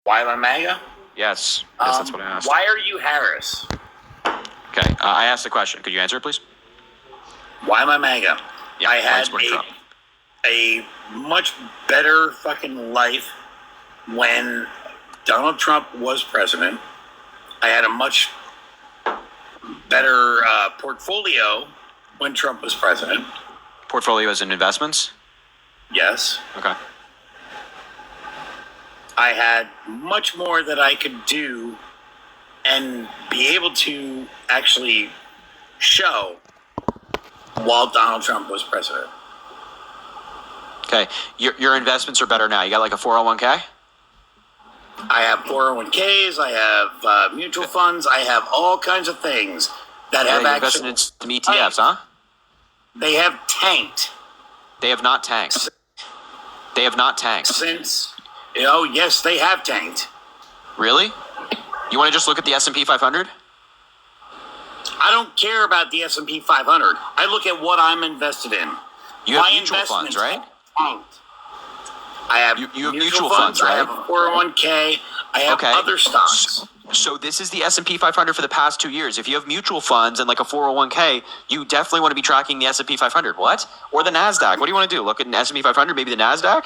Why am I MAGA? Yes, that's what I asked. Why are you Harris? Okay, I asked the question. Could you answer it, please? Why am I MAGA? Yeah, I had Trump. a much better fucking life when Donald Trump was president. I had a much better portfolio when Trump was president. Portfolio as in investments? Yes. Okay. I had much more that I could do and be able to actually show while Donald Trump was president. Okay, your investments are better now. You got like a 401k? I have 401ks, I have mutual funds, I have all kinds of things that have invested in some ETFs, huh? They have tanked. They have not tanked. They have not tanked. Since, oh yes, they have tanked. Really? You want to just look at the S&P 500? I don't care about the S&P 500. I look at what I'm invested in. You have mutual funds, right? Tanked. I have you have mutual funds, right? I have a 401k. I have other stocks. So this is the S&P 500 for the past 2 years. If you have mutual funds and like a 401k, you definitely want to be tracking the S&P 500. What? Or the NASDAQ. What do you want to do? Look at an S&P 500, maybe the NASDAQ?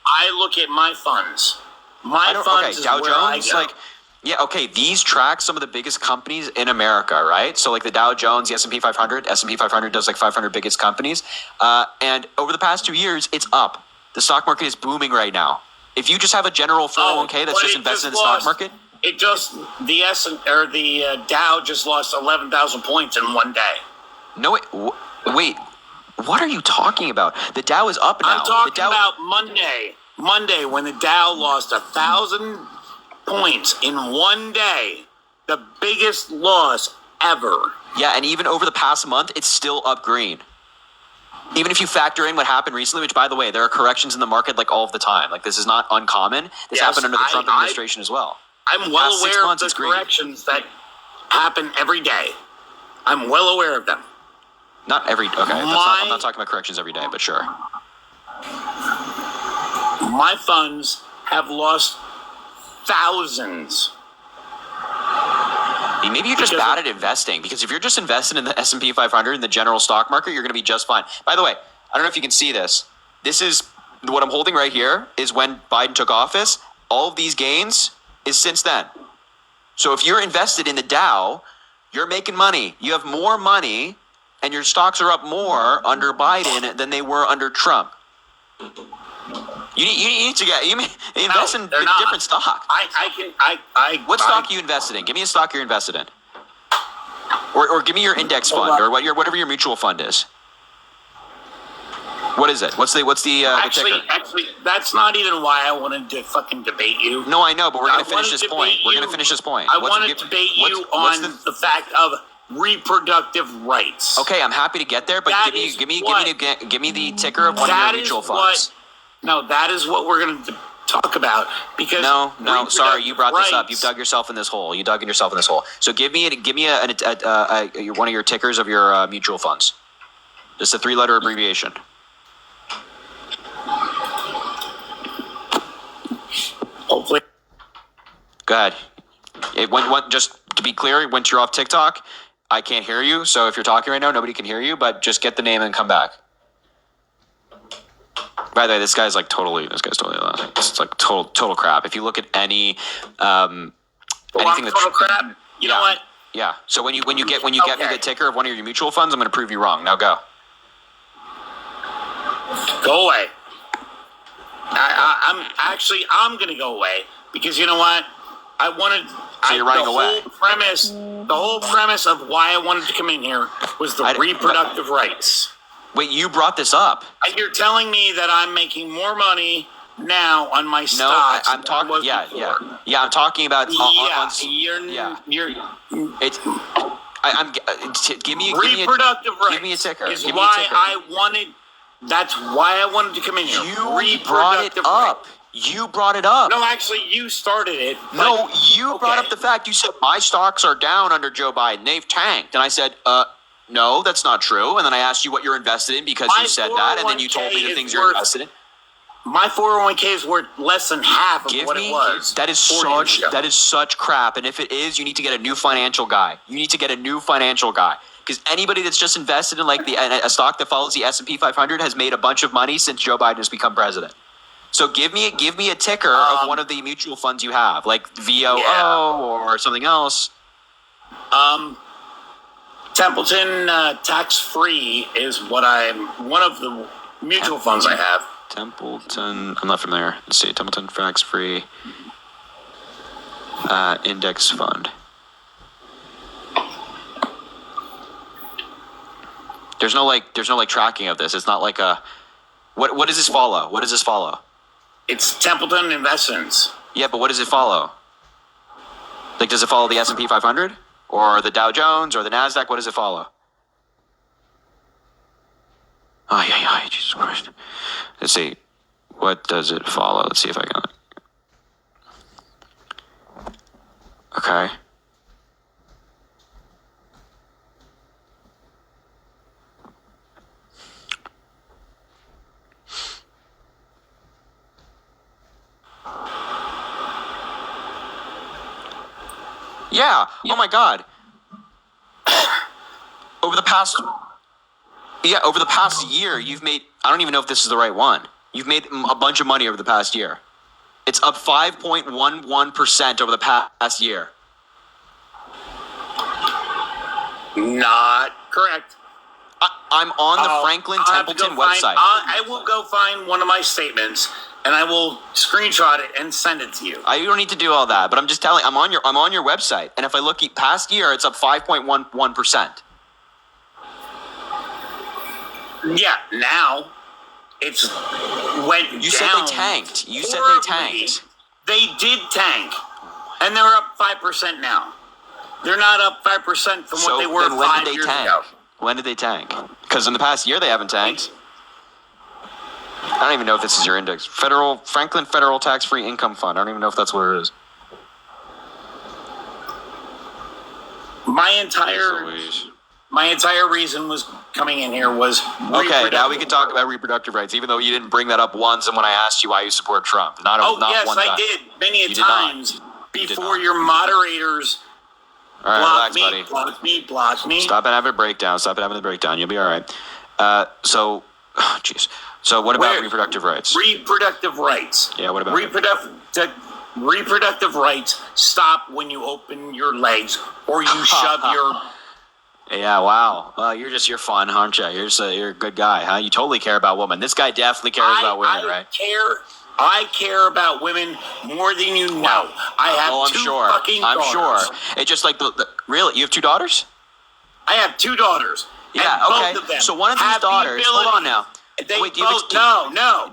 I look at my funds. My funds is Dow where Jones, I go. Yeah, okay, these track some of the biggest companies in America, right? So like the Dow Jones, the S&P 500 does like 500 biggest companies. And over the past 2 years, it's up. The stock market is booming right now. If you just have a general 401k that's just invested in the stock market. The Dow just lost 11,000 points in one day. No, wait, what are you talking about? The Dow is up now. I'm talking about Monday. Monday when the Dow lost 1,000 points in one day. The biggest loss ever. Yeah, and even over the past month, it's still up green. Even if you factor in what happened recently, which, by the way, there are corrections in the market like all of the time. Like, this is not uncommon. This happened under the Trump administration as well. I'm well aware of the corrections that happen every day. I'm well aware of them. Not every... Okay, I'm not talking about corrections every day, but sure. My funds have lost thousands. Maybe you're just bad at investing, because if you're just invested in the S&P 500 in the general stock market, you're going to be just fine. By the way, I don't know if you can see this. This is what I'm holding right here is when Biden took office. All of these gains is since then. So if you're invested in the Dow, you're making money. You have more money and your stocks are up more under Biden than they were under Trump. You need to invest in different stock. What stock are you invested in? Give me a stock you're invested in, or give me your index fund, or whatever your mutual fund is. What is it? What's the ticker? Actually, that's not even why I wanted to fucking debate you. No, I know, but we're gonna finish this point. I want to debate you on the fact of reproductive rights. Okay, I'm happy to get there, but give me the ticker of one of your mutual funds. No, that is what we're going to talk about. Because no, sorry, you brought this up. You've dug yourself in this hole. So give me one of your tickers of your mutual funds. Just a 3-letter abbreviation. Hopefully. Go ahead. Just to be clear, once you're off TikTok, I can't hear you. So if you're talking right now, nobody can hear you. But just get the name and come back. By the way, this guy's totally lost. It's like total crap. If you look at anything that's total crap. You know what? Yeah. So when you get me the ticker of one of your mutual funds, I'm going to prove you wrong. Now go. Go away. I'm going to go away because you know what? So you're running away. The whole premise of why I wanted to come in here was the reproductive rights. Wait, you brought this up. You're telling me that I'm making more money now on my stocks. No, I'm talking. Yeah. I'm talking about. Give me reproductive rights. Give me a ticker. That's why I wanted to come in here. You brought it up. You brought it up. No, actually, you started it. No, you brought up the fact. You said my stocks are down under Joe Biden. They've tanked, and I said, no, that's not true. And then I asked you what you're invested in because you said that, and then you told me the things you're invested in. My 401k is worth less than half of what it was. That is 4 years ago. such crap. And if it is, you need to get a new financial guy. Because anybody that's just invested in like a stock that follows the S&P 500 has made a bunch of money since Joe Biden has become president. So give me a ticker of one of the mutual funds you have, like VOO or something else. Templeton tax-free is one of the mutual funds I have. Templeton, I'm not familiar. Let's see, Templeton tax-free index fund. There's no tracking of this. It's not like a what does this follow? It's Templeton Investments. Yeah, but what does it follow? Like, does it follow the S&P 500 or the Dow Jones or the Nasdaq? What does it follow? Oh yeah, Jesus Christ. Let's see. What does it follow? Let's see if I can. Okay. Yeah. Oh my God. Over the past year, you've made, I don't even know if this is the right one. You've made a bunch of money over the past year. It's up 5.11% over the past year. Not correct. I'm on the Franklin Templeton website. I will go find one of my statements and I will screenshot it and send it to you. You don't need to do all that, but I'm just telling. I'm on your website, and if I look at past year, it's up 5.11%. Yeah, now it's went down. You said they tanked. They did tank, and they're up 5% now. They're not up 5% from what they were 5 years ago. When did they tank? Because in the past year they haven't tanked. I don't even know if this is your index. Franklin Federal Tax-Free Income Fund. I don't even know if that's what it is. My entire reason was coming in here was okay. Now we can talk about reproductive rights, even though you didn't bring that up once. And when I asked you why you support Trump, not yes, one time. I did many times before your moderators. All right, relax, buddy. Block me. Stop and have a breakdown. You'll be all right. So what about reproductive rights? Reproductive rights. Yeah, what about reproductive rights stop when you open your legs or you shove your... Yeah, wow. Well, you're fun, aren't you? You're a good guy, huh? You totally care about women. This guy definitely cares about women, right? I care about women more than you know. I have two fucking daughters. I'm sure. It's just like really. You have 2 daughters? I have 2 daughters. Yeah. Okay. Both of them so one of these daughters. Hold on now.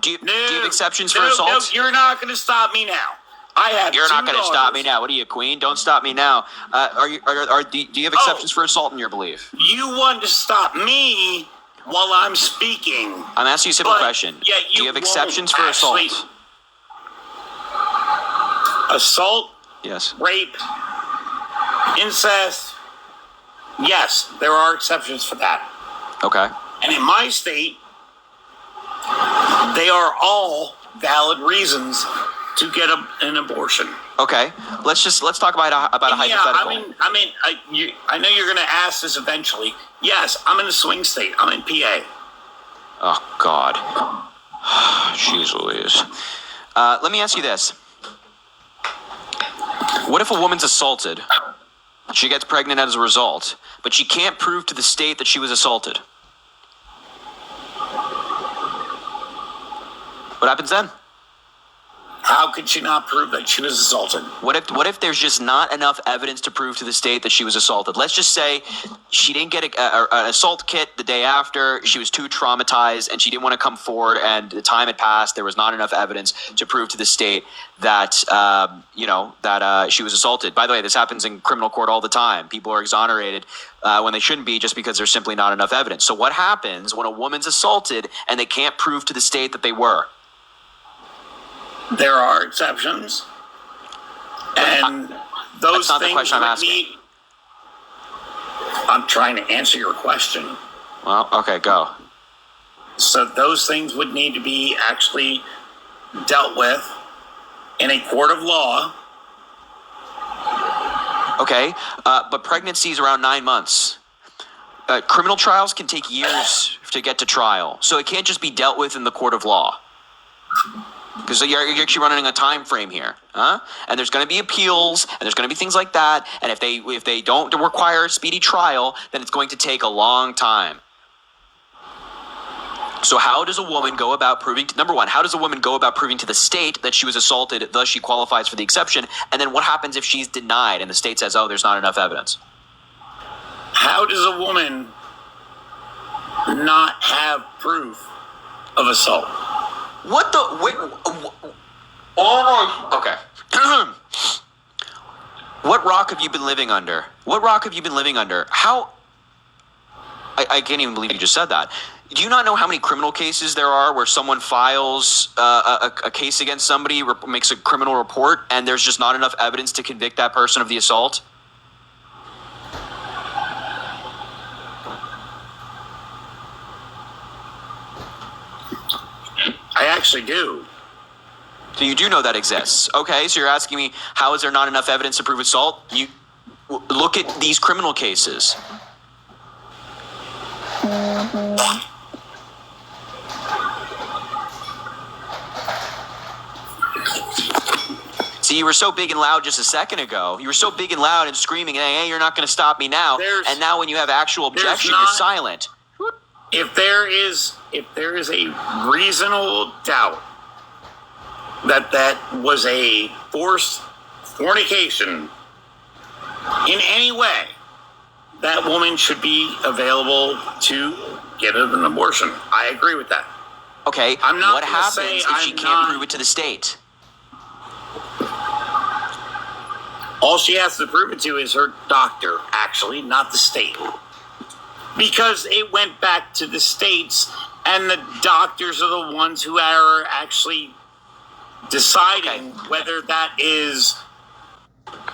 Do you have exceptions for assault? No, you're not going to stop me now. You're not going to stop me now. What are you, queen? Don't stop me now. Do you have exceptions for assault in your belief? You want to stop me while I'm speaking. I'm asking you a simple question. Yeah, do you have exceptions for assault? Assault? Yes. Rape? Incest? Yes, there are exceptions for that. Okay. And in my state, they are all valid reasons to get an abortion. Okay, let's talk about a hypothetical. I know you're going to ask this eventually. Yes, I'm in a swing state. I'm in PA. Oh God, jeez Louise. Let me ask you this: what if a woman's assaulted? She gets pregnant as a result, but she can't prove to the state that she was assaulted. What happens then? How could she not prove that she was assaulted? What if there's just not enough evidence to prove to the state that she was assaulted? Let's just say she didn't get an assault kit the day after. She was too traumatized and she didn't want to come forward. And the time had passed. There was not enough evidence to prove to the state that she was assaulted. By the way, this happens in criminal court all the time. People are exonerated when they shouldn't be just because there's simply not enough evidence. So what happens when a woman's assaulted and they can't prove to the state that they were? There are exceptions, and those not the things question I'm would asking. need. I'm trying to answer your question. Well, okay, go. So those things would need to be actually dealt with in a court of law. Okay, but pregnancy is around 9 months. Criminal trials can take years to get to trial, so it can't just be dealt with in the court of law. Because you're actually running a time frame here, huh? And there's going to be appeals, and there's going to be things like that. And if they don't require a speedy trial, then it's going to take a long time. So how does a woman go about proving, number one, how does a woman go about proving to the state that she was assaulted, thus she qualifies for the exception? And then what happens if she's denied and the state says, oh, there's not enough evidence? How does a woman not have proof of assault? What the, wait, oh, okay. What rock have you been living under? What rock have you been living under? How, I can't even believe you just said that. Do you not know how many criminal cases there are where someone files a case against somebody, makes a criminal report, and there's just not enough evidence to convict that person of the assault? I actually do. So you do know that exists. Okay, so you're asking me, how is there not enough evidence to prove assault? You look at these criminal cases. See, you were so big and loud just a second ago. You were so big and loud and screaming, hey, you're not going to stop me now. And now when you have actual objection, you're silent. If there is a reasonable doubt that that was a forced fornication in any way, that woman should be available to get an abortion. I agree with that. Okay, I'm not what happens if she can't prove it to the state? All she has to prove it to is her doctor, actually, not the state. Because it went back to the states, and the doctors are the ones who are actually deciding whether that is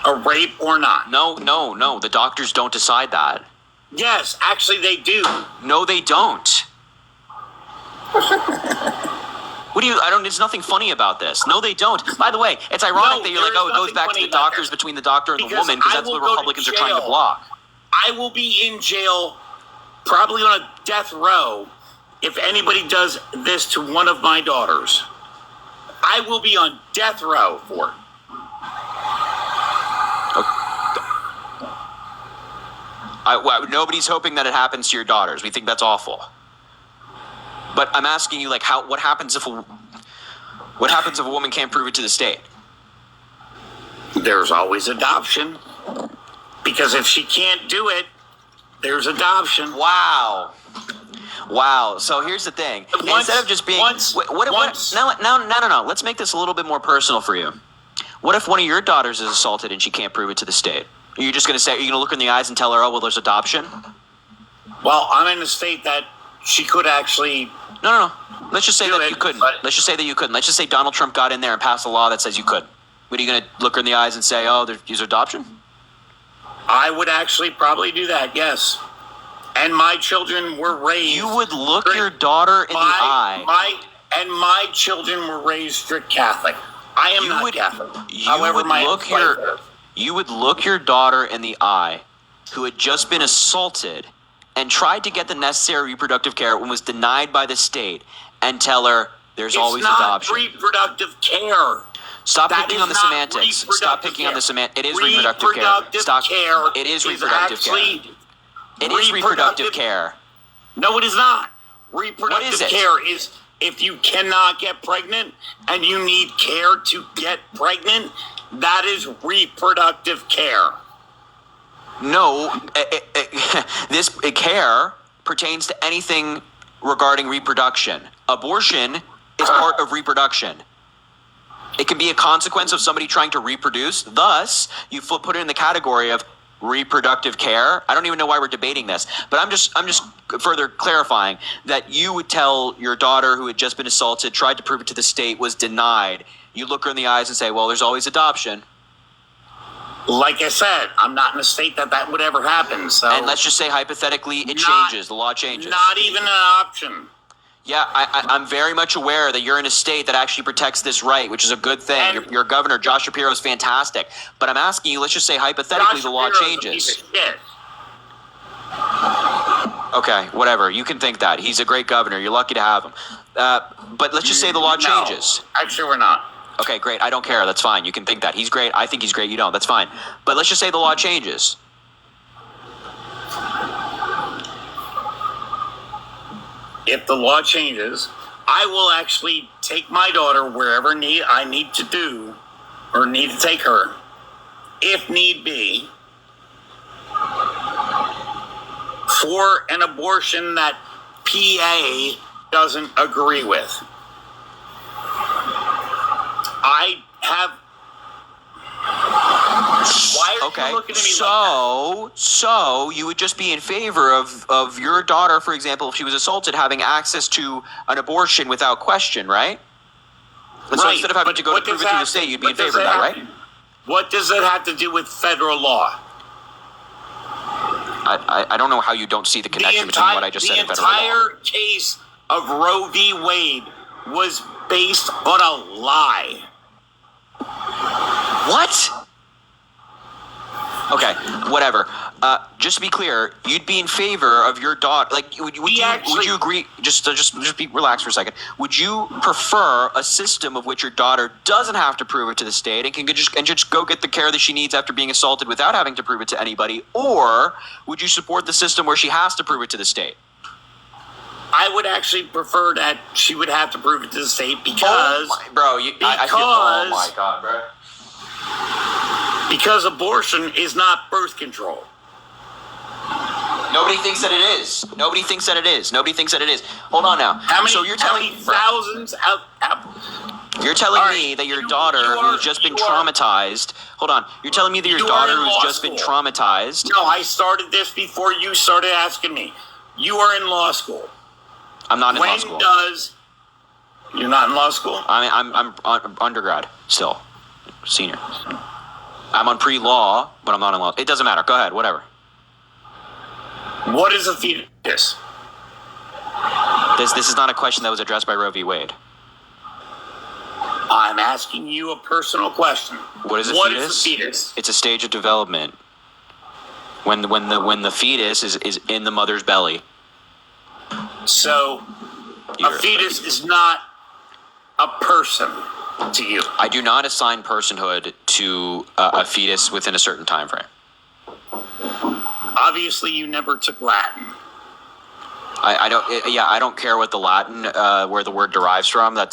a rape or not. No. The doctors don't decide that. Yes, actually they do. No, they don't. There's nothing funny about this. No, they don't. By the way, it's ironic that you're like, oh, it goes back to the doctors between the doctor and the woman, because that's what the Republicans are trying to block. I will be in jail, probably on a death row, if anybody does this to one of my daughters. I will be on death row for it. Nobody's hoping that it happens to your daughters. We think that's awful. But I'm asking you, like, what happens if a woman can't prove it to the state? There's always adoption. Because if she can't do it, there's adoption. Wow. So here's the thing. Instead of just being no. Let's make this a little bit more personal for you. What if one of your daughters is assaulted and she can't prove it to the state? Are you just going to say, are you going to look her in the eyes and tell her, oh, well, there's adoption? Well, I'm in a state that she could actually... No. Let's just say that you couldn't. Let's just say that you couldn't. Let's just say Donald Trump got in there and passed a law that says you could. What, are you going to look her in the eyes and say, oh, there's adoption? I would actually probably do that, yes. And my children were raised... You would look your daughter in the eye. My children were raised strict Catholic. I am not Catholic. You would look your daughter in the eye, who had just been assaulted and tried to get the necessary reproductive care and was denied by the state, and tell her there's always adoption. It's not reproductive care. Stop picking on the semantics. Stop picking on the semantics. It is reproductive care. Stop. It is reproductive care. It is reproductive care. No, it is not. Reproductive care is if you cannot get pregnant and you need care to get pregnant, that is reproductive care. No, this care pertains to anything regarding reproduction. Abortion is part of reproduction. It can be a consequence of somebody trying to reproduce. Thus, you put it in the category of reproductive care. I don't even know why we're debating this, but I'm just further clarifying that you would tell your daughter who had just been assaulted, tried to prove it to the state, was denied. You look her in the eyes and say, well, there's always adoption. Like I said, I'm not in a state that would ever happen. So, and let's just say hypothetically it changes, the law changes. Not even an option. Yeah, I'm very much aware that you're in a state that actually protects this right, which is a good thing. And- Your governor, Josh Shapiro, is fantastic. But I'm asking you, let's just say hypothetically Josh the law Shapiro's a piece changes. of shit. Okay, whatever. You can think that. He's a great governor. You're lucky to have him. But let's just say the law No, changes. actually, we're not. Okay, great. I don't care. That's fine. You can think that. He's great. I think he's great. You don't. That's fine. But let's just say the law changes. If the law changes, I will actually take my daughter wherever I need to do or need to take her, if need be, for an abortion that PA doesn't agree with. I have. Why are Okay, you looking at me like that? so you would just be in favor of your daughter, for example, if she was assaulted, having access to an abortion without question, right? And so Right, instead of having but to go what to prove does it through that- the state, you'd be what in favor does of that, that right? What does that have to do with federal law? I don't know how you don't see the connection between what I just said and federal law. The entire case of Roe v. Wade was based on a lie. What? Okay, whatever. Just to be clear, you'd be in favor of your daughter. Like, would you agree? Just be relax for a second. Would you prefer a system of which your daughter doesn't have to prove it to the state and can just go get the care that she needs after being assaulted without having to prove it to anybody, or would you support the system where she has to prove it to the state? I would actually prefer that she would have to prove it to the state because, I feel, oh my god, bro. because abortion is not birth control. Nobody thinks that it is. Nobody thinks that it is. Nobody thinks that it is. Hold on now. How many, so you're how telling many thousands You're telling All me right, that your you daughter, are- who's just been you are- traumatized. Hold on. You're telling me that your You are daughter, in who's law just been school. traumatized. No, I started this before you started asking me. You are in law school. I'm not in law When school. You're not in law school? I'm undergrad still, senior. I'm on pre-law, but I'm not in law. It doesn't matter. Go ahead. Whatever. What is a fetus? This is not a question that was addressed by Roe v. Wade. I'm asking you a personal question. What is a What fetus? is a fetus? It's a stage of development. When the fetus is in the mother's belly. So, a fetus is not a person to you. I do not assign personhood to a fetus within a certain time frame. Obviously, you never took Latin. I don't care what the Latin where the word derives from. That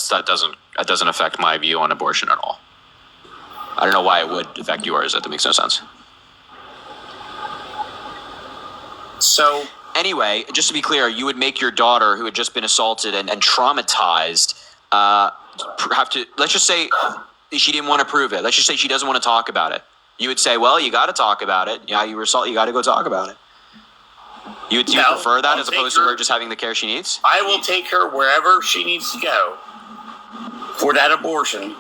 doesn't affect my view on abortion at all. I don't know why it would affect yours. That makes no sense. So, Anyway, just to be clear, you would make your daughter, who had just been assaulted and traumatized, have to. Let's just say she didn't want to prove it. Let's just say she doesn't want to talk about it. You would say, well, you got to talk about it. Yeah, you were assaulted. You got to go talk about it. Do you No, prefer that I'll as take opposed to her- her just having the care she needs? I will take her wherever she needs to go for that abortion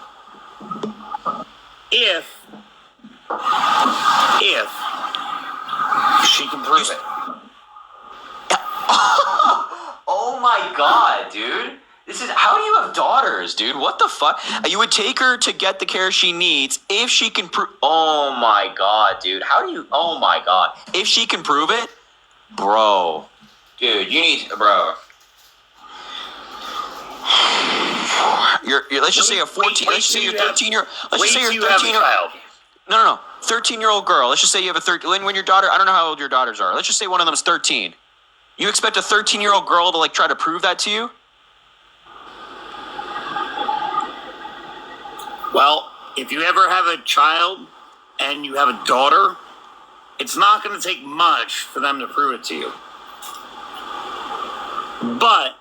if she can prove it. Oh my god, dude. This is how do you have daughters, dude? What the fuck? You would take her to get the care she needs if she can prove. Oh my god, dude. How do you? Oh my god. If she can prove it, bro, dude, you need, bro. You're let's just say a 14. Let's just say you're 13-year. Let's just say you're 13. Child. No. 13-year-old girl. Let's just say you have a 13. When your daughter, I don't know how old your daughters are. Let's just say one of them is 13. You expect a 13-year-old girl to like try to prove that to you? Well, if you ever have a child and you have a daughter, it's not going to take much for them to prove it to you. But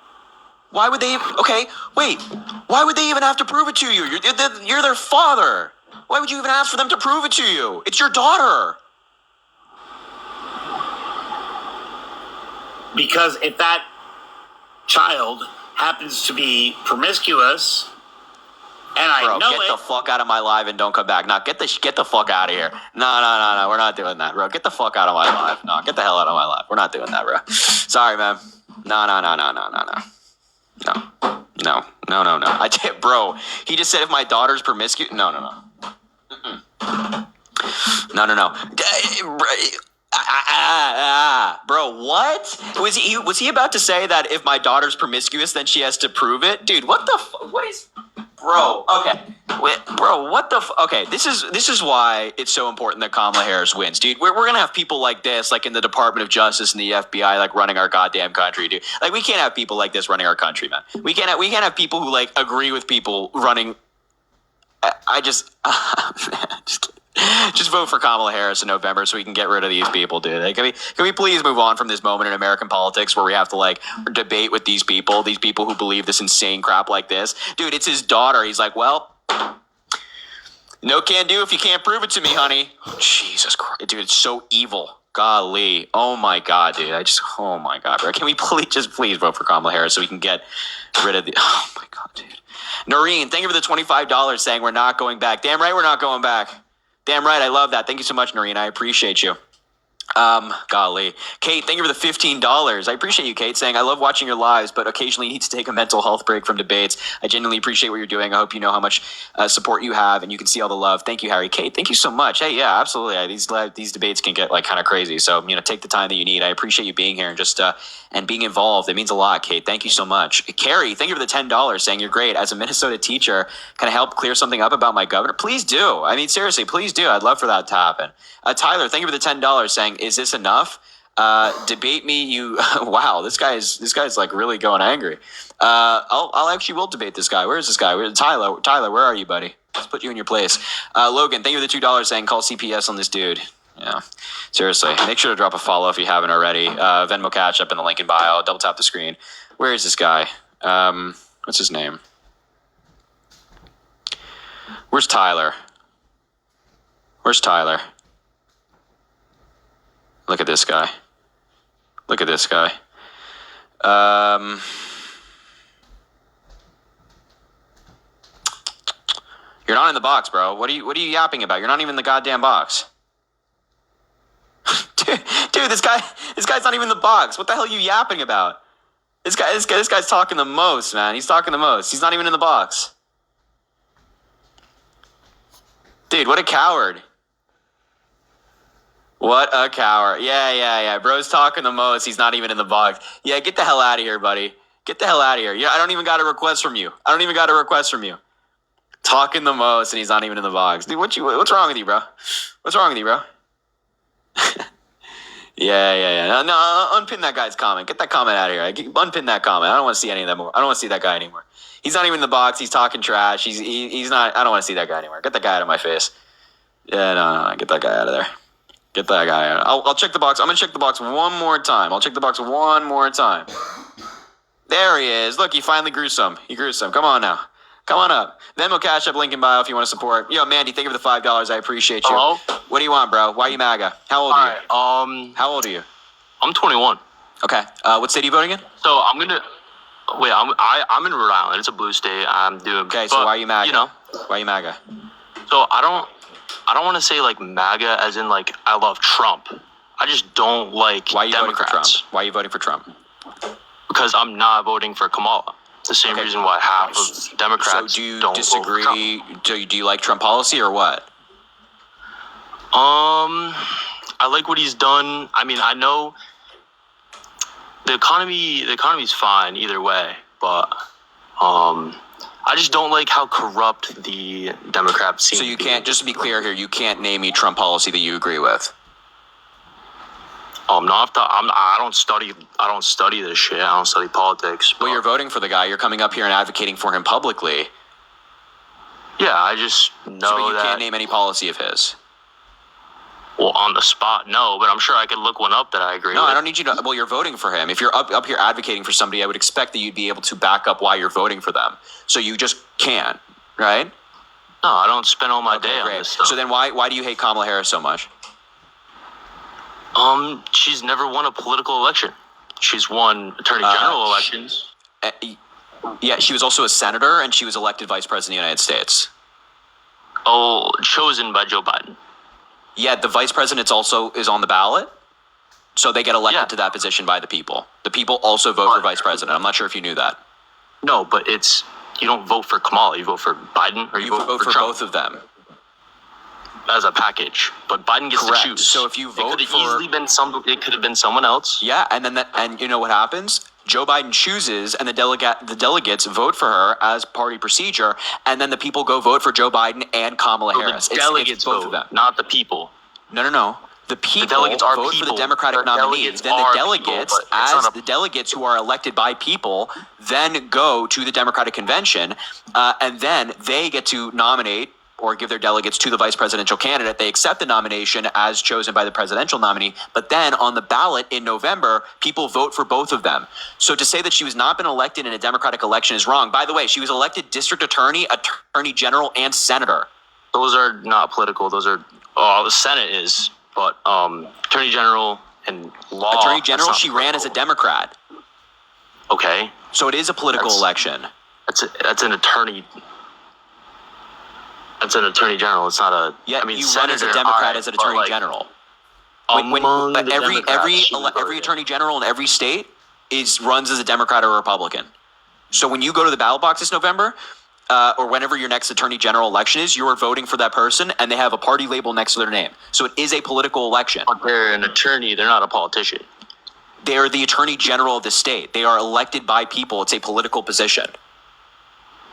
Why would they? Okay, wait. Why would they even have to prove it to you? You're their father. Why would you even ask for them to prove it to you? It's your daughter. because if that child happens to be promiscuous, and I Bro, know get it, the fuck out of my live and don't come back. No, get the fuck out of here. No. We're not doing that, bro. Get the fuck out of my live. No, get the hell out of my live. We're not doing that, bro. Sorry, man. No. No. I did, bro. He just said if my daughter's promiscuous. No. No. Bro, what? Was he about to say that if my daughter's promiscuous, then she has to prove it? Dude, what the what is... Bro, okay. Bro, what the okay, this is why it's so important that Kamala Harris wins, dude. We're gonna have people like this, like in the Department of Justice and the FBI, like running our goddamn country, dude. Like, we can't have people like this running our country, man. We can't have people who like agree with people running. I just just kidding. Just vote for Kamala Harris in November so we can get rid of these people, dude. Like, can we please move on from this moment in American politics where we have to like debate with these people who believe this insane crap like this? Dude, it's his daughter. He's like, well, no can do if you can't prove it to me, honey. Jesus Christ, dude, it's so evil. Golly. Oh my God, dude. Oh my God, bro. Can we please vote for Kamala Harris so we can get rid of the, oh my God, dude. Noreen, thank you for the $25 saying we're not going back. Damn right we're not going back. Damn right, I love that. Thank you so much, Noreen. I appreciate you. Golly. Kate, thank you for the $15. I appreciate you, Kate, saying, I love watching your lives, but occasionally you need to take a mental health break from debates. I genuinely appreciate what you're doing. I hope you know how much support you have and you can see all the love. Thank you, Harry. Kate, thank you so much. Hey, yeah, absolutely. These debates can get like kind of crazy. So, take the time that you need. I appreciate you being here and just and being involved. It means a lot, Kate. Thank you so much. Carrie, thank you for the $10 saying you're great. As a Minnesota teacher, can I help clear something up about my governor? Please do. I mean, seriously, please do. I'd love for that to happen. Tyler, thank you for the $10 saying, is this enough? Debate me, you. Wow, this guy's like really going angry. I'll actually will debate this guy. Where is this guy? Tyler, where are you, buddy? Let's put you in your place. Logan, thank you for the $2 saying call CPS on this dude. Yeah, seriously. Make sure to drop a follow if you haven't already. Venmo Cash up in the link in bio. Double tap the screen. Where is this guy? What's his name? Where's Tyler? Look at this guy. You're not in the box, bro. What are you yapping about? You're not even in the goddamn box. Dude, this guy's not even in the box. What the hell are you yapping about? This guy's talking the most, man. He's talking the most. He's not even in the box. Dude, what a coward. What a coward. Yeah. Bro's talking the most. He's not even in the box. Yeah, get the hell out of here, buddy. Get the hell out of here. Yeah, I don't even got a request from you. Talking the most, and he's not even in the box. Dude, what's wrong with you, bro? Yeah. No, unpin that guy's comment. Get that comment out of here. Unpin that comment. I don't want to see any of them. I don't want to see that guy anymore. He's not even in the box. He's talking trash. He's not. I don't want to see that guy anymore. Get that guy out of my face. Yeah, no. Get that guy out of there. Get that guy out. I'll check the box. I'm going to check the box one more time. There he is. Look, he finally grew some. Come on now. Come on up. Venmo Cash App, link in bio if you want to support. Yo, Mandy, thank you for the $5. I appreciate you. Hello? What do you want, bro? Why are you MAGA? How old are you? How old are you? I'm 21. Okay. What state are you voting in? So I'm in Rhode Island. It's a blue state. I'm doing. Okay, so why are you MAGA? Why are you MAGA? So I don't want to say like MAGA as in like I love Trump. I just don't like Why are you Democrats. voting for Trump? Why are you voting for Trump? Because I'm not voting for Kamala. The same reason why half of Democrats do you don't disagree? vote for Trump. Do you like Trump policy or what? I like what he's done. I mean, I know the economy's fine either way, but I just don't like how corrupt the Democrats seem. So you can't, just to be clear here, you can't name me Trump policy that you agree with. I don't study this shit. I don't study politics. Well, you're voting for the guy. You're coming up here and advocating for him publicly. Yeah, I just know but you that. Can't name any policy of his. Well, on the spot, no, but I'm sure I could look one up that I agree with. No, I don't need you to. Well, you're voting for him. If you're up here advocating for somebody, I would expect that you'd be able to back up why you're voting for them. So you just can't, right? No, I don't spend all my day on this stuff. So then why do you hate Kamala Harris so much? She's never won a political election. She's won attorney general elections. Yeah, she was also a senator, and she was elected vice president of the United States. Oh, chosen by Joe Biden. Yeah, the vice president is on the ballot, so they get elected to that position by the people. The people also vote for vice president. I'm not sure if you knew that. No, but you don't vote for Kamala. You vote for Biden, or You vote for Trump both of them. as a package. But Biden gets Correct. to choose. So if you vote it could for- have easily been it could have been someone else. Yeah, and then and you know what happens? Joe Biden chooses, and the delegates vote for her as party procedure, and then the people go vote for Joe Biden and Kamala So Harris. the It's delegates both vote, of them. not the people. No. The people delegates are vote for the people. Democratic The nominee. delegates Then the are delegates, people, but it's not the delegates who are elected by people, then go to the Democratic convention, and then they get to nominate or give their delegates to the vice presidential candidate. They accept the nomination as chosen by the presidential nominee, but then on the ballot in November, people vote for both of them. So to say that she was not been elected in a Democratic election is wrong. By the way, she was elected district attorney, attorney general, and senator. Those are not political. Those are the Senate is, but Attorney General and law. Attorney general, that's she not ran as a political. Democrat. Okay, So it is a political That's- election. that's an attorney. That's an attorney general. It's not a. Yeah, I mean, you run as a senator, Democrat alright, as an but, attorney like, general. among But the Democrats, she was every voted. attorney general in every state runs as a Democrat or a Republican. So when you go to the ballot box this November, or whenever your next attorney general election is, you are voting for that person, and they have a party label next to their name. So it is a political election. But they're an attorney. They're not a politician. They are the attorney general of the state. They are elected by people. It's a political position.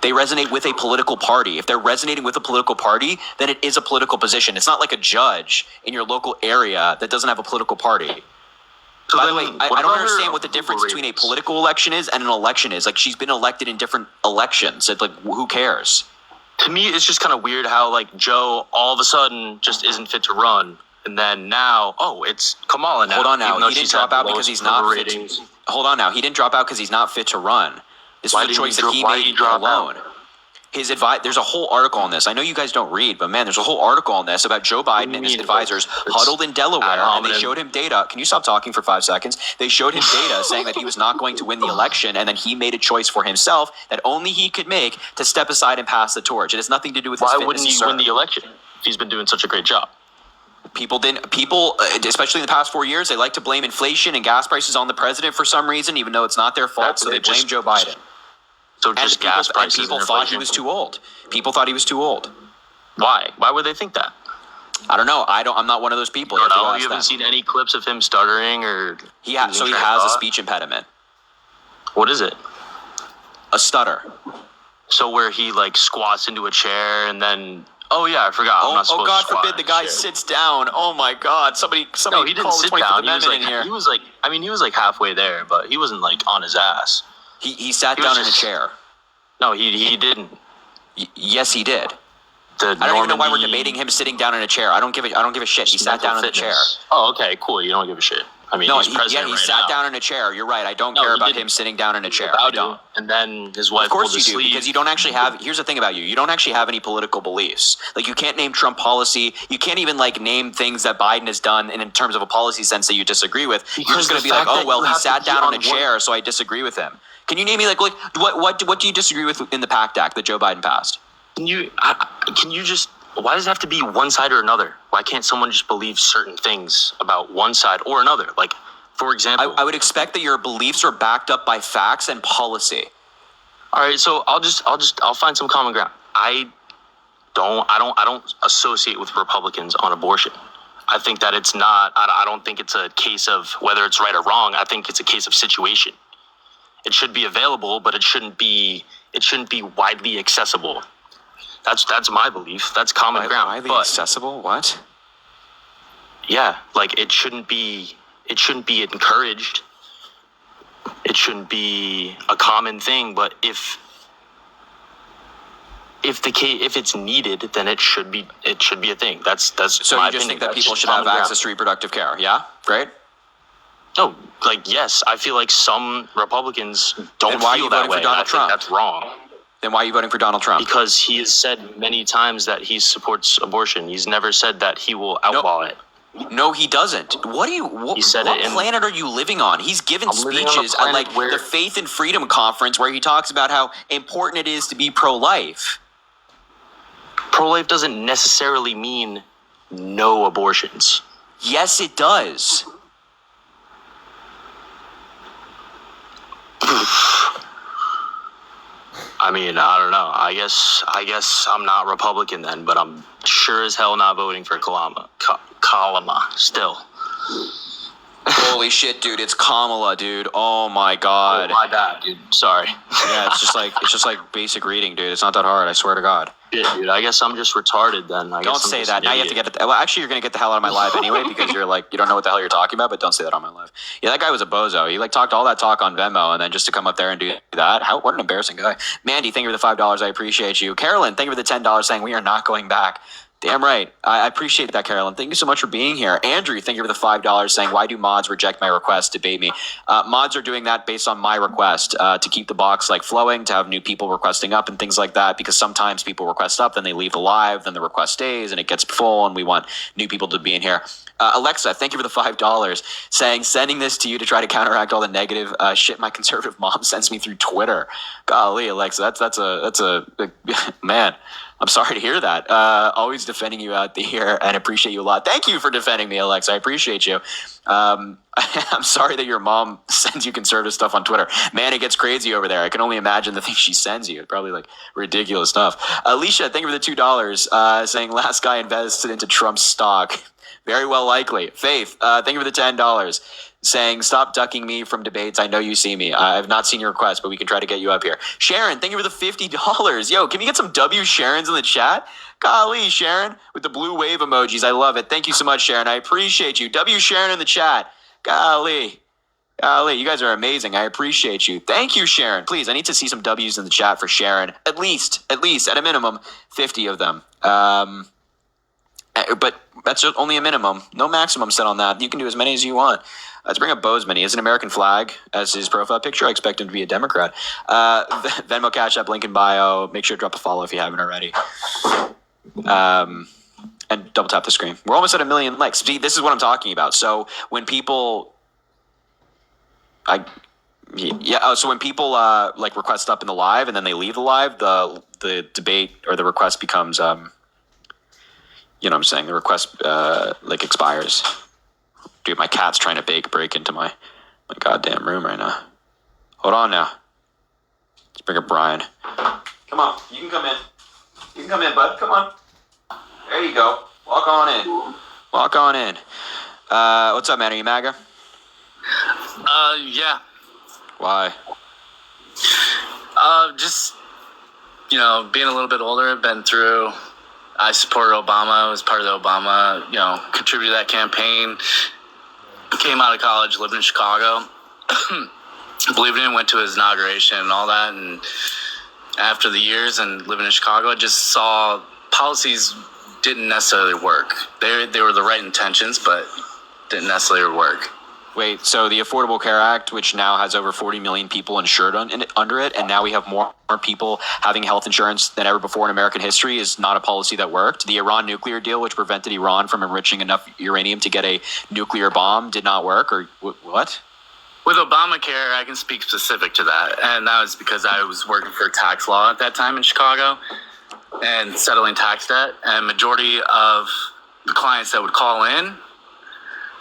They resonate with a political party. If they're resonating with a political party, then it is a political position. It's not like a judge in your local area that doesn't have a political party. So By the then, way, I what don't about understand her what the difference approval between a ratings? political election is and an election is. Like, she's been elected in different elections. It's like, who cares? To me, it's just kind of weird how like Joe all of a sudden just isn't fit to run, and then now, it's Kamala now. Hold on now. even though He didn't she's drop had out the because lowest he's not approval fit. ratings. Hold on now. He didn't drop out because he's not fit to run. This Why was a did he choice that dro- he why did made he drop alone. out? His advice. There's a whole article on this. I know you guys don't read, but man, there's a whole article on this about Joe Biden and his mean? advisors It's huddled in Delaware, ad and they hominem. showed him data. Can you stop talking for 5 seconds? They showed him data saying that he was not going to win the election, and then he made a choice for himself that only he could make to step aside and pass the torch. It has nothing to do with his Why fitness wouldn't and he win serve. the election if he's been doing such a great job? People, especially in the past 4 years, they like to blame inflation and gas prices on the president for some reason, even though it's not their fault. That's So they it, blame just- Joe Biden. So And just people, gas and prices. people and thought he inflation. was too old. People thought he was too old. Why? Why would they think that? I don't know. I'm not one of those people. You have to know, ask you haven't them. seen any clips of him stuttering or. So he train of has a thought? speech impediment, What is it? a stutter. So where he like squats into a chair and then. Oh yeah, I forgot. I'm not Oh supposed God to squat forbid in the a guy chair. sits down. Oh my God! Somebody No, he didn't call the sit 25th down. He was Amendment in like, here. he was like halfway there, but he wasn't like on his ass. He sat he was down in a just- chair. No, he didn't. Yes, he did. The I don't even know why we're Normandy debating him sitting down in a chair. I don't give a shit. He sat mental down in a chair. fitness. Oh, okay, cool. You don't give a shit. I mean, No, he's president he right sat now. down in a chair. You're right. I don't No, care he about didn't. him sitting down in a chair. About I don't. to. And then his wife Of course pulled you his do, sleeve. because you don't actually have. Here's the thing about you: you don't actually have any political beliefs. Like, you can't name Trump policy. You can't even like name things that Biden has done in terms of a policy sense that you disagree with. You're Because just going to the be like, fact oh that well, you he have to sat be down in on a one- chair, so I disagree with him. Can you name me like what do you disagree with in the PACT Act that Joe Biden passed? Can you just? Why does it have to be one side or another? Why can't someone just believe certain things about one side or another? Like, for example, I would expect that your beliefs are backed up by facts and policy. all right. So I'll find some common ground. I don't associate with Republicans on abortion. I think that it's not. I don't think it's a case of whether it's right or wrong. I think it's a case of situation. It should be available, but it shouldn't be widely accessible. That's my belief. That's common ground. Widely But accessible? What? yeah, like it shouldn't be encouraged. It shouldn't be a common thing. But if it's needed, then it should be a thing. That's So my you just opinion. think that That's people just should have common access to reproductive care? Yeah, right. ground. No, like yes, I feel like some Republicans don't Then why are feel you that voting for way. And Donald I think Trump? that's wrong. Then why are you voting for Donald Trump? Because he has said many times that he supports abortion. He's never said that he will outlaw it. No, he doesn't. What He said what it in- planet are you living on? He's given I'm living on a speeches at planet like where- the Faith and Freedom Conference where he talks about how important it is to be pro-life. Pro-life doesn't necessarily mean no abortions. Yes, it does. I mean, I don't know. I guess I'm not Republican then, but I'm sure as hell not voting for Kalama still. Holy shit, dude! It's Kamala, dude. Oh my god. Oh, my bad, dude. Sorry. Yeah, it's just like basic reading, dude. It's not that hard. I swear to God. Shit, dude. I guess I'm just retarded then. Don't say that. Now you have to get it. Well, actually, you're gonna get the hell out of my live anyway because you're like you don't know what the hell you're talking about. But don't say that on my live. Yeah, that guy was a bozo. He like talked all that talk on Venmo and then just to come up there and do that. What an embarrassing guy. Mandy, thank you for the $5. I appreciate you. Carolyn, thank you for the $10 saying we are not going back. Damn right. I appreciate that, Carolyn. Thank you so much for being here. Andrew, thank you for the $5 saying, why do mods reject my request? Debate me. Mods are doing that based on my request to keep the box like flowing, to have new people requesting up and things like that, because sometimes people request up, then they leave the live, then the request stays and it gets full and we want new people to be in here. Alexa, thank you for the $5 saying, sending this to you to try to counteract all the negative shit my conservative mom sends me through Twitter. Golly, Alexa, that's a man. I'm sorry to hear that. Always defending you out there and appreciate you a lot. Thank you for defending me, Alexa. I appreciate you. I'm sorry that your mom sends you conservative stuff on Twitter. Man, it gets crazy over there. I can only imagine the things she sends you. It's probably like ridiculous stuff. Alicia, thank you for the $2 saying last guy invested into Trump's stock. Very well likely. Faith, thank you for the $10 saying stop ducking me from debates. I know you see me. I've not seen your request, but we can try to get you up here. Sharon, thank you for the $50. Yo, can we get some W Sharons in the chat? Golly, Sharon, with the blue wave emojis. I love it. Thank you so much, Sharon. I appreciate you. W Sharon in the chat. Golly, you guys are amazing. I appreciate you. Thank you, Sharon. Please, I need to see some W's in the chat for Sharon. At least, at a minimum, 50 of them. But that's only a minimum. No maximum set on that. You can do as many as you want. Let's bring up Bozeman. He has an American flag as his profile picture. I expect him to be a Democrat. Venmo, Cash App, link in bio. Make sure to drop a follow if you haven't already. And double tap the screen. We're almost at 1 million likes. See, this is what I'm talking about. So when people... So when people like request up in the live and then they leave the live, the debate or the request becomes... you know what I'm saying? The request like expires. Dude, my cat's trying to break into my goddamn room right now. Hold on now. Let's bring up Brian. Come on, you can come in. You can come in, bud. Come on. There you go. Walk on in. Walk on in. What's up, man? Are you MAGA? Yeah. Why? Just, being a little bit older, been through, I supported Obama, was part of the Obama, contributed to that campaign, came out of college, lived in Chicago, believed in it, went to his inauguration and all that, and after the years and living in Chicago, I just saw policies didn't necessarily work. They were the right intentions, but didn't necessarily work. Wait, so the Affordable Care Act, which now has over 40 million people insured under it, and now we have more people having health insurance than ever before in American history, is not a policy that worked. The Iran nuclear deal, which prevented Iran from enriching enough uranium to get a nuclear bomb, did not work, or what? With Obamacare, I can speak specific to that, and that was because I was working for tax law at that time in Chicago and settling tax debt, and majority of the clients that would call in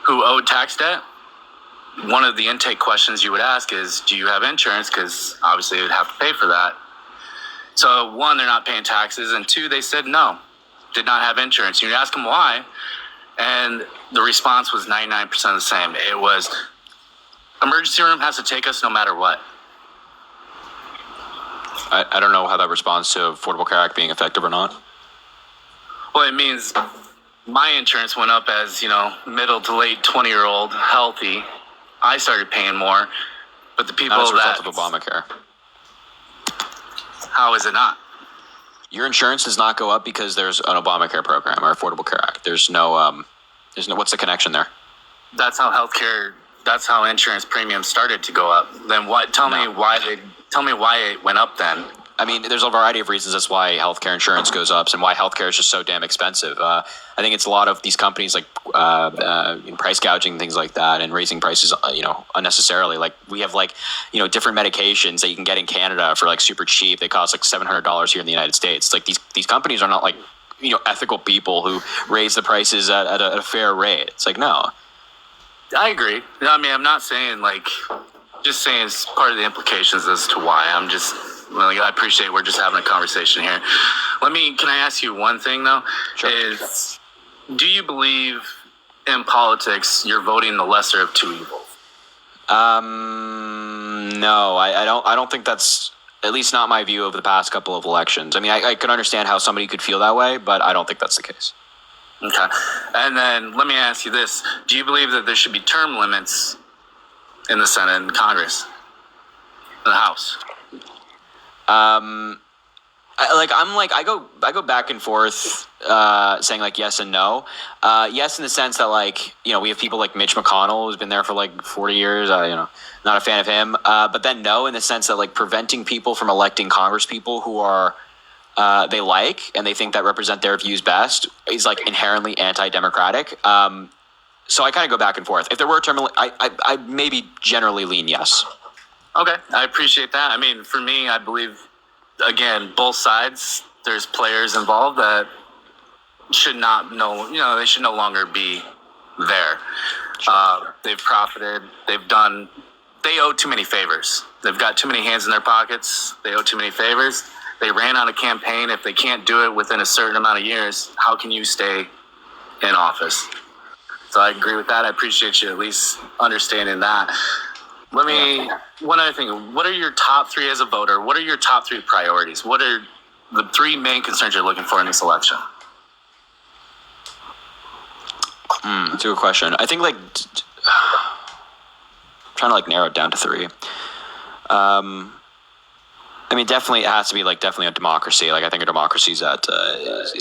who owed tax debt, one of the intake questions you would ask is, do you have insurance? Because obviously they would have to pay for that. So one, they're not paying taxes, and two, they said no, did not have insurance. You ask them why, and the response was 99% the same. It was, emergency room has to take us no matter what. I don't know how that responds to Affordable Care Act being effective or not. Well, it means my insurance went up as, middle to late 20-year-old, healthy. I started paying more, but the people not as a result of Obamacare. How is it not? Your insurance does not go up because there's an Obamacare program or Affordable Care Act. There's no, what's the connection there? That's how insurance premiums started to go up. Then what? Tell me why it went up then. I mean, there's a variety of reasons that's why healthcare insurance goes up and why healthcare is just so damn expensive. I think it's a lot of these companies like price gouging, things like that, and raising prices, unnecessarily. Like we have different medications that you can get in Canada for like super cheap. They cost like $700 here in the United States. It's like these companies are not like, ethical people who raise the prices at a fair rate. It's like, no. I agree. I mean, I'm not saying just saying it's part of the implications as to why. I'm just Well, I appreciate we're just having a conversation here. Can I ask you one thing though? Sure. Do you believe in politics you're voting the lesser of two evils? No, I don't think that's, at least not my view of the past couple of elections. I mean, I can understand how somebody could feel that way, but I don't think that's the case. Okay. And then let me ask you this. Do you believe that there should be term limits in the Senate and Congress? In the House? I go back and forth, saying like yes and no. Yes, in the sense that like, you know, we have people like Mitch McConnell who's been there for like 40 years. Not a fan of him. But then no, in the sense that like preventing people from electing Congress people who are they like and they think that represent their views best is like inherently anti-democratic. So I kind of go back and forth. If there were a term, I maybe generally lean yes. Okay, I appreciate that. I mean, for me, I believe, again, both sides, there's players involved that should not know, they should no longer be there. They've profited. They owe too many favors. They've got too many hands in their pockets. They owe too many favors. They ran on a campaign. If they can't do it within a certain amount of years, how can you stay in office? So I agree with that. I appreciate you at least understanding that. One other thing, what are your top three as a voter? What are your top three priorities? What are the three main concerns you're looking for in this election? That's a good question. I think trying to like narrow it down to three. I mean, definitely it has to be like definitely a democracy. Like I think a democracy is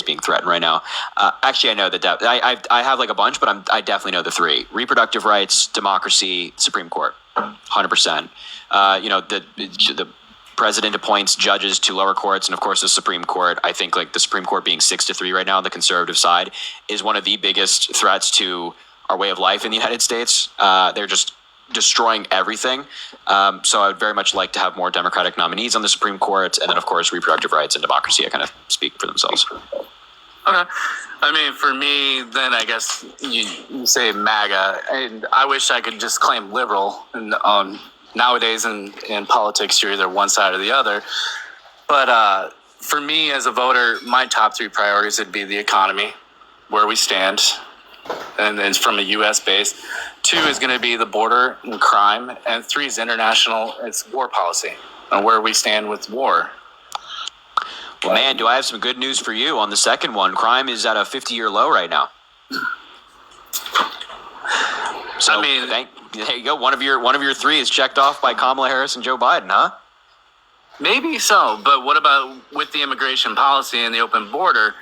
being threatened right now. Actually, I know that I have like a bunch, but I definitely know the three: reproductive rights, democracy, Supreme Court, 100%. The president appoints judges to lower courts, and of course the Supreme Court. I think like the Supreme Court being 6-3 right now on the conservative side is one of the biggest threats to our way of life in the United States. They're just destroying everything. So I would very much like to have more Democratic nominees on the Supreme Court, and then of course reproductive rights and democracy. I kind of speak for themselves. Okay. I mean, for me, then I guess you say MAGA, and I wish I could just claim liberal. And nowadays in politics, you're either one side or the other. But for me as a voter, my top three priorities would be the economy, where we stand, and then from a U.S. base. 2 is going to be the border and crime, and 3 is international. It's war policy and where we stand with war. Well, man, do I have some good news for you on the second one. Crime is at a 50-year low right now. So, there you go. One of your three is checked off by Kamala Harris and Joe Biden, huh? Maybe so, but what about with the immigration policy and the open border?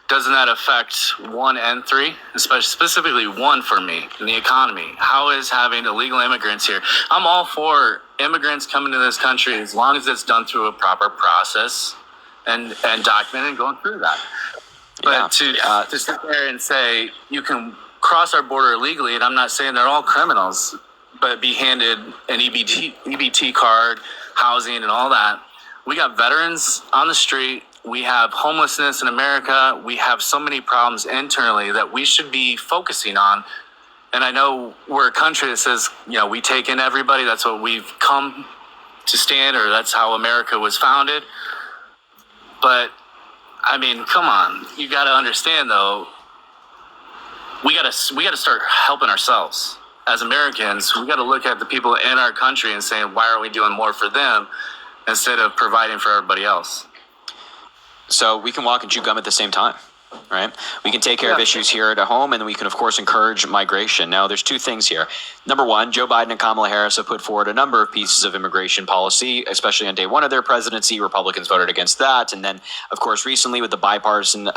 Doesn't that affect 1 and 3, especially specifically 1 for me in the economy? How is having illegal immigrants here? I'm all for immigrants coming to this country as long as it's done through a proper process and documented and going through that. But to sit there and say you can cross our border illegally, and I'm not saying they're all criminals, but be handed an EBT card, housing, and all that. We got veterans on the street. We have homelessness in America. We have so many problems internally that we should be focusing on. And I know we're a country that says, we take in everybody. That's what we've come to stand, or that's how America was founded. But, I mean, come on. You got to understand, though, we got to start helping ourselves. As Americans, we got to look at the people in our country and saying, why aren't we doing more for them instead of providing for everybody else? So we can walk and chew gum at the same time, right? We can take care of issues here at home, and then we can, of course, encourage migration. Now, there's 2 things here. Number one, Joe Biden and Kamala Harris have put forward a number of pieces of immigration policy, especially on day 1 of their presidency. Republicans voted against that. And then, of course, recently with the bipartisan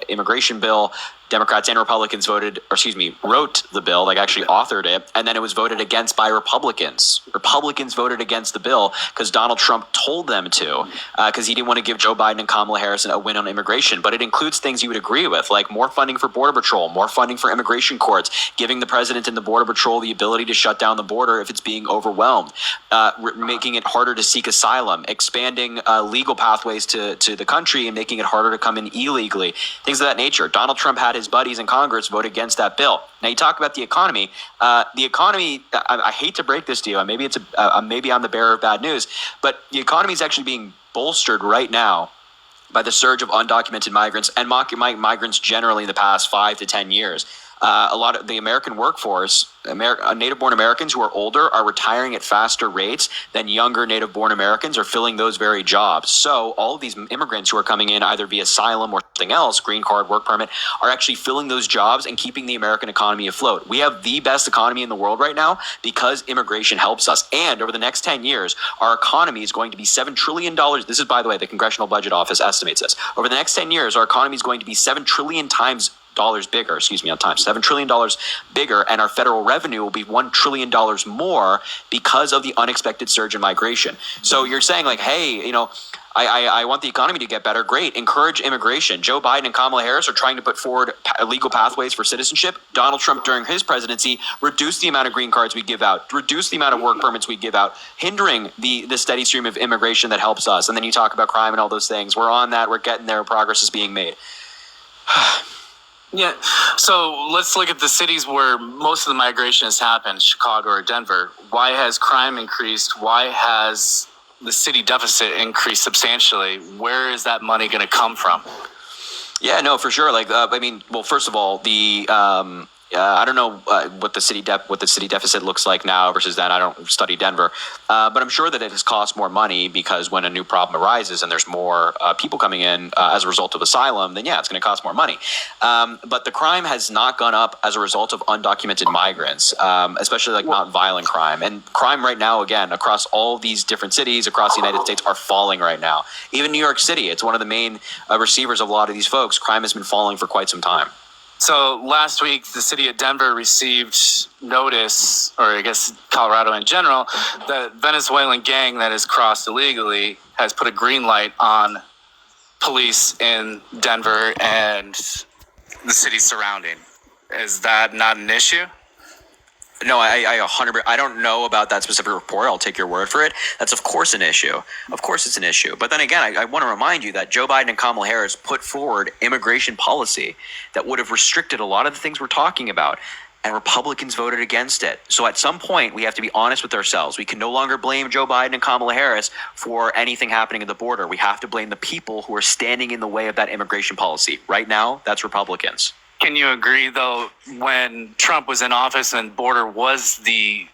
immigration bill, Democrats and Republicans wrote the bill, like actually authored it, and then it was voted against by Republicans. Republicans voted against the bill because Donald Trump told them to, because he didn't want to give Joe Biden and Kamala Harris a win on immigration. But it includes things you would agree with, like more funding for Border Patrol, more funding for immigration courts, giving the president and the Border Patrol the ability to shut down the border if it's being overwhelmed, making it harder to seek asylum, expanding legal pathways to the country and making it harder to come in illegally, things of that nature. Donald Trump had his buddies in Congress vote against that bill. Now you talk about the economy. I hate to break this to you. Maybe I'm the bearer of bad news, but the economy is actually being bolstered right now by the surge of undocumented migrants and migrants generally in the past 5 to 10 years. A lot of the American workforce, native-born Americans who are older are retiring at faster rates than younger native-born Americans are filling those very jobs. So all of these immigrants who are coming in either via asylum or something else, green card, work permit, are actually filling those jobs and keeping the American economy afloat. We have the best economy in the world right now because immigration helps us. And over the next 10 years, our economy is going to be $7 trillion. This is, by the way, the Congressional Budget Office estimates this. Over the next 10 years, our economy is going to be $7 trillion bigger, $7 trillion bigger, and our federal revenue will be $1 trillion more because of the unexpected surge in migration. So you're saying like, hey, I want the economy to get better. Great. Encourage immigration. Joe Biden and Kamala Harris are trying to put forward legal pathways for citizenship. Donald Trump, during his presidency, reduced the amount of green cards we give out, reduced the amount of work permits we give out, hindering the steady stream of immigration that helps us. And then you talk about crime and all those things. We're on that. We're getting there. Progress is being made. Yeah. So let's look at the cities where most of the migration has happened, Chicago or Denver. Why has crime increased? Why has the city deficit increased substantially? Where is that money going to come from? Yeah, no, for sure. First of all, I don't know what the city deficit looks like now versus then. I don't study Denver, but I'm sure that it has cost more money because when a new problem arises and there's more people coming in as a result of asylum, then yeah, it's going to cost more money. But the crime has not gone up as a result of undocumented migrants, especially like not violent crime. And crime right now, again, across all these different cities across the United States are falling right now. Even New York City, it's one of the main receivers of a lot of these folks. Crime has been falling for quite some time. So last week, the city of Denver received notice, or I guess Colorado in general, that Venezuelan gang that has crossed illegally has put a green light on police in Denver and the city surrounding. Is that not an issue? No, I 100%. I don't know about that specific report. I'll take your word for it. That's of course an issue. Of course it's an issue. But then again, I want to remind you that Joe Biden and Kamala Harris put forward immigration policy that would have restricted a lot of the things we're talking about, and Republicans voted against it. So at some point, we have to be honest with ourselves. We can no longer blame Joe Biden and Kamala Harris for anything happening at the border. We have to blame the people who are standing in the way of that immigration policy. Right now, that's Republicans. Can you agree, though, when Trump was in office and border was the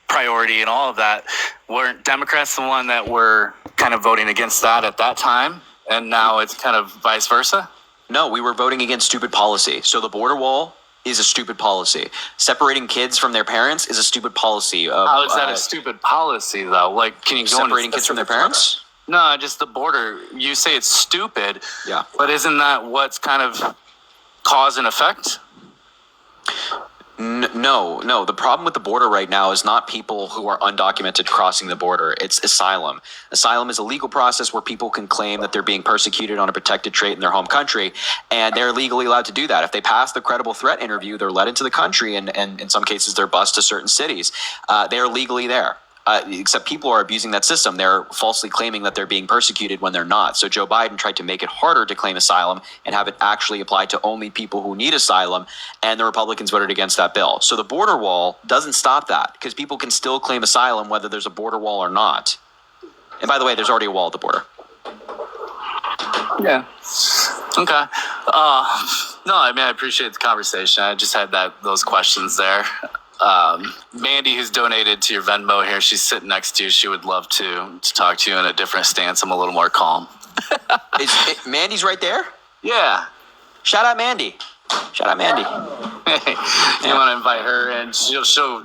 priority and all of that, weren't Democrats the one that were kind of voting against that at that time? And now it's kind of vice versa? No, we were voting against stupid policy. So the border wall is a stupid policy. Separating kids from their parents is a stupid policy. How is that a stupid policy, though? Like, can you go separating kids from their parents? No, just the border. You say it's stupid. Yeah. But isn't that what's kind of cause and effect? No. The problem with the border right now is not people who are undocumented crossing the border. It's asylum. Asylum is a legal process where people can claim that they're being persecuted on a protected trait in their home country, and they're legally allowed to do that. If they pass the credible threat interview, they're let into the country, and in some cases, they're bused to certain cities. They're legally there. Except people are abusing that system. They're falsely claiming that they're being persecuted when they're not. So Joe Biden tried to make it harder to claim asylum and have it actually apply to only people who need asylum, and the Republicans voted against that bill. So the border wall doesn't stop that because people can still claim asylum whether there's a border wall or not. And by the way, there's already a wall at the border. Yeah. Okay. No, I mean, I appreciate the conversation. I just had those questions there. Mandy, who's donated to your Venmo here, she's sitting next to you. She would love to talk to you in a different stance. I'm a little more calm. Mandy's right there? Yeah. Shout out Mandy. You want to invite her in? She'll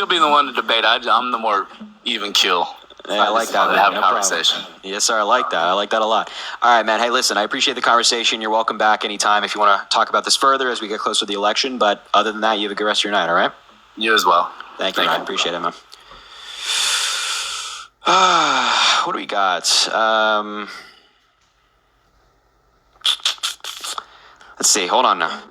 be the one to debate. I'm the more even keel. Yeah, I like that. To have a conversation. Problem. Yes, sir. I like that. I like that a lot. All right, man. Hey, listen, I appreciate the conversation. You're welcome back anytime if you want to talk about this further as we get closer to the election. But other than that, you have a good rest of your night, all right? You as well. Thank you, man. I appreciate it, man. What do we got? see. Hold on now.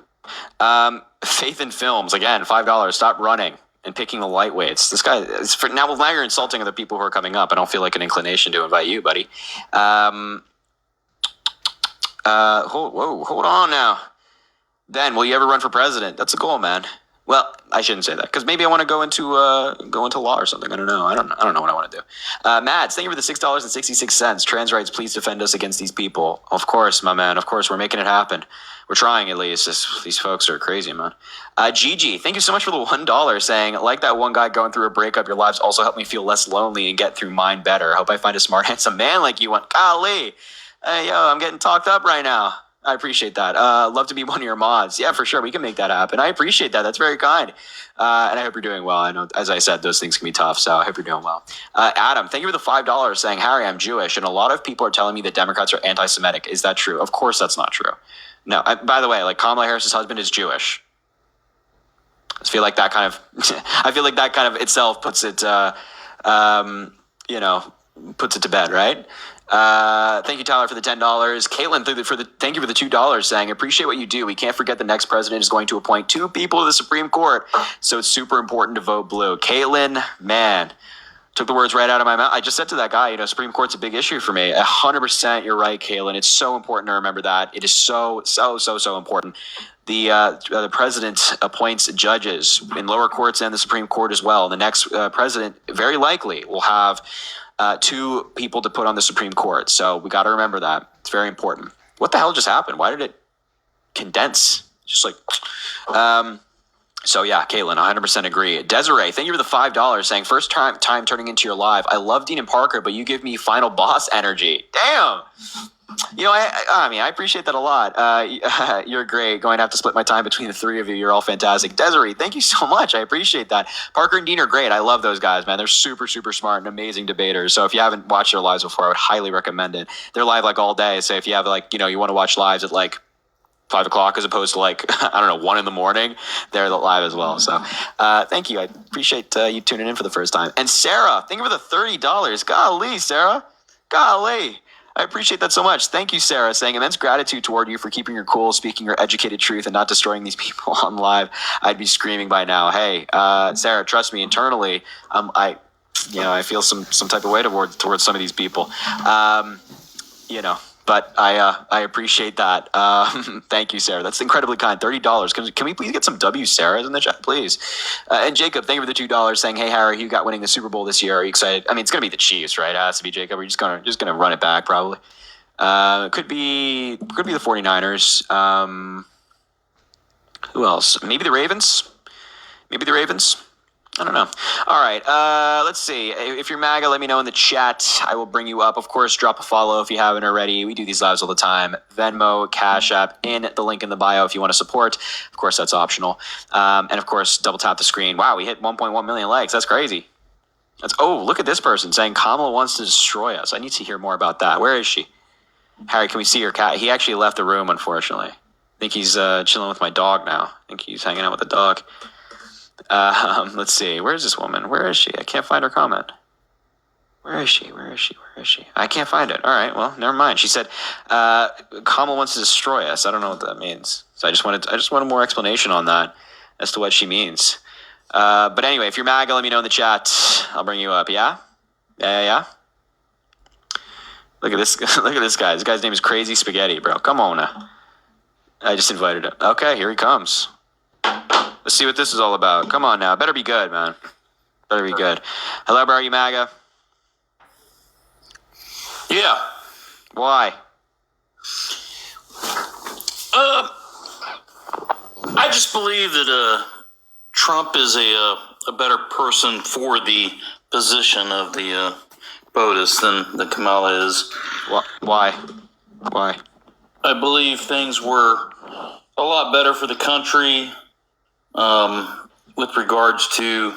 Faith in Films again. $5. Stop running and picking the lightweights. This guy is for now. Well, now you're insulting other people who are coming up. I don't feel like an inclination to invite you, buddy. Hold on now. Ben, will you ever run for president? That's a goal, man. Well, I shouldn't say that because maybe I want to go into law or something. I don't know. I don't know what I want to do. Mads, thank you for the $6.66. Trans rights, please defend us against these people. Of course, my man. Of course, we're making it happen. We're trying at least. These folks are crazy, man. Gigi, thank you so much for the $1 saying, like that one guy going through a breakup, your lives also help me feel less lonely and get through mine better. Hope I find a smart, handsome man like you. Golly. Hey, yo, I'm getting talked up right now. I appreciate that. Love to be one of your mods. Yeah, for sure. We can make that happen. I appreciate that. That's very kind. And I hope you're doing well. I know, as I said, those things can be tough. So I hope you're doing well. Adam, thank you for the $5 saying, Harry, I'm Jewish. And a lot of people are telling me that Democrats are anti-Semitic. Is that true? Of course that's not true. No, by the way, like Kamala Harris's husband is Jewish. I feel like that kind of itself puts it, puts it to bed, right? Thank you, Tyler, for the $10. Caitlin, thank you for the $2 saying, appreciate what you do. We can't forget the next president is going to appoint 2 people to the Supreme Court. So it's super important to vote blue. Caitlin, man, took the words right out of my mouth. I just said to that guy, Supreme Court's a big issue for me. 100% you're right, Caitlin. It's so important to remember that. It is so important. The president appoints judges in lower courts and the Supreme Court as well. The next president very likely will have 2 people to put on the Supreme Court. So we got to remember that. It's very important. What the hell just happened? Why did it condense? Just like, so yeah, Caitlin, 100% agree. Desiree, thank you for the $5 saying, first time turning into your live. I love Dean and Parker, but you give me final boss energy. Damn. I appreciate that a lot. You're great. Going to have to split my time between the 3 of you. You're all fantastic. Desiree, thank you so much. I appreciate that. Parker and Dean are great. I love those guys, man. They're super, super smart and amazing debaters. So if you haven't watched their lives before, I would highly recommend it. They're live like all day. So if you have you want to watch lives at like 5 o'clock as opposed to 1 in the morning, they're live as well. So thank you. I appreciate you tuning in for the first time. And Sarah, thank you for the $30. Golly, Sarah. Golly. I appreciate that so much. Thank you, Sarah, saying immense gratitude toward you for keeping your cool, speaking your educated truth, and not destroying these people on live. I'd be screaming by now. Hey, Sarah, trust me, internally, I feel some type of way towards some of these people. But I appreciate that. Thank you, Sarah. That's incredibly kind. $30. Can we please get some W Sarahs in the chat, please? And Jacob, thank you for the $2 saying, hey, Harry, you got winning the Super Bowl this year. Are you excited? I mean, it's going to be the Chiefs, right? It has to be, Jacob. We're just gonna run it back, probably. Could be the 49ers. Who else? Maybe the Ravens. I don't know. All right. Let's see. If you're MAGA, let me know in the chat. I will bring you up. Of course, drop a follow if you haven't already. We do these lives all the time. Venmo, Cash App, in the link in the bio if you want to support. Of course, that's optional. And of course, double tap the screen. Wow, we hit 1.1 million likes. That's crazy. Look at this person saying Kamala wants to destroy us. I need to hear more about that. Where is she? Harry, can we see your cat? He actually left the room, unfortunately. I think he's chilling with my dog now. I think he's hanging out with the dog. Let's see. Where is this woman? Where is she? I can't find her comment. Where is she? I can't find it. All right. Well, never mind. She said, Kamala wants to destroy us. I don't know what that means. So I just wanted more explanation on that as to what she means. But anyway, if you're MAGA, let me know in the chat. I'll bring you up. Yeah. Look at this. Look at this guy. This guy's name is Crazy Spaghetti, bro. Come on now. I just invited him. Okay, here he comes. Let's see what this is all about. Come on now. Better be good, man. Better be good. Hello, bro. Are you MAGA? Yeah. Why? I just believe that Trump is a better person for the position of the POTUS than Kamala is. Why? I believe things were a lot better for the country with regards to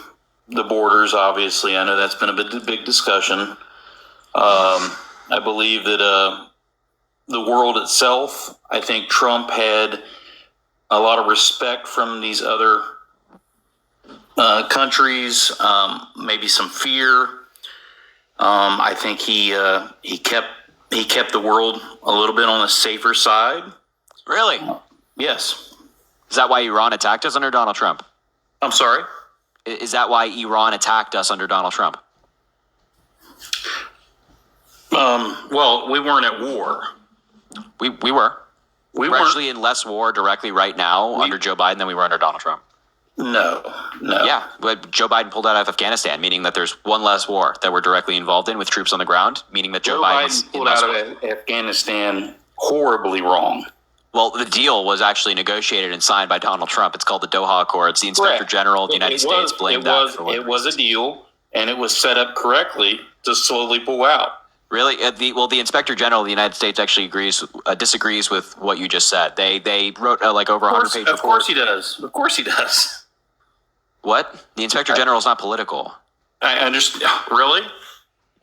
the borders, obviously. I know that's been a big discussion. I believe that the world itself, I think Trump had a lot of respect from these other countries, maybe some fear. I think he kept the world a little bit on the safer side. Really? Yes. Is that why Iran attacked us under Donald Trump? I'm sorry. Is that why Iran attacked us under Donald Trump? Well, we weren't at war. We were. We We're weren't. actually in less war directly right now under Joe Biden than we were under Donald Trump. No. Yeah, but Joe Biden pulled out of Afghanistan, meaning that there's one less war that we're directly involved in with troops on the ground, meaning that Joe Biden was Biden in pulled less out war. of Afghanistan horribly wrong. Well, the deal was actually negotiated and signed by Donald Trump. It's called the Doha Accords. The Inspector Correct. General of the United States blamed that. For what It was a reasons. deal, and it was set up correctly to slowly pull out. Really? The Inspector General of the United States actually disagrees with what you just said. They wrote like over 100-page report. Of course he does. Of course he does. What? The Inspector General is not political. I understand. Really?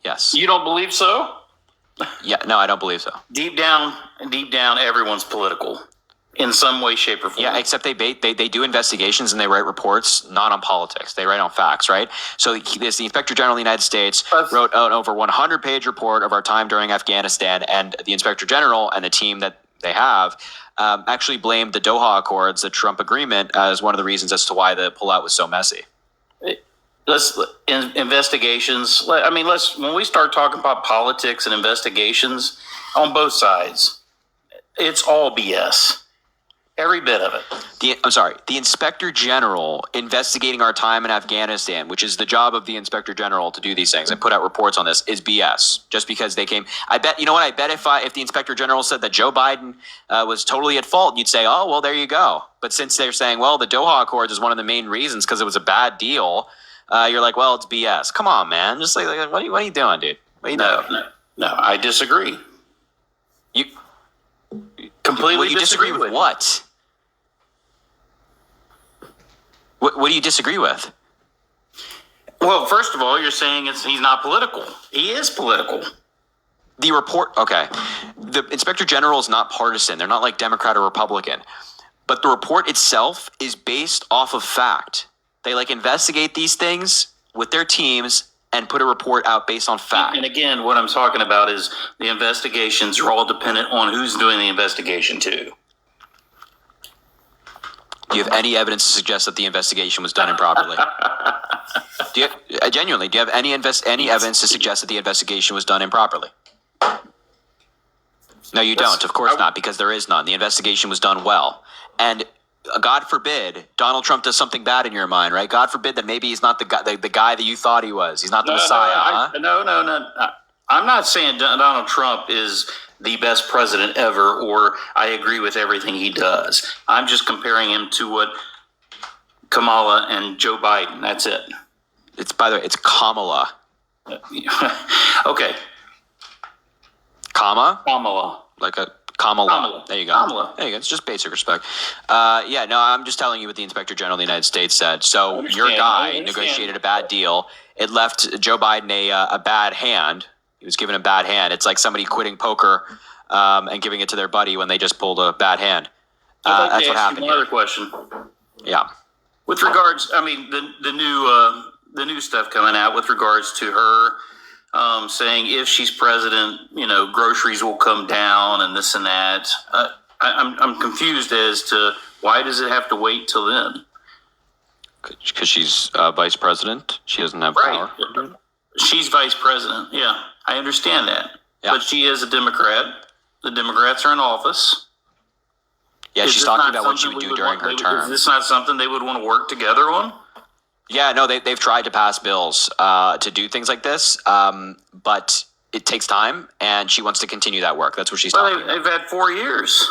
Yes. You don't believe so? Yeah. No, I don't believe so. Deep down, everyone's political in some way, shape, or form. Yeah, except they do investigations and they write reports not on politics. They write on facts, right? So the Inspector General of the United States wrote an over 100-page report of our time during Afghanistan, and the Inspector General and the team that they have actually blamed the Doha Accords, the Trump agreement, as one of the reasons as to why the pullout was so messy. Investigations. I mean, when we start talking about politics and investigations on both sides, it's all BS. Every bit of it. The Inspector General investigating our time in Afghanistan, which is the job of the Inspector General to do these things and put out reports on this, is BS. Just because they came, I bet if the Inspector General said that Joe Biden was totally at fault, you'd say, oh well, there you go. But since they're saying, well, the Doha Accords is one of the main reasons because it was a bad deal, you're like, well, it's BS. Come on, man. Just like what are you doing, dude? What are you doing? No, I disagree. You Completely you disagree with with what? What do you disagree with? Well, first of all, you're saying he's not political. He is political. The report, okay. The Inspector General is not partisan. They're not like Democrat or Republican. But the report itself is based off of fact. They investigate these things with their teams and put a report out based on fact. And again, what I'm talking about is the investigations are all dependent on who's doing the investigation too. Do you have any evidence to suggest that the investigation was done improperly? Do you have any evidence to suggest that the investigation was done improperly? No, you don't. Of course not, because there is none. The investigation was done well. And God forbid Donald Trump does something bad in your mind, right? God forbid that maybe he's not the guy that you thought he was. He's not the Messiah. No. I'm not saying Donald Trump is the best president ever, or I agree with everything he does. I'm just comparing him to what Kamala and Joe Biden. That's it. By the way, it's Kamala. Okay. Kamala. Like a Kamala. Kamala. There you go. Kamala. There you go. It's just basic respect. I'm just telling you what the Inspector General of the United States said. So your guy negotiated a bad deal. It left Joe Biden a bad hand. He was given a bad hand. It's like somebody quitting poker and giving it to their buddy when they just pulled a bad hand. That's what happened. Another question. Yeah. With regards, I mean, the new stuff coming out with regards to her saying if she's president, groceries will come down and this and that. I'm confused as to why does it have to wait till then? Because she's vice president. She doesn't have power. Right. She's vice president. Yeah, I understand that. Yeah. But she is a Democrat. The Democrats are in office. Yeah, Is she's this talking not about what she something would we do during her Is term. this not something they would want to work together on? Yeah, no, they've tried to pass bills to do things like this, but it takes time, and she wants to continue that work. That's what she's talking Well, about. they've had 4 years.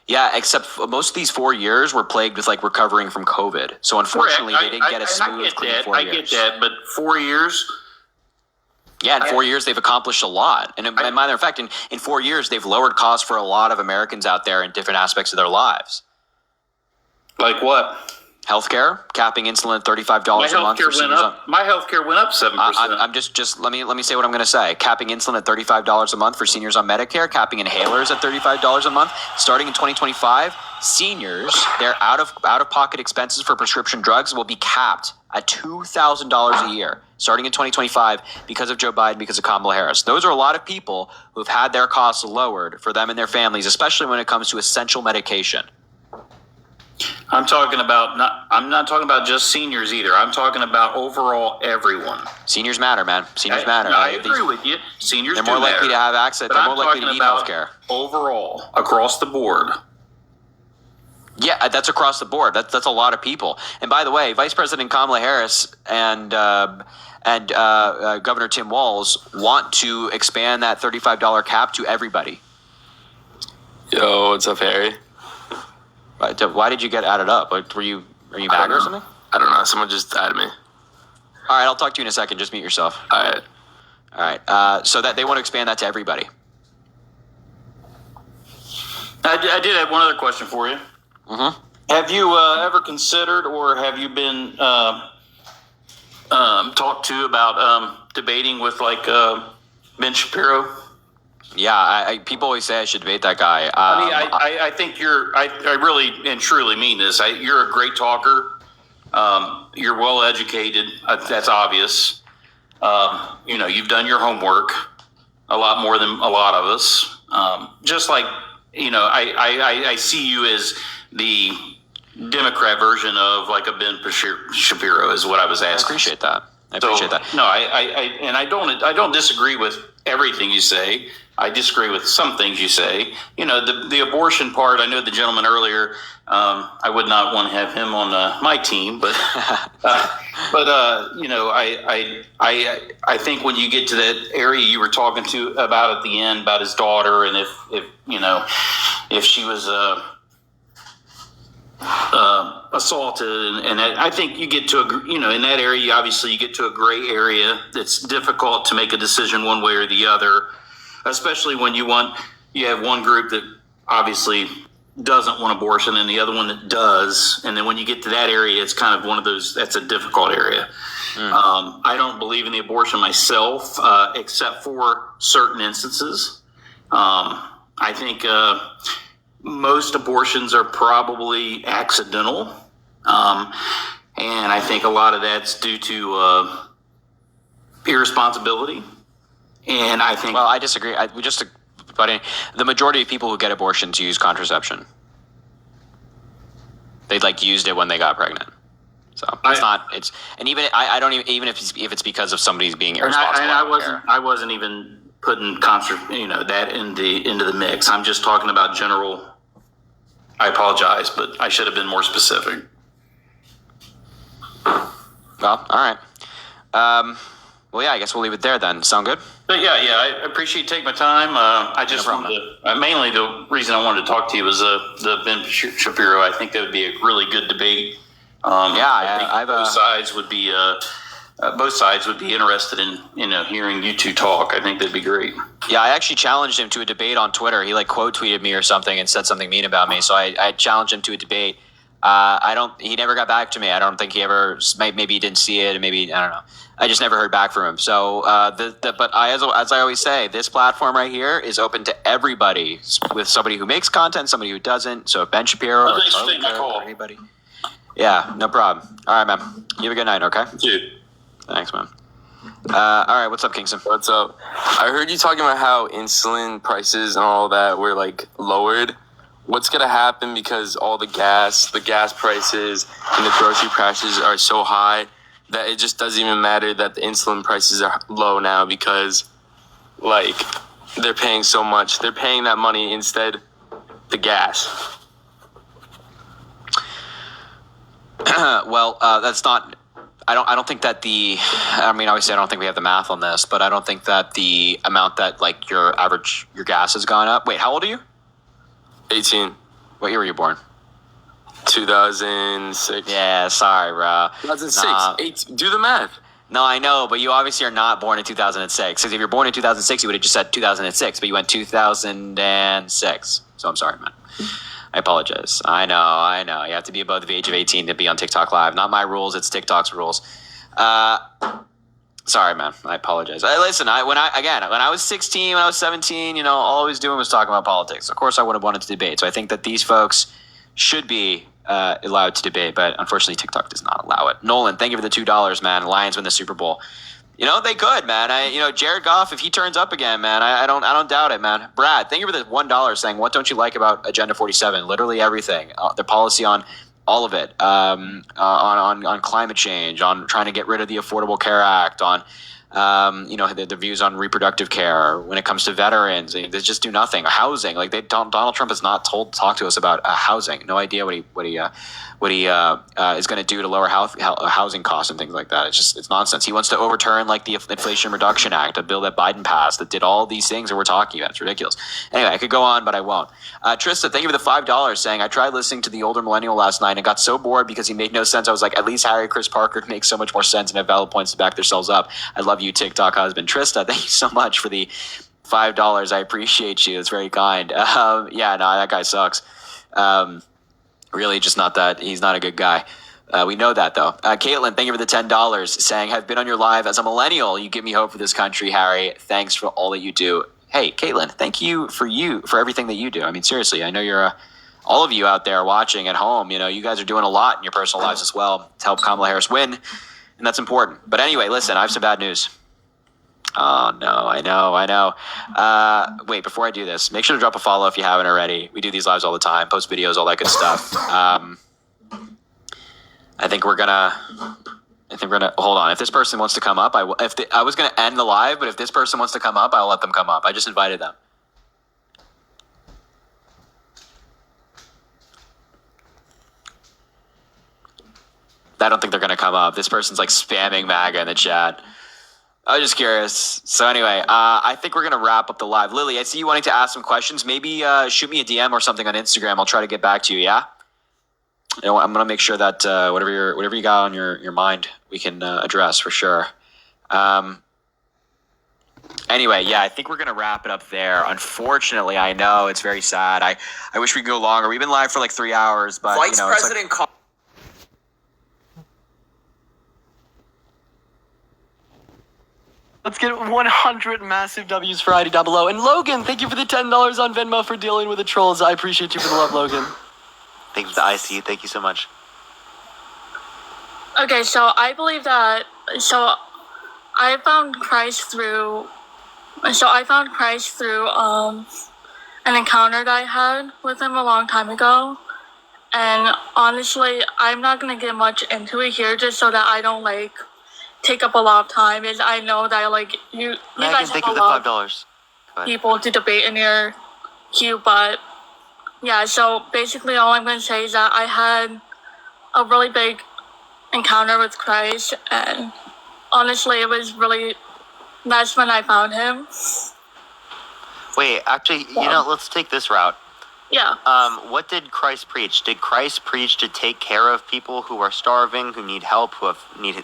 Yeah, except most of these 4 years were plagued with recovering from COVID. So unfortunately, Correct. they didn't get a smooth, clean 4 years. I get that, but 4 years. Yeah, in 4 years, they've accomplished a lot. And as a matter of fact, in 4 years, they've lowered costs for a lot of Americans out there in different aspects of their lives. Like what? Healthcare, capping insulin at $35 a month for seniors. My healthcare went up 7%. I'm just let me say what I'm going to say. Capping insulin at $35 a month for seniors on Medicare, capping inhalers at $35 a month. Starting in 2025, seniors, their out of pocket expenses for prescription drugs will be capped at $2,000 a year starting in 2025 because of Joe Biden, because of Kamala Harris. Those are a lot of people who have had their costs lowered for them and their families, especially when it comes to essential medication. I'm talking about I'm not talking about just seniors either. I'm talking about overall everyone. Seniors matter, man. Seniors matter. I agree with you. Seniors They're do more likely matter. to have access. But They're I'm more likely to talking need about health care. overall, across the board. Yeah, that's across the board. That's a lot of people. And by the way, Vice President Kamala Harris and Governor Tim Walz want to expand that $35 cap to everybody. Yo, what's up, Harry? Why did you get added up? Like, are you mad or something? I don't know. Someone just added me. All right, I'll talk to you in a second. Just mute yourself. All right. All right. So that they want to expand that to everybody. I did have one other question for you. Mm-hmm. Have you ever considered, or have you been talked to about debating with like Ben Shapiro? Yeah, people always say I should debate that guy. I think I really and truly mean this. You're a great talker. You're well educated. That's obvious. You've done your homework a lot more than a lot of us. Just like, I see you as the Democrat version of like a Ben Shapiro is what I was I asking. appreciate that. I appreciate that. No, I don't disagree with everything you say. I disagree with some things you say. The abortion part. I know the gentleman earlier. I would not want to have him on my team, but I think when you get to that area you were talking to about at the end about his daughter, and if she was assaulted, and I think you get to in that area, obviously you get to a gray area that's difficult to make a decision one way or the other, especially when you have one group that obviously doesn't want abortion and the other one that does, and then when you get to that area, it's kind of one of those, that's a difficult area. I don't believe in the abortion myself, except for certain instances. I think most abortions are probably accidental. And I think a lot of that's due to irresponsibility. And I think... Well, I disagree. But the majority of people who get abortions use contraception. They used it when they got pregnant. So even if it's because of somebody's being irresponsible. I wasn't even putting that into the mix. I'm just talking about general. I apologize, but I should have been more specific. Well, all right. Yeah, I guess we'll leave it there then. Sound good? But yeah, I appreciate you taking my time. I just mainly the reason I wanted to talk to you was the Ben Shapiro. I think that would be a really good debate. I think both sides would be interested in hearing you two talk. I think that'd be great. Yeah, I actually challenged him to a debate on Twitter. He quote tweeted me or something and said something mean about me. So I challenged him to a debate. He never got back to me. I don't think he ever, maybe he didn't see it, and maybe, I don't know. I just never heard back from him. So, as I always say, this platform right here is open to everybody, with somebody who makes content, somebody who doesn't. So Ben Shapiro or Charlie Kirk or anybody. Yeah, no problem. All right, man. You have a good night, okay? Dude. Thanks, man. All right, what's up, Kingston? What's up? I heard you talking about how insulin prices and all that were lowered. What's going to happen because all the gas prices and the grocery prices are so high that it just doesn't even matter that the insulin prices are low now because they're paying so much. They're paying that money instead the gas. Well, that's not. I don't think that obviously I don't think we have the math on this, but I don't think that the amount that your gas has gone up. Wait, how old are you? 18. What year were you born? 2006. Yeah, sorry, bro. 2006. Nah. Do the math. No, I know, but you obviously are not born in 2006. Because if you're born in 2006, you would have just said 2006, but you went 2006. So I'm sorry, man. I apologize. I know. You have to be above the age of 18 to be on TikTok Live. Not my rules, it's TikTok's rules. Sorry, man. I apologize. Listen, when I was 16, when I was 17, all I was doing was talking about politics. Of course, I would have wanted to debate. So I think that these folks should be allowed to debate, but unfortunately TikTok does not allow it. Nolan, thank you for the $2, man. Lions win the Super Bowl. You know, they could, man. Jared Goff, if he turns up again, man, I don't doubt it, man. Brad, thank you for the $1 saying, what don't you like about Agenda 47? Literally everything. Their policy on all of it, on climate change, on trying to get rid of the Affordable Care Act, on the views on reproductive care. When it comes to veterans, they just do nothing. Housing, like Donald Trump has not talked to us about housing. No idea what he is going to do to lower housing costs and things like that. It's nonsense. He wants to overturn like the Inflation Reduction Act, a bill that Biden passed that did all these things that we're talking about. It's ridiculous. Anyway, I could go on, but I won't. Trista, thank you for the $5 saying, I tried listening to the older millennial last night and got so bored because he made no sense. I was like, at least Harry, Chris Parker make so much more sense and have valid points to back themselves up. I love you, TikTok husband. Trista, thank you so much for the $5. I appreciate you. It's very kind. That guy sucks. Really just not that. He's not a good guy. We know that, though. Caitlin, thank you for the $10 saying, I've been on your live as a millennial. You give me hope for this country, Harry. Thanks for all that you do. Hey, Caitlin, thank you for everything that you do. I mean, seriously, I know you're all of you out there watching at home. You guys are doing a lot in your personal lives as well to help Kamala Harris win, and that's important. But anyway, listen, I have some bad news. Oh, no, I know. Wait, before I do this, make sure to drop a follow if you haven't already. We do these lives all the time, post videos, all that good stuff. I think we're gonna hold on. If this person wants to come up, I was gonna end the live, but if this person wants to come up, I'll let them come up. I just invited them. I don't think they're gonna come up. This person's like spamming MAGA in the chat. I was just curious. So anyway, I think we're going to wrap up the live. Lily, I see you wanting to ask some questions. Maybe shoot me a DM or something on Instagram. I'll try to get back to you, yeah? I'm going to make sure that whatever you got on your mind, we can address for sure. Anyway, yeah, I think we're going to wrap it up there. Unfortunately, I know it's very sad. I wish we could go longer. We've been live for like 3 hours, but Vice President Let's get 100 massive W's for ID down below. And Logan, thank you for the $10 on Venmo for dealing with the trolls. I appreciate you for the love, Logan. Thank you for the IC. Thank you so much. Okay, so I believe that. So I found Christ through an encounter that I had with him a long time ago. And honestly, I'm not gonna get much into it here, just so that I don't take up a lot of time. Is I know that you guys have a lot of people to debate in your queue, but yeah. So basically, all I'm gonna say is that I had a really big encounter with Christ, and honestly, that's when I found him. Wait, actually, let's take this route. Yeah. What did Christ preach? Did Christ preach to take care of people who are starving, who need help, who have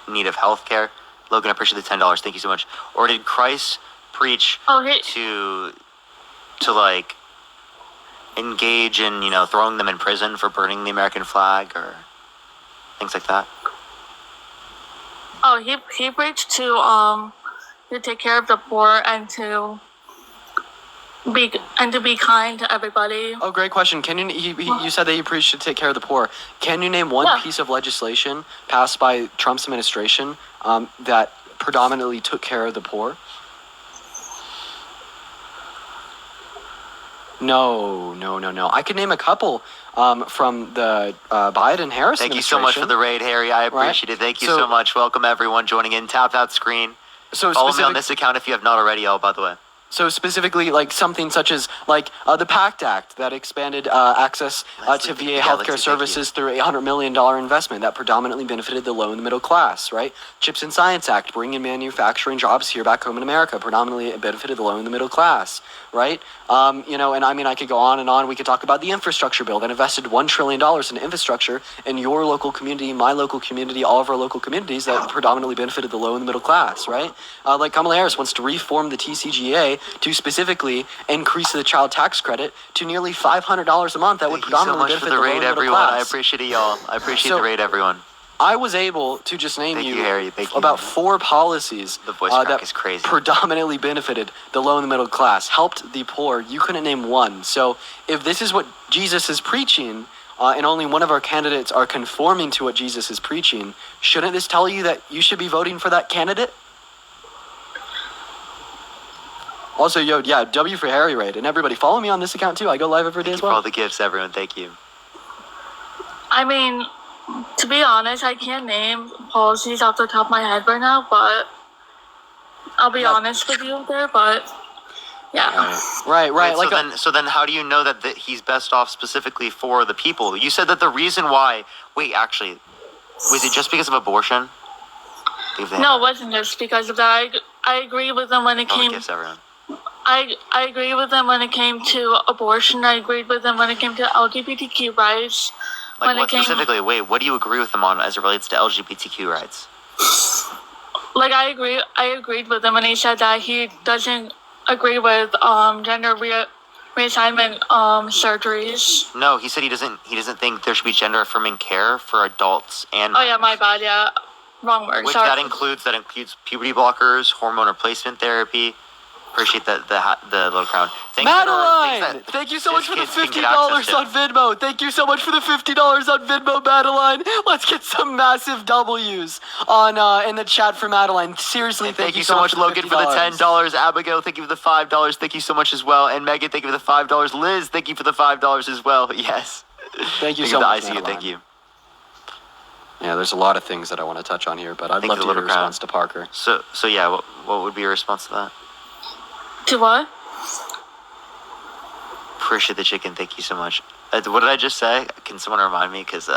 need of health care? Logan, I appreciate the $10. Thank you so much. Or did Christ preach to engage in, throwing them in prison for burning the American flag or things like that? Oh, he preached to take care of the poor and to be kind to everybody. Oh, great question. Can you said that you preached to take care of the poor. Can you name one piece of legislation passed by Trump's administration that predominantly took care of the poor? No. I could name a couple from the Biden-Harris administration. Thank you so much for the raid, Harry. I appreciate it. Thank you so much. Welcome, everyone joining in. Tap that screen. Follow me on this account if you have not already, by the way. So specifically, something such as the PACT Act that expanded access to VA healthcare services through a $100 million investment that predominantly benefited the low and the middle class, right? CHIPS and Science Act, bringing manufacturing jobs here back home in America, predominantly benefited the low and the middle class, right? And I mean, I could go on and on. We could talk about the infrastructure bill that invested $1 trillion in infrastructure in your local community, my local community, all of our local communities that predominantly benefited the low and the middle class, right? Kamala Harris wants to reform the TCGA to specifically increase the child tax credit to nearly $500 a month. That would predominantly benefit the low and middle class. I appreciate it, y'all. I appreciate the raid, everyone. I was able to just name Harry. about 4 policies that is crazy. Predominantly benefited the low and the middle class, helped the poor. You couldn't name one. So if this is what Jesus is preaching, and only one of our candidates are conforming to what Jesus is preaching, shouldn't this tell you that you should be voting for that candidate? Also, W for Harry Raid, and everybody follow me on this account too. I go live every day as For all well. the gifts, everyone. Thank you. I mean, to be honest, I can't name policies off the top of my head right now, but I'll be honest with you there, but yeah. Right. Wait, so then how do you know that he's best off specifically for the people? You said that the reason why... Wait, actually, was it just because of abortion? No, it wasn't just because of that. I agree with them when it came... Gifts, everyone. I agree with them when it came to abortion. I agreed with them when it came to LGBTQ rights. Like what specifically? Wait, what do you agree with them on as it relates to LGBTQ rights? Like I agreed with him when he said that he doesn't agree with gender reassignment surgeries. No, he said he doesn't think there should be gender affirming care for adults and Oh yeah, my bad, yeah. Wrong word. Which sorry. that includes puberty blockers, hormone replacement therapy. Appreciate the little crowd. Madeline, thank you so much for the $50 on Venmo. Thank you so much for the $50 on Venmo, Madeline. Let's get some massive W's on in the chat for Madeline. Seriously, thank you so much, Logan, for the $10. Abigail, thank you for the $5. Thank you so much as well. And Megan, thank you for the $5. Liz, thank you for the $5 as well. Yes. Thank you so much, ICU, Madeline. thank you. Yeah, there's a lot of things that I want to touch on here, but I'd love to hear your response to Parker. So yeah, what would be your response to that? To what? Appreciate the chicken. Thank you so much. What did I just say? Can someone remind me? Because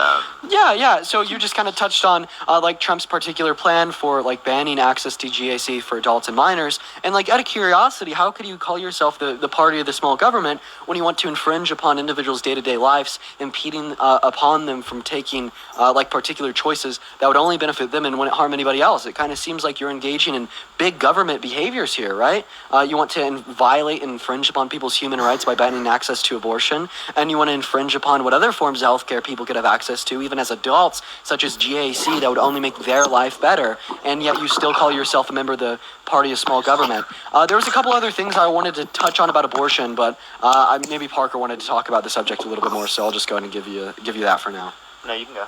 Yeah. So you just kind of touched on like Trump's particular plan for like banning access to GAC for adults and minors. And like out of curiosity, how could you call yourself the party of the small government when you want to infringe upon individuals' day-to-day lives, impeding upon them from taking like particular choices that would only benefit them and wouldn't harm anybody else? It kind of seems like you're engaging in big government behaviors here, right? You want to violate and infringe upon people's human rights by banning access to abortion, and you want to infringe upon what other forms of healthcare people could have access to, even as adults, such as GAC, that would only make their life better, and yet you still call yourself a member of the party of small government. There was a couple other things I wanted to touch on about abortion, but maybe Parker wanted to talk about the subject a little bit more, so I'll just go ahead and give you that for now. No, you can go.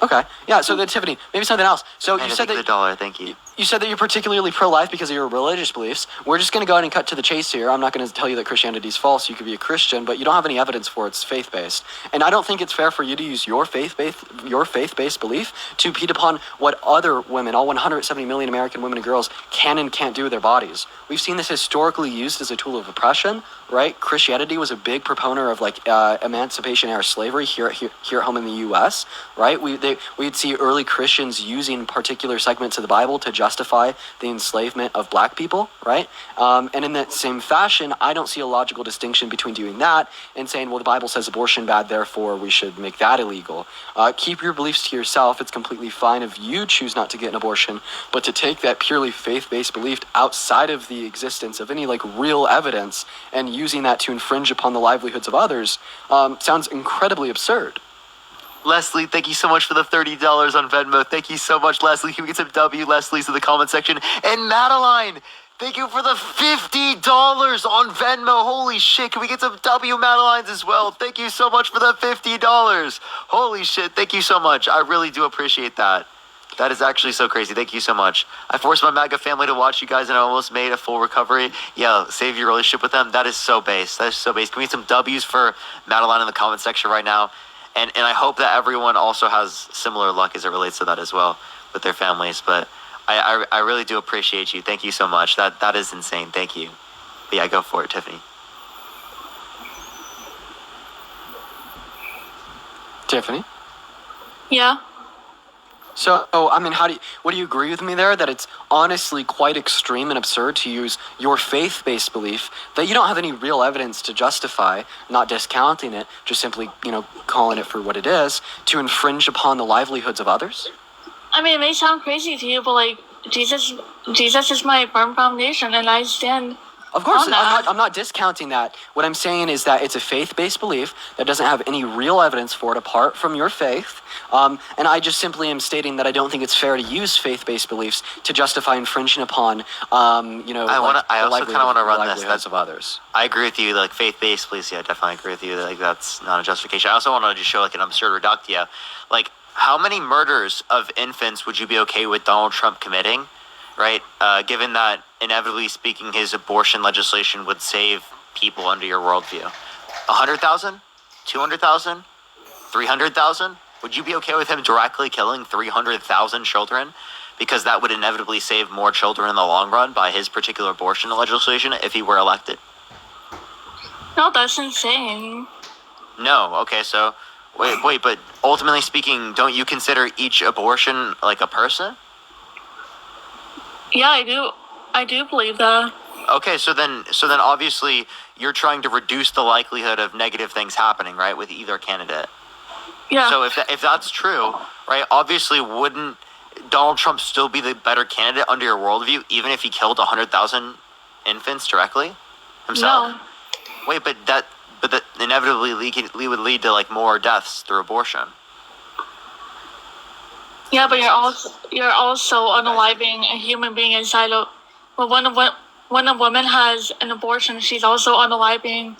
Okay. Yeah, so then Tiffany, maybe something else. So you said that the $1, thank you. You said that you're particularly pro-life because of your religious beliefs. We're just going to go ahead and cut to the chase here. I'm not going to tell you that Christianity is false. You could be a Christian, but you don't have any evidence for it's faith-based. And I don't think it's fair for you to use your faith-based belief to impede upon what other women, all 170 million American women and girls, can and can't do with their bodies. We've seen this historically used as a tool of oppression, right? Christianity was a big proponent of like emancipation era slavery here at home in the U.S., right? We'd see early Christians using particular segments of the Bible to justify the enslavement of black people, right? And in that same fashion, I don't see a logical distinction between doing that and saying, well, the Bible says abortion bad, therefore we should make that illegal. Keep your beliefs to yourself. It's completely fine if you choose not to get an abortion, but to take that purely faith-based belief outside of the existence of any like real evidence and using that to infringe upon the livelihoods of others sounds incredibly absurd. Leslie, thank you so much for the $30 on Venmo. Thank you so much, Leslie. Can we get some Leslie's in the comment section? And Madeline, thank you for the $50 on Venmo. Holy shit. Can we get some Madelines as well? Thank you so much for the $50. Holy shit. Thank you so much. I really do appreciate that. That is actually so crazy. Thank you so much. I forced my MAGA family to watch you guys and I almost made a full recovery. Yeah, save your relationship with them. That is so base. That is so base. Can we get some W's for Madeline in the comment section right now? And I hope that everyone also has similar luck as it relates to that as well with their families. But I really do appreciate you. Thank you so much. That is insane. Thank you. But yeah, go for it, Tiffany. Tiffany? Yeah. So, I mean, what do you agree with me there? That it's honestly quite extreme and absurd to use your faith-based belief that you don't have any real evidence to justify, not discounting it, just simply, calling it for what it is, to infringe upon the livelihoods of others? I mean, it may sound crazy to you, but like Jesus is my firm foundation, and I stand Of course, on that. I'm not discounting that. What I'm saying is that it's a faith-based belief that doesn't have any real evidence for it apart from your faith. And I just simply am stating that I don't think it's fair to use faith-based beliefs to justify infringing upon, I also kind of want to run this. livelihoods of others. I agree with you. Like faith-based, please. Yeah, I definitely agree with you. Like that's not a justification. I also want to just show like an absurd reductio. Like, how many murders of infants would you be okay with Donald Trump committing? Right? Given that, inevitably speaking, his abortion legislation would save people under your worldview. 100,000? 200,000? 300,000? Would you be okay with him directly killing 300,000 children? Because that would inevitably save more children in the long run by his particular abortion legislation if he were elected. No, that's insane. No. Okay, so wait, but ultimately speaking, don't you consider each abortion like a person? Yeah, I do. I do believe that. Okay, so then obviously you're trying to reduce the likelihood of negative things happening, right, with either candidate. Yeah. So if that's true, right, obviously wouldn't Donald Trump still be the better candidate under your worldview, even if he killed 100,000 infants directly himself? No. Wait, but that inevitably would lead to like more deaths through abortion. Yeah, but you're also unaliving a human being inside of. Well, when a woman has an abortion, she's also unaliving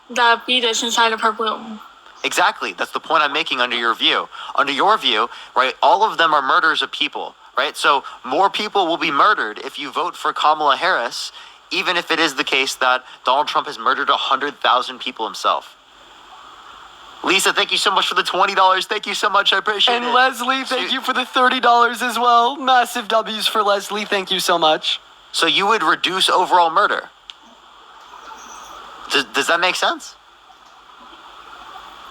the fetus inside of her womb. Exactly. That's the point I'm making under your view. Under your view, right, all of them are murders of people, right? So more people will be murdered if you vote for Kamala Harris, even if it is the case that Donald Trump has murdered 100,000 people himself. Lisa, thank you so much for the $20. Thank you so much. I appreciate it. And Leslie, thank you for the $30 as well. Massive W's for Leslie. Thank you so much. So you would reduce overall murder. Does that make sense?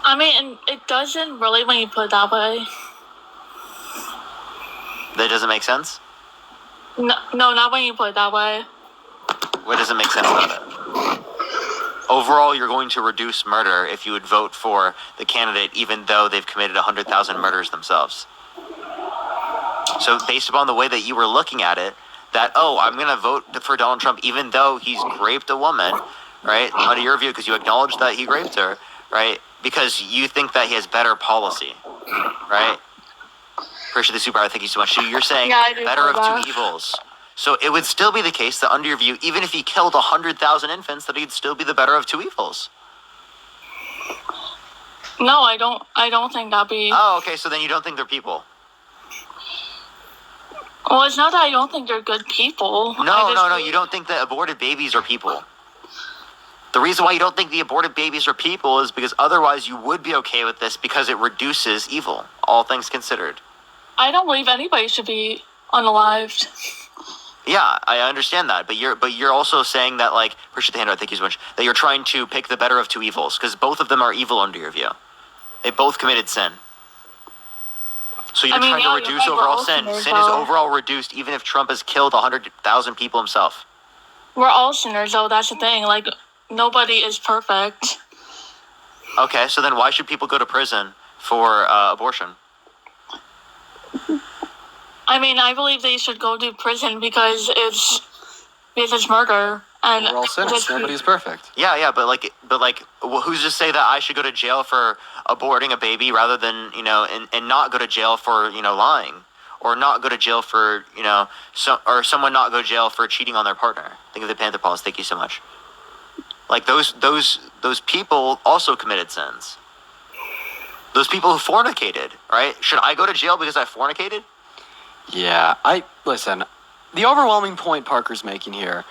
I mean, it doesn't really when you put it that way. That doesn't make sense? No, not when you put it that way. What doesn't make sense about it? Overall, you're going to reduce murder if you would vote for the candidate even though they've committed 100,000 murders themselves. So based upon the way that you were looking at it, that, I'm going to vote for Donald Trump even though he's raped a woman, right? Under your view, because you acknowledge that he raped her, right? Because you think that he has better policy, right? Appreciate the super. Thank you so much. So you're saying better of two evils. So it would still be the case that under your view, even if he killed 100,000 infants, that he'd still be the better of two evils. No, I don't think that'd be. Oh, okay. So then you don't think they're people. Well, it's not that I don't think they're good people. No. You don't think that aborted babies are people. The reason why you don't think the aborted babies are people is because otherwise you would be okay with this because it reduces evil, all things considered. I don't believe anybody should be unalived. Yeah, I understand that, but you're also saying that, like, appreciate the handout, thank you so much, that you're trying to pick the better of two evils, because both of them are evil under your view. They both committed sin. So you're trying to reduce overall sin. Sin is overall reduced even if Trump has killed 100,000 people himself. We're all sinners, though, that's the thing. Like, nobody is perfect. Okay, so then why should people go to prison for abortion? I mean, I believe they should go to prison because it's murder. And We're all sinners. Nobody's perfect. Yeah, but who's to say that I should go to jail for aborting a baby rather than, and not go to jail for, lying, or not go to jail for, or someone not go to jail for cheating on their partner. Think of the Panther Policy. Thank you so much. Like those people also committed sins. Those people who fornicated, right? Should I go to jail because I fornicated? Yeah, listen. The overwhelming point Parker's making here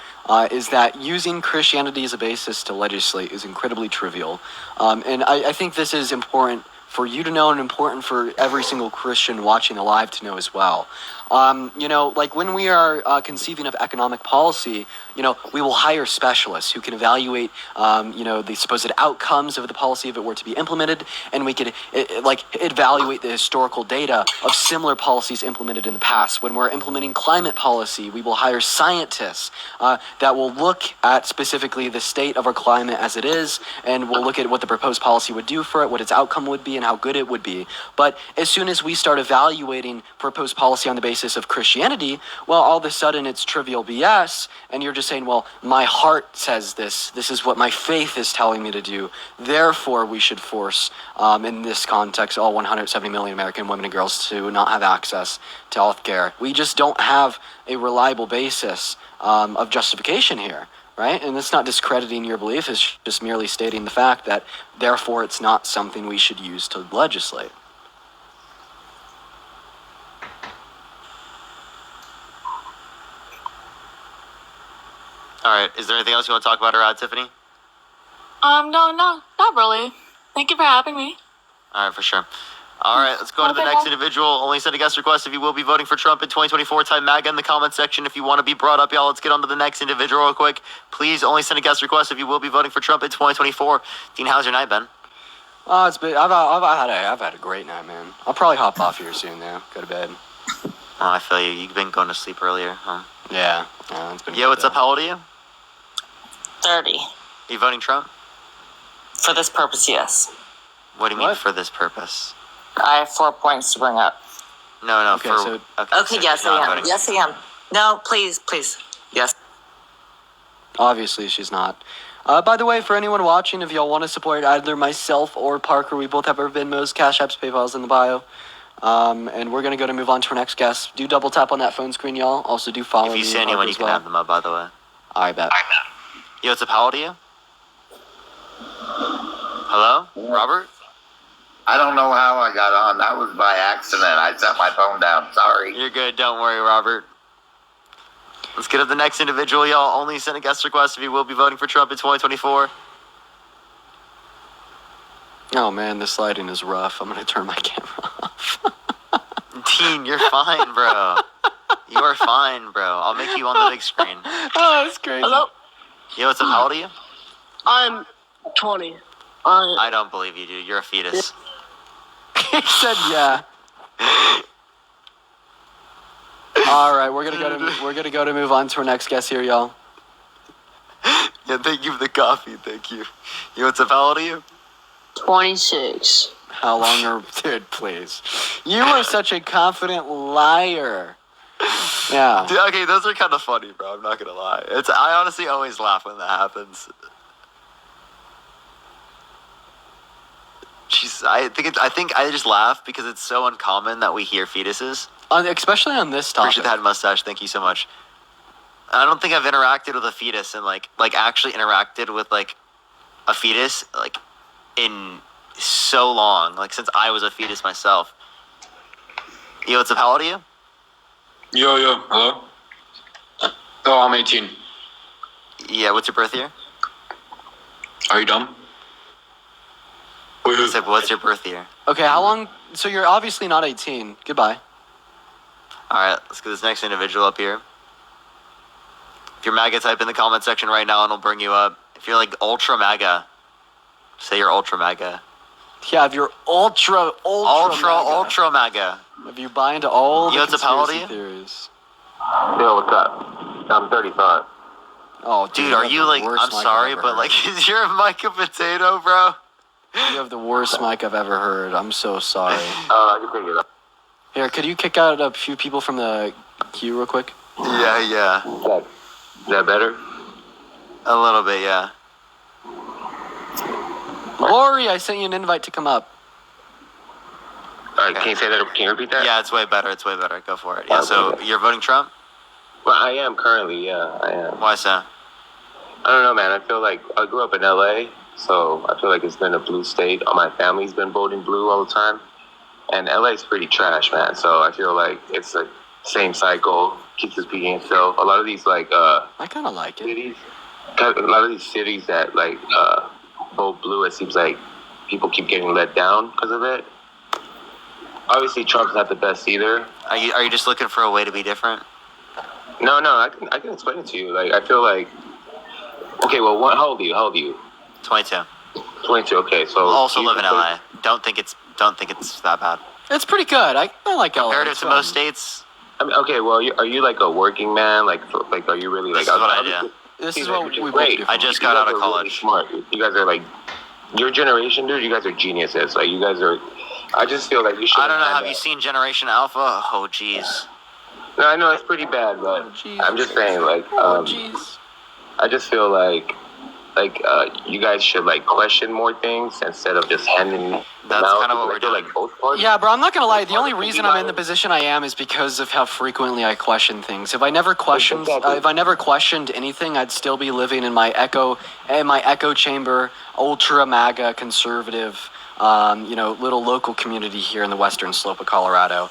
is that using Christianity as a basis to legislate is incredibly trivial. And I think this is important for you to know and important for every single Christian watching the live to know as well. Like when we are conceiving of economic policy, we will hire specialists who can evaluate, the supposed outcomes of the policy if it were to be implemented, and we could evaluate the historical data of similar policies implemented in the past. When we're implementing climate policy, we will hire scientists that will look at specifically the state of our climate as it is, and we'll look at what the proposed policy would do for it, what its outcome would be, and and how good it would be. But as soon as we start evaluating proposed policy on the basis of Christianity, well, all of a sudden it's trivial BS, and you're just saying, well, my heart says this. This is what my faith is telling me to do. Therefore, we should force, in this context, all 170 million American women and girls to not have access to health care. We just don't have a reliable basis of justification here. Right? And it's not discrediting your belief, it's just merely stating the fact that, therefore, it's not something we should use to legislate. All right. Is there anything else you want to talk about or add, Tiffany? No, not really. Thank you for having me. All right, for sure. All right, let's go to the Okay, next bye. individual. Only send a guest request if you will be voting for Trump in 2024. Type MAGA in the comment section if you want to be brought up, y'all. Let's get on to the next individual real quick. Please only send a guest request if you will be voting for Trump in 2024. Dean, how's your night been? Oh, it's been, I've had a great night, man. I'll probably hop off here soon, though. Go to bed. Oh, I feel you. You've been going to sleep earlier, huh? Yeah, it's been. Yeah, what's up? How old are you? 30. You voting Trump? For this purpose, yes. What do you mean What? for this purpose? I have 4 points to bring up. No, Okay, for... so- Okay, so yes, you're not I am. voting. Yes, I am. No, please. Yes. Obviously, she's not. By the way, for anyone watching, if y'all want to support either myself or Parker, we both have our Venmos, Cash Apps, PayPal's in the bio. And we're going to move on to our next guest. Do double tap on that phone screen, y'all. Also, do follow If me you see and anyone, Parker you as can well. have them up, by the way. I bet. Yo, what's up? How old are you? Hello? Robert? I don't know how I got on. That was by accident. I set my phone down. Sorry. You're good. Don't worry, Robert. Let's get up the next individual, y'all. Only send a guest request if you will be voting for Trump in 2024. Oh, man, this lighting is rough. I'm going to turn my camera off. Dean, you're fine, bro. You are fine, bro. I'll make you on the big screen. Oh, that's crazy. Hello? Yo, what's up? How old are you? I'm 20. I don't believe you, dude. You're a fetus. He said yeah. All right, we're gonna move on to our next guest here, y'all. Yeah, thank you for the coffee. Thank you. Yo, what's up? How old are you? 26. How long are dude? Please, you are such a confident liar. Yeah. Dude, okay, those are kind of funny, bro. I'm not gonna lie. I honestly always laugh when that happens. I think I just laugh because it's so uncommon that we hear fetuses. Especially on this topic. Appreciate that mustache. Thank you so much. I don't think I've interacted with a fetus and like actually interacted with like a fetus like in so long, like since I was a fetus myself. Yo, what's up? How old are you? Yo, hello? Oh, I'm 18. Yeah, what's your birth year? Are you dumb? I said, what's your birth year? Okay, how long? So you're obviously not 18. Goodbye. All right, let's get this next individual up here. If you're MAGA, type in the comment section right now and it'll bring you up. If you're like ultra MAGA, say you're ultra MAGA. Yeah, if you're ultra MAGA. If you buy into all Yo, the what's up, how old are conspiracy you? theories. Yo, what's up? I'm 35. Oh, Dude, you are have you the like, worst I'm mic I've sorry, ever but heard. like, is your mic a potato, bro? You have the worst mic I've ever heard. I'm so sorry. I can take it up. Here, could you kick out a few people from the queue real quick? Yeah. Is that better? A little bit, yeah. Lori, I sent you an invite to come up. All right, can you say that? Can you repeat that? Yeah, it's way better. Go for it. Yeah, so you're voting Trump? Well, I am currently, yeah, I am. Why so? I don't know, man. I feel like I grew up in LA, so I feel like it's been a blue state. All my family's been voting blue all the time. And LA's pretty trash, man. So I feel like it's like same cycle, keeps repeating itself. A lot of these like I kind of like it. cities, a lot of these cities that like vote blue, it seems like people keep getting let down because of it. Obviously, Trump's not the best either. Are you just looking for a way to be different? No, I can explain it to you. Like I feel like, okay, well, how old are you? 22. 22. Okay, so Also you- live in LA. Don't think it's that bad. It's pretty good. I like LA. Comparative It's to fun. most states, I mean, okay, well, are you like a working man? Like are you really like? this is what I do. This is Seems what which we great. both do. I just You got guys out of are really college. smart. You guys are like your generation, dude, you guys are geniuses. Like, you guys are. I just feel like you should. I don't know. Have you seen Generation Alpha? Oh, jeez. No, I know it's pretty bad, but I'm just saying, like, I just feel like you guys should like question more things instead of just handing them That's out. kind of what we're doing. Like both parties. Yeah, bro, I'm not gonna lie. The only reason I'm in the position I am is because of how frequently I question things. If I never questioned anything, I'd still be living in my echo chamber, ultra MAGA conservative, little local community here in the western slope of Colorado.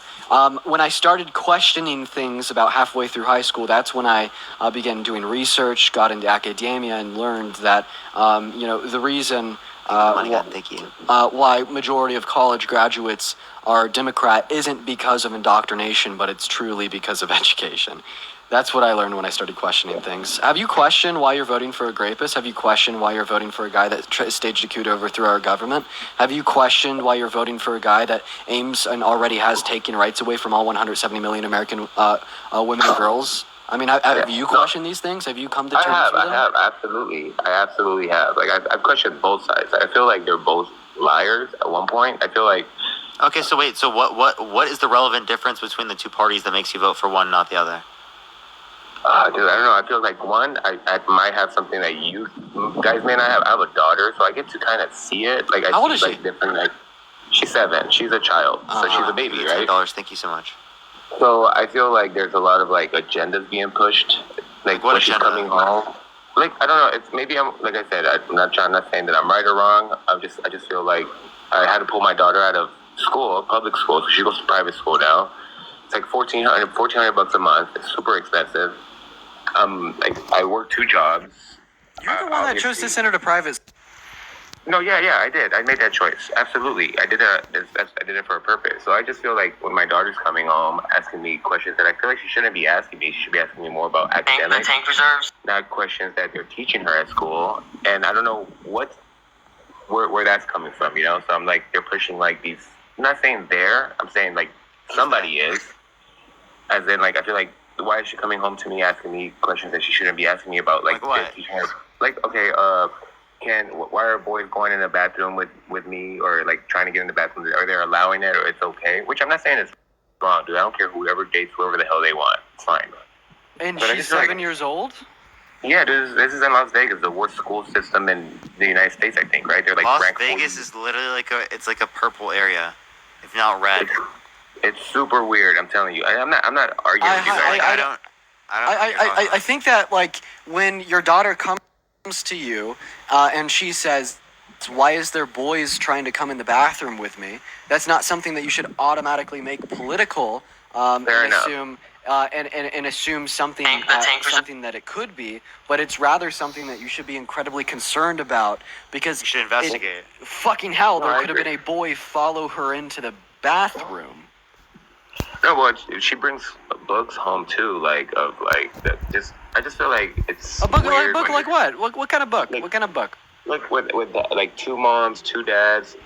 When I started questioning things about halfway through high school, that's when I began doing research, got into academia, and learned that the reason why majority of college graduates are Democrat isn't because of indoctrination, but it's truly because of education. That's what I learned when I started questioning things. Have you questioned why you're voting for a rapist? Have you questioned why you're voting for a guy that staged a coup to overthrow our government? Have you questioned why you're voting for a guy that aims and already has taken rights away from all 170 million American women and girls? I mean, have you questioned these things? Have you come to terms with them? I have, absolutely. I absolutely have. Like, I've questioned both sides. I feel like they're both liars at one point. I feel like... Okay, so wait, so what is the relevant difference between the two parties that makes you vote for one, not the other? Dude, I don't know. I feel like one, I might have something that you guys may not have. I have a daughter, so I get to kind of see it. Like, How old is like she? different. Like, she's 7. She's a child, so she's a baby, right? $10. Thank you so much. So I feel like there's a lot of like agendas being pushed. Like what when she's agenda? coming home. Like, I don't know. It's maybe I'm like I said. I'm not saying that I'm right or wrong. I just feel like I had to pull my daughter out of school, public school, so she goes to private school now. It's like $1,400 a month. It's super expensive. Like, I work 2 jobs. You're the one that chose to send her to private. No, yeah, I did. I made that choice. Absolutely, I did it. I did it for a purpose. So I just feel like when my daughter's coming home asking me questions that I feel like she shouldn't be asking me, she should be asking me more about academics, Tank reserves. not questions that they're teaching her at school. And I don't know where that's coming from. So I'm like, they're pushing like these. I'm not saying I'm saying like somebody is. As in, like, I feel like, why is she coming home to me asking me questions that she shouldn't be asking me about? Like what? Like, okay, why are boys going in the bathroom with me, or like trying to get in the bathroom? Are they allowing it, or it's okay? Which I'm not saying is wrong, dude. I don't care whoever dates whoever the hell they want. It's fine. And But I she's just feel 7 years old? Yeah, dude, this is in Las Vegas, the worst school system in the United States, I think, right? They're like Las ranked Vegas 40. is literally it's like a purple area, if not red. It's super weird. I'm telling you. I'm not arguing with you guys. I think that, like, when your daughter comes to you and she says, why is there boys trying to come in the bathroom with me? That's not something that you should automatically make political and assume something that it could be, but it's rather something that you should be incredibly concerned about, because You should investigate. Fucking hell, No, there I could have been a boy follow her into the bathroom. No, well, she brings books home too, like of like that. I just feel like it's A book weird like what? What kind of book? Like- What kind of book? Like with like 2 moms, 2 dads,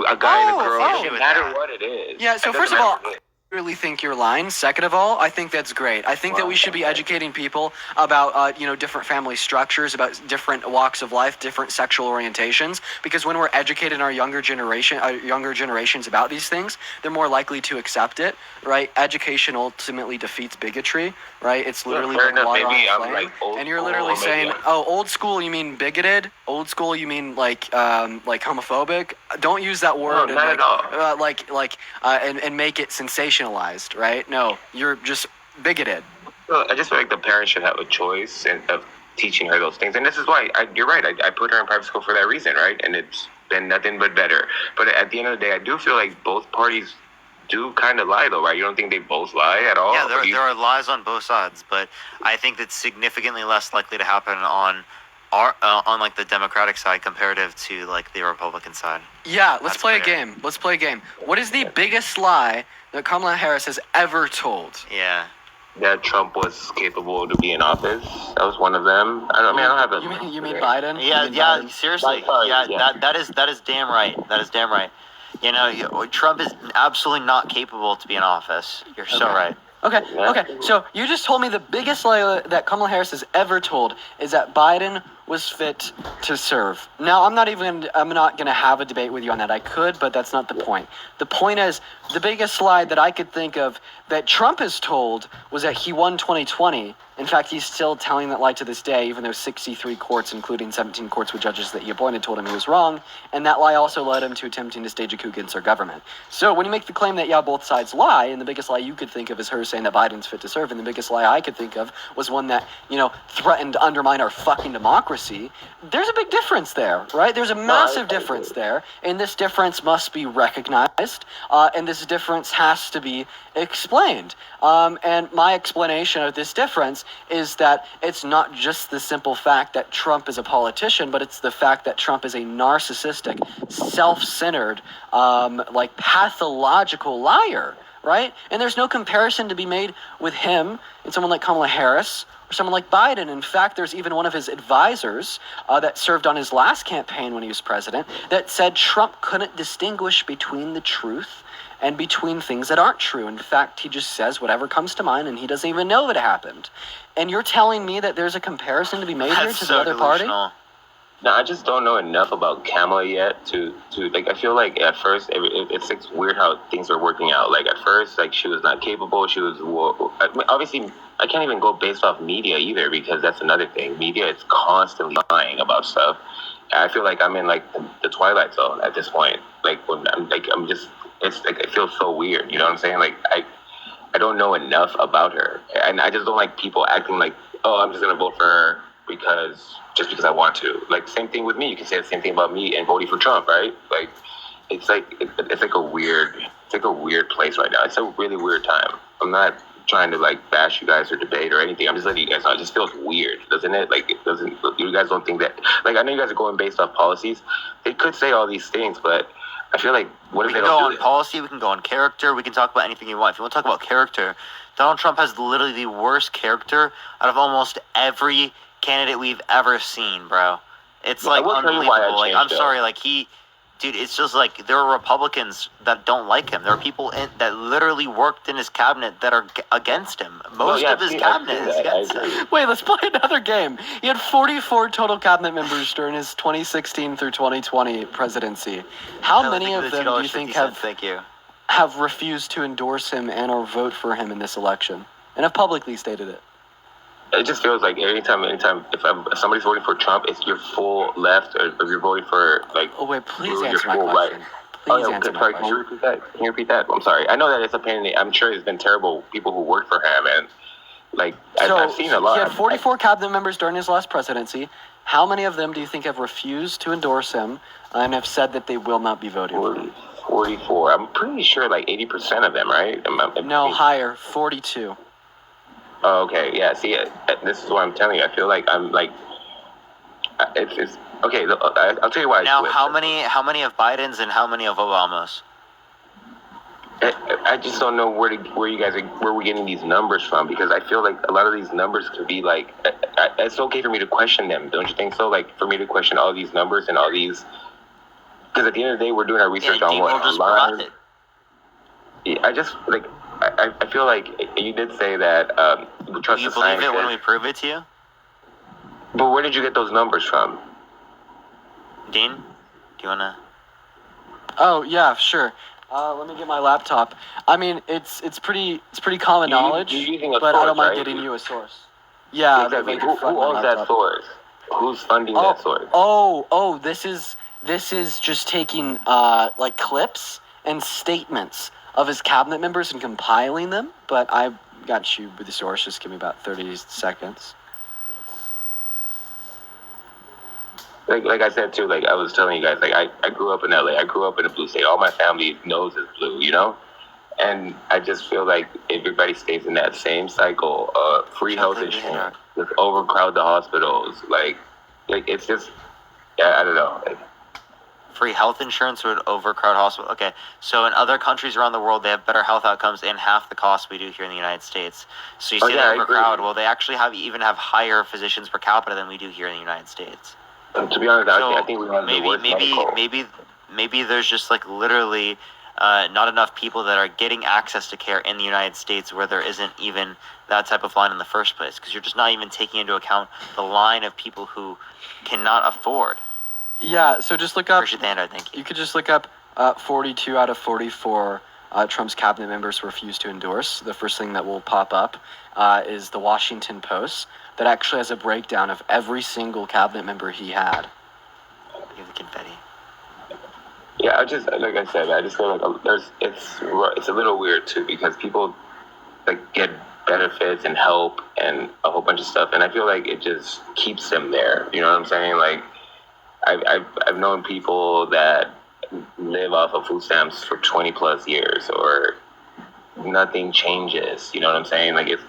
a guy and a girl. oh. It doesn't matter what it is. Yeah, so It first doesn't of all, matter what it is. I really think you're lying. Second of all, I think that's great. I think that we should be educating people about different family structures, about different walks of life, different sexual orientations, because when we're educating our younger generations about these things, they're more likely to accept it, right? Education ultimately defeats bigotry, right? It's literally fair like enough. water Maybe on I'm flame. like old And you're school, literally or maybe saying, I'm- oh, old school, you mean bigoted? Old school, you mean like homophobic? Don't use that word not at all. and make it sensationalized, right? No, you're just bigoted. Well, I just feel like the parents should have a choice of teaching her those things, and this is why you're right. I put her in private school for that reason, right? And it's been nothing but better. But at the end of the day, I do feel like both parties do kind of lie, though, right? You don't think they both lie at all? Yeah, there are lies on both sides, but I think that's significantly less likely to happen on like the Democratic side comparative to like the Republican side. Yeah, let's That's play a fair. game. Let's play a game. What is the biggest lie that Kamala Harris has ever told? Yeah. That Trump was capable to be in office. That was one of them. I don't have a. You mean Biden? Yeah, You mean yeah. Biden? Seriously, Sorry, yeah. yeah. That is damn right. That is damn right. Trump is absolutely not capable to be in office. You're so Okay. right. Okay, okay. So you just told me the biggest lie that Kamala Harris has ever told is that Biden was fit to serve. Now, I'm not gonna have a debate with you on that. I could, but that's not the point. The point is, the biggest lie that I could think of that Trump has told was that he won 2020. In fact, he's still telling that lie to this day, even though 63 courts, including 17 courts with judges that he appointed, told him he was wrong. And that lie also led him to attempting to stage a coup against our government. So when you make the claim that, yeah, both sides lie, and the biggest lie you could think of is her saying that Biden's fit to serve, and the biggest lie I could think of was one that, threatened to undermine our fucking democracy, there's a big difference there, right? There's a massive difference there, and this difference must be recognized, and this difference has to be explained. And my explanation of this difference is that it's not just the simple fact that Trump is a politician, but it's the fact that Trump is a narcissistic, self-centered, pathological liar, right? And there's no comparison to be made with him and someone like Kamala Harris or someone like Biden. In fact, there's even one of his advisors that served on his last campaign when he was president that said Trump couldn't distinguish between the truth and between things that aren't true. In fact, he just says whatever comes to mind, and he doesn't even know it happened. And you're telling me that there's a comparison to be made here to the other party? No, I just don't know enough about Kamala yet to I feel like at first it's weird how things are working out. Like at first, she was not capable. She was obviously I can't even go based off media either, because that's another thing. Media is constantly lying about stuff. I feel like I'm in the Twilight Zone at this point. It feels so weird. You know what I'm saying? I don't know enough about her, and I just don't like people acting like, oh, I'm just gonna vote for her because I want to. Same thing with me. You can say the same thing about me and voting for Trump, right? It's like a weird place right now. It's a really weird time. I'm not trying to bash you guys or debate or anything. I'm just letting you guys know. It just feels weird, doesn't it? It doesn't. You guys don't think that? I know you guys are going based off policies. They could say all these things, but I feel like what if they don't do it? We can go on policy, we can go on character, we can talk about anything you want. If you want to talk about character, Donald Trump has literally the worst character out of almost every candidate we've ever seen, bro. It's unbelievable. I'm sorry, dude, it's just there are Republicans that don't like him. There are people that literally worked in his cabinet that are against him. Most of his cabinet is against him. Wait, let's play another game. He had 44 total cabinet members during his 2016 through 2020 presidency. How many of them do you think have refused to endorse him and or vote for him in this election and have publicly stated it? It just feels like anytime if somebody's voting for Trump, it's your full left, or if you're voting for Oh wait, please answer my question. Please answer my question. Can you repeat that? I'm sorry. I know that it's a pain in the. I'm sure it's been terrible. People who work for him and I've seen a lot. He had 44 cabinet members during his last presidency. How many of them do you think have refused to endorse him and have said that they will not be voting for him? 44. I'm pretty sure 80% of them, right? No, higher. 42. Oh, okay. Yeah. See, this is what I'm telling you. I feel like I'm it's okay. I'll tell you why. Now, how many of Biden's and how many of Obama's? I just don't know where we're getting these numbers from, because I feel like a lot of these numbers could be it's okay for me to question them, don't you think so? For me to question all these numbers and all these, because at the end of the day, we're doing our research on what online. I just I feel like you did say that we trust the scientists. Do you believe it when we prove it to you? But where did you get those numbers from? Dean, do you wanna? Oh yeah, sure. Let me get my laptop. I mean, it's pretty common knowledge, but I don't mind getting you a source. Yeah. Exactly. Who owns that source? Who's funding that source? This is just taking clips and statements of his cabinet members and compiling them, but I got you with the source. Just give me about 30 seconds. Like I said too, I was telling you guys, I grew up in LA. I grew up in a blue state. All my family knows is blue, And I just feel like everybody stays in that same cycle of free health insurance, just overcrowd the hospitals. It's just, I don't know. Free health insurance would overcrowd hospitals. Okay, so in other countries around the world, they have better health outcomes and half the cost we do here in the United States. So you say they overcrowd. Well, they actually have higher physicians per capita than we do here in the United States. To be honest, I think we have the worst medical. Maybe there's just literally not enough people that are getting access to care in the United States where there isn't even that type of line in the first place, because you're just not even taking into account the line of people who cannot afford. Yeah, so just look up. Appreciate the handout, thank you. You could just look up 42 out of 44 Trump's cabinet members refused to endorse. The first thing that will pop up is the Washington Post that actually has a breakdown of every single cabinet member he had. Give the confetti. Yeah, I just like I said, I just feel like it's a little weird too, because people like get benefits and help and a whole bunch of stuff, and I feel like it just keeps them there. You know what I'm saying? Like I've known people that live off of food stamps for 20 plus years, or nothing changes. You know what I'm saying? Like it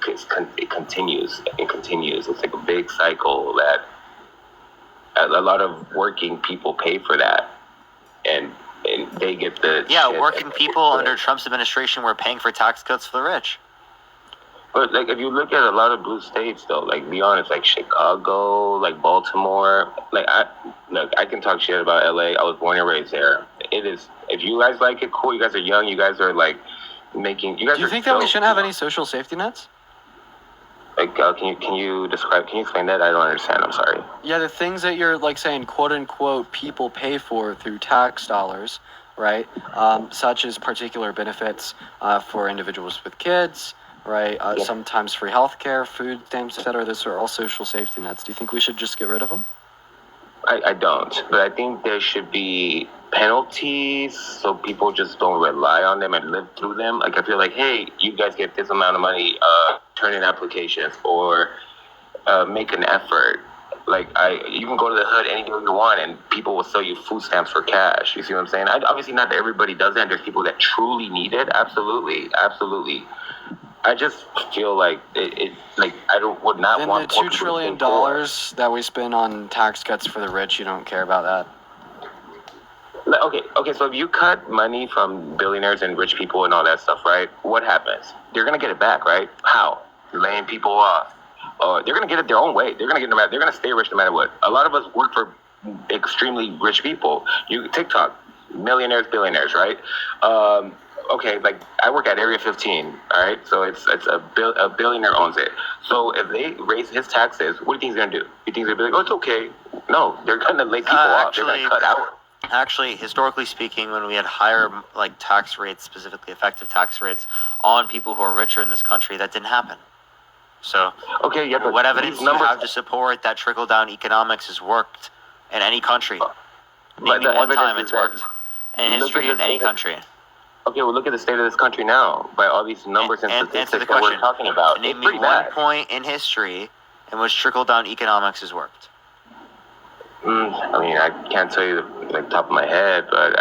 continues. It continues. It's like a big cycle that a lot of working people pay for that, and they get the working people under Trump's administration were paying for tax cuts for the rich. But like if you look at a lot of blue states though, like be honest, like Chicago, like Baltimore, like I can talk shit about LA. I was born and raised there. It is, if you guys like it, cool. You guys are young. You guys are like making. You guys. Do you think that we shouldn't have any social safety nets? Like, can you explain that? I don't understand. I'm sorry. Yeah, the things that you're like saying, quote unquote, people pay for through tax dollars, right? Such as particular benefits for individuals with kids, right? Sometimes free healthcare, food stamps, etc. Those are all social safety nets. Do you think we should just get rid of them? I don't, but I think there should be penalties so people just don't rely on them and live through them. Like I feel like, hey, you guys get this amount of money, turn in applications or make an effort. Like you can go to the hood any day you want and people will sell you food stamps for cash. You see what I'm saying? Obviously not everybody does that. There's people that truly need it. Absolutely. I just feel like it like would not want the $2 trillion that we spend on tax cuts for the rich, you don't care about that? Okay, so if you cut money from billionaires and rich people and all that stuff, right? What happens? They're gonna get it back, right? How? Laying people off. They're gonna get it their own way. They're gonna stay rich no matter what. A lot of us work for extremely rich people. TikTok, millionaires, billionaires, right? Okay, like I work at Area 15, all right? So it's a billionaire owns it. So if they raise his taxes, what do you think he's gonna do? You think he's gonna be like, oh, it's okay? No, they're gonna lay people off. They're gonna cut out. Actually, historically speaking, when we had higher like tax rates, specifically effective tax rates on people who are richer in this country, that didn't happen. So, okay, yeah, but what evidence do you have to support that trickle-down economics has worked in any country? Name me one time it's worked in history in any country. Okay, well, look at the state of this country now by all these numbers and statistics that we're talking about. Name me one point in history in which trickle-down economics has worked. I mean, I can't tell you the top of my head, but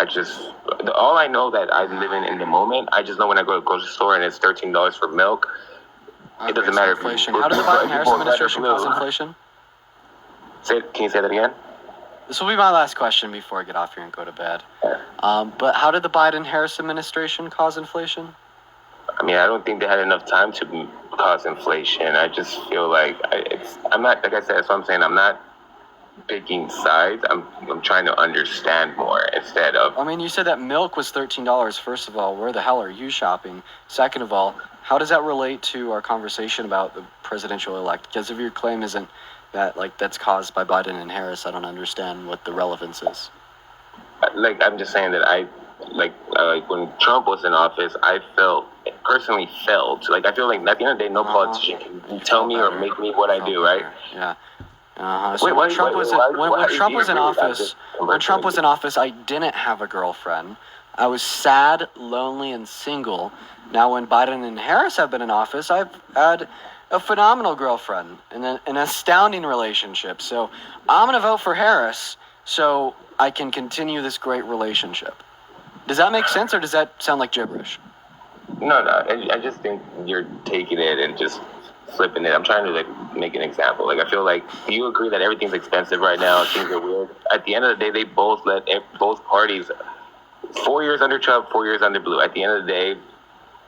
all I know that I live in the moment, I just know when I go to the grocery store and it's $13 for milk, it doesn't matter. Inflation. How did the Biden-Harris administration cause inflation? Can you say that again? This will be my last question before I get off here and go to bed. But how did the Biden-Harris administration cause inflation? I mean, I don't think they had enough time to cause inflation. I just feel like I'm not, like I said, that's what I'm saying. I'm not picking sides. I'm trying to understand more instead of. I mean, you said that milk was $13. First of all, where the hell are you shopping? Second of all, how does that relate to our conversation about the presidential elect? Because if your claim isn't that that's caused by Biden and Harris, I don't understand what the relevance is. Like I'm just saying that when Trump was in office, I personally felt like I feel like at the end of the day, no politician can tell me or make me what I do, right? Yeah. So when Trump was in office, I didn't have a girlfriend. I was sad, lonely, and single. Now, when Biden and Harris have been in office, I've had a phenomenal girlfriend and an astounding relationship. So I'm going to vote for Harris so I can continue this great relationship. Does that make sense, or does that sound like gibberish? No. I just think you're taking it and just flipping it. I'm trying to make an example. Like I feel like, do you agree that everything's expensive right now? Things are weird. At the end of the day, they both let both parties 4 years under Trump, 4 years under Blue. At the end of the day,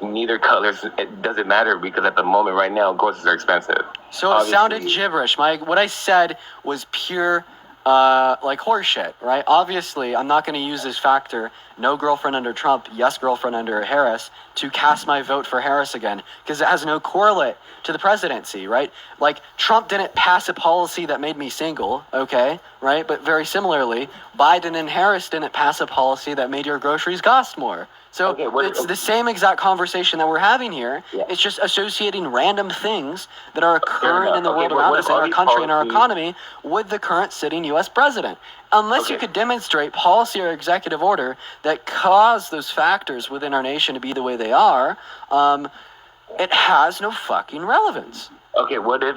neither colors, it doesn't matter because at the moment right now, groceries are expensive. So it sounded gibberish. What I said was pure like horseshit, right? Obviously, I'm not going to use this factor, no girlfriend under Trump, yes girlfriend under Harris, to cast my vote for Harris again, because it has no correlate to the presidency, right? Like, Trump didn't pass a policy that made me single, okay, right? But very similarly, Biden and Harris didn't pass a policy that made your groceries cost more. So it's the same exact conversation that we're having here. Yeah. It's just associating random things that are occurring enough. in the Okay, world what around if us, in all our these country, and our policies- economy, with the current sitting U.S. president. Unless you Okay. could demonstrate policy or executive order that caused those factors within our nation to be the way they are, it has no fucking relevance. Okay, what if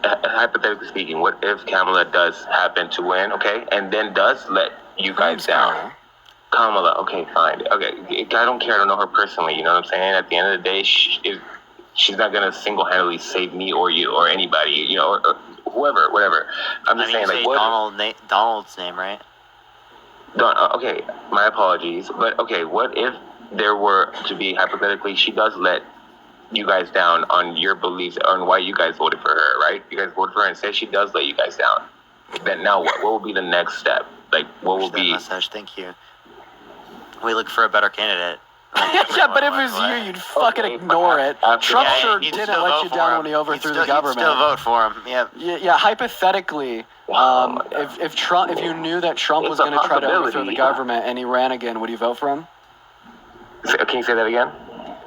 hypothetically speaking, what if Kamala does happen to win, okay, and then does let you guys down? Kamala, okay, fine. Okay, I don't care. I don't know her personally. You know what I'm saying? At the end of the day, she's not gonna single-handedly save me or you or anybody. You know, or whoever, whatever. I'm just saying, you like, say what? Donald's name, right? Okay, my apologies, but okay, what if there were to be hypothetically, she does let you guys down on your beliefs on why you guys voted for her, right? You guys voted for her and said she does let you guys down. Then now what? What will be the next step? Like, what will be? Message. Thank you. We look for a better candidate. Yeah, but if it was you, you'd fucking ignore it. Trump sure didn't let you down when he overthrew the government. Still vote for him. Yep. Yeah, hypothetically, if you knew that Trump was It's a going to try to overthrow possibility. the government and he ran again, would you vote for him? Can you say that again?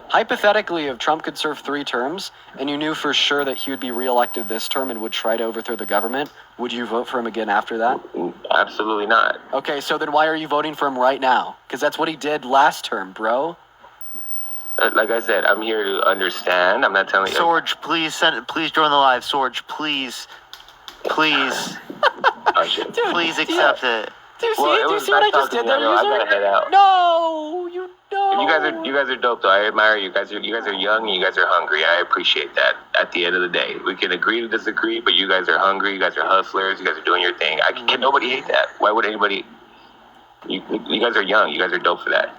Hypothetically, if Trump could serve 3 terms and you knew for sure that he would be reelected this term and would try to overthrow the government, would you vote for him again after that? Absolutely not. Okay, so then why are you voting for him right now? Because that's what he did last term, bro. Like I said, I'm here to understand. I'm not telling you. Sorge, please join the live. Sorge, please, Oh, shit. please accept it. Do you see, Well, it do you was see what I nice just talking did to there, you. I user? gotta head out. No, you don't. You guys are dope though. I admire you guys. You guys are young and you guys are hungry. I appreciate that. At the end of the day, we can agree to disagree, but you guys are hungry. You guys are hustlers. You guys are doing your thing. Can nobody hate that? Why would anybody? You guys are young. You guys are dope for that.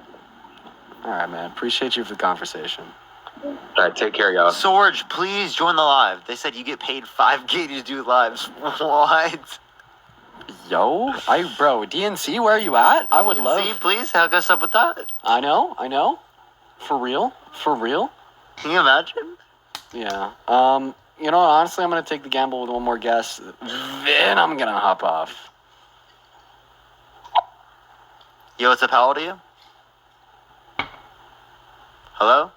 All right, man. Appreciate you for the conversation. All right, take care, y'all. Sorge, please join the live. They said you get paid $5K to do lives. What? Yo, bro, DNC, where are you at? I would love. DNC, please hook us up with that. I know. For real. Can you imagine? Yeah. You know what? Honestly, I'm gonna take the gamble with one more guess. Then I'm gonna hop off. Yo, what's up? How old are you? Hello?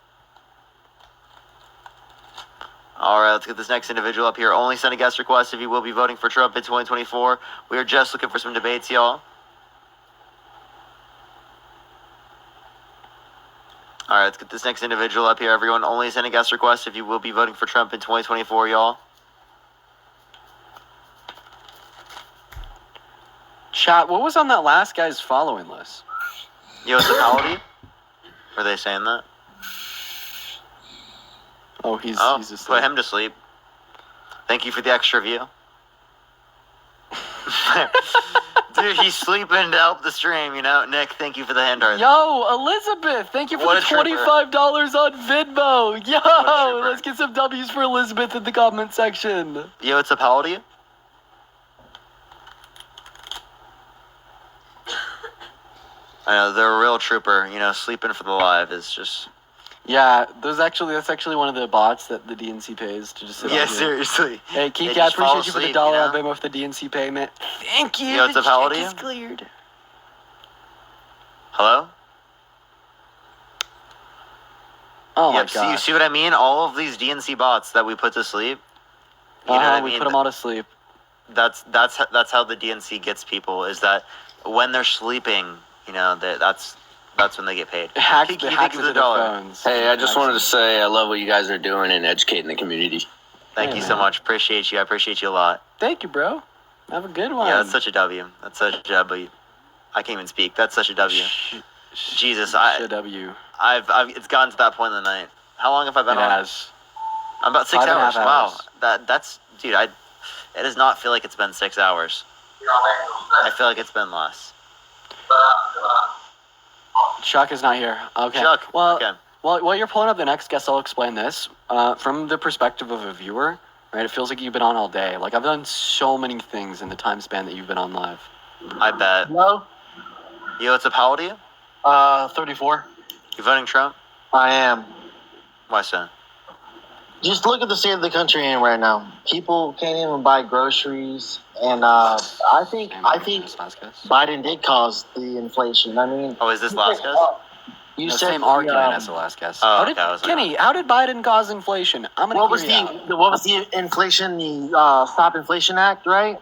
All right, let's get this next individual up here. Only send a guest request if you will be voting for Trump in 2024. We are just looking for some debates, y'all. All right, let's get this next individual up here, everyone. Only send a guest request if you will be voting for Trump in 2024, y'all. Chat, what was on that last guy's following list? Yo, what's up? How old are you? Were they saying that? Oh, he's asleep. Put him to sleep. Thank you for the extra view. Dude, he's sleeping to help the stream, you know? Nick, thank you for the hand art. Yo, Elizabeth, thank you for What the a trooper. $25 on Venmo. Yo, trooper. let's get some W's for Elizabeth in the comment section. Yo, what's up? How old are you? I know, they're a real trooper. You know, sleeping for the live is just... Yeah, that's actually one of the bots that the DNC pays to just sit Yeah, on here. seriously. Hey, They Kiki, I just fall appreciate you for the asleep, dollar you on know? Venmo for the DNC payment. Thank you. Yo, what's the up? How old are check you? is cleared. Hello? Oh my Yep, god. you see what I mean? All of these DNC bots that we put to sleep. You know what I we mean? put them all to sleep. That's how the DNC gets people, is that when they're sleeping, you know, that's when they get paid. Hacks Kiki, the thank hacks you for the into their dollar. phones. Hey, I just wanted to say I love what you guys are doing in educating the community. Thank Hey, you so man. much. Appreciate you. I appreciate you a lot. Thank you, bro. Have a good one. Yeah, that's such a W. That's such a W. I can't even speak. That's such a W. Jesus, I've it's gotten to that point in the night. How long have I been It on? has. I'm about 6 5.5 hours. Wow. hours. That's dude, it does not feel like it's been 6 hours. I feel like it's been less. Chuck is not here. Okay. Chuck, Well, okay. while you're pulling up the next guest, I'll explain this from the perspective of a viewer. right? It feels like you've been on all day. Like I've done so many things in the time span that you've been on live. I bet. Hello? Yo, what's up? How old are you? 34. You voting Trump? I am. Why so? Just look at the state of the country in right now. People can't even buy groceries, and I think Biden did cause the inflation. I mean, Oh, is this last guess? you The said same argument as the last guess. How did, Kenny, how did Biden cause inflation? I'm gonna what was hear you out. what was the inflation? The Stop Inflation Act, right?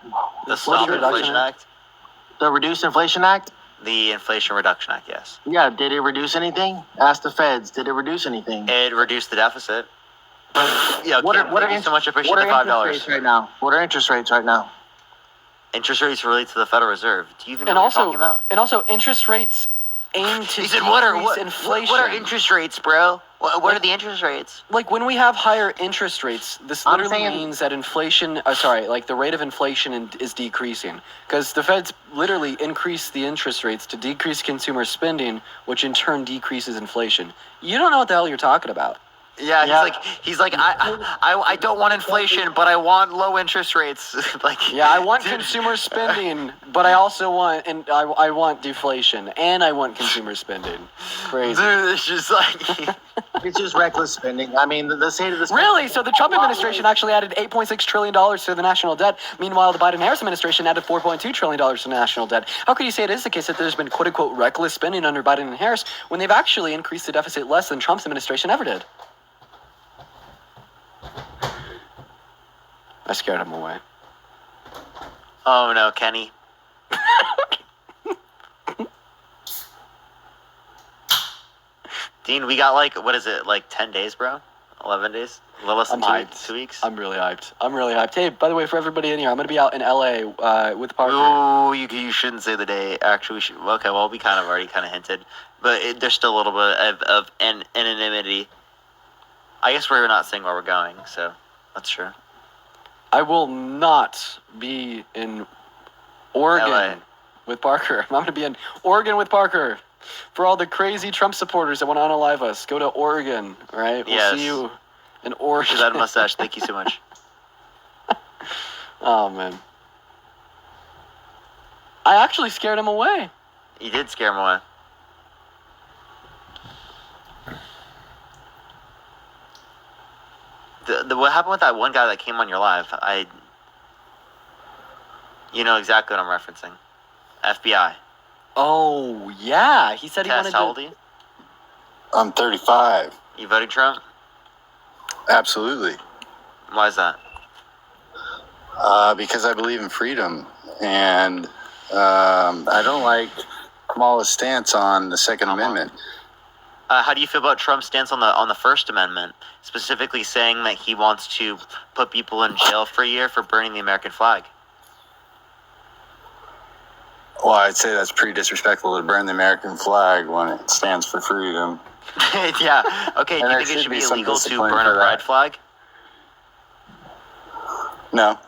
The Stop Inflation Act? The Reduce Inflation Act. The Inflation Reduction Act, yes. Yeah, did it reduce anything? Ask the feds. Did it reduce anything? It reduced the deficit. Yeah, What Kim, are thank you so much. I appreciate what the are $5. interest rates right now? What are interest rates right now? Interest rates relate to the Federal Reserve. Do you even know And what also, you're talking about? and also, interest rates aim to He said, what are decrease inflation. What are interest rates, bro? What are the interest rates? Like when we have higher interest rates, this I'm literally saying- means that inflation. Like the rate of inflation is decreasing because the Feds literally increase the interest rates to decrease consumer spending, which in turn decreases inflation. You don't know what the hell you're talking about. Yeah, he's like I don't want inflation, but I want low interest rates. Like Yeah, I want consumer spending, but I also want I want deflation and I want consumer spending. Crazy. Dude, it's just like It's just reckless spending. I mean, the state of the Really? So the Trump administration actually added $8.6 trillion to the national debt. Meanwhile, the Biden-Harris administration added $4.2 trillion to the national debt. How could you say it is the case that there's been quote-unquote reckless spending under Biden and Harris when they've actually increased the deficit less than Trump's administration ever did? I scared him away. Oh no, Kenny. Dean, we got like, what is it, like 10 days, bro? 11 days? A little less than I'm 2 weeks? I'm really hyped. Hey, by the way, for everybody in here, I'm going to be out in LA with Parker. Ooh, you shouldn't say the day. Actually, we should. Okay, well, we kind of already hinted. But there's still a little bit of anonymity. I guess we're not saying where we're going, so that's true. I will not be in Oregon LA. with Parker. I'm going to be in Oregon with Parker. For all the crazy Trump supporters that want to unalive us, go to Oregon, all right? We'll Yes. see you in Oregon. She's had a mustache. Thank you so much. Oh, man. I actually scared him away. You did scare him away. What happened with that one guy that came on your live? You know exactly what I'm referencing. FBI. Oh, yeah. He said he Tess, wanted how old to... are you? I'm 35. You voting Trump? Absolutely. Why is that? Because I believe in freedom. And I don't like Kamala's stance on the Second Amendment. How do you feel about Trump's stance on the First Amendment, specifically saying that he wants to put people in jail for a year for burning the American flag? Well, I'd say that's pretty disrespectful to burn the American flag when it stands for freedom. Yeah. Okay. Do And you there think it should be some illegal to discipline burn for a pride that. flag? No.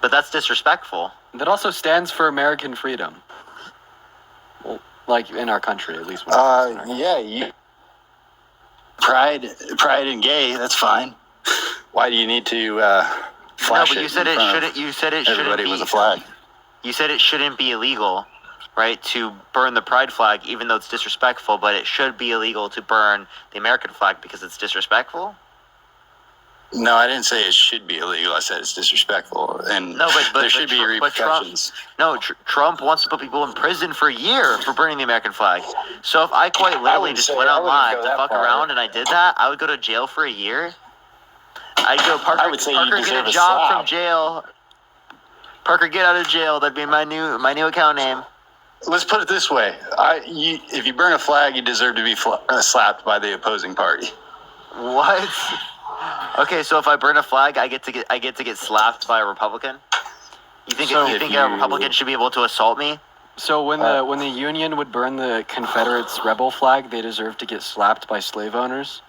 But that's disrespectful. That also stands for American freedom. Well, like in our country, at least. Yeah, Pride and gay, that's fine. Why do you need to flash No, but you said it shouldn't. You said it shouldn't everybody be. with a flag? You said it shouldn't be illegal, right, to burn the pride flag, even though it's disrespectful. But it should be illegal to burn the American flag because it's disrespectful. No, I didn't say it should be illegal. I said it's disrespectful, and No, but there should be repercussions. Trump wants to put people in prison for a year for burning the American flag. So if I quite literally just went on live to fuck around and I did that, I would go to jail for a year. I'd go, Parker, I would say you Parker deserve get a a job slap. from jail. Parker, get out of jail. That'd be my new account name. Let's put it this way: if you burn a flag, you deserve to be slapped by the opposing party. What? Okay, so if I burn a flag, I get to get slapped by a Republican. You think So a Republican should be able to assault me? So when the Union would burn the Confederates' rebel flag, they deserve to get slapped by slave owners?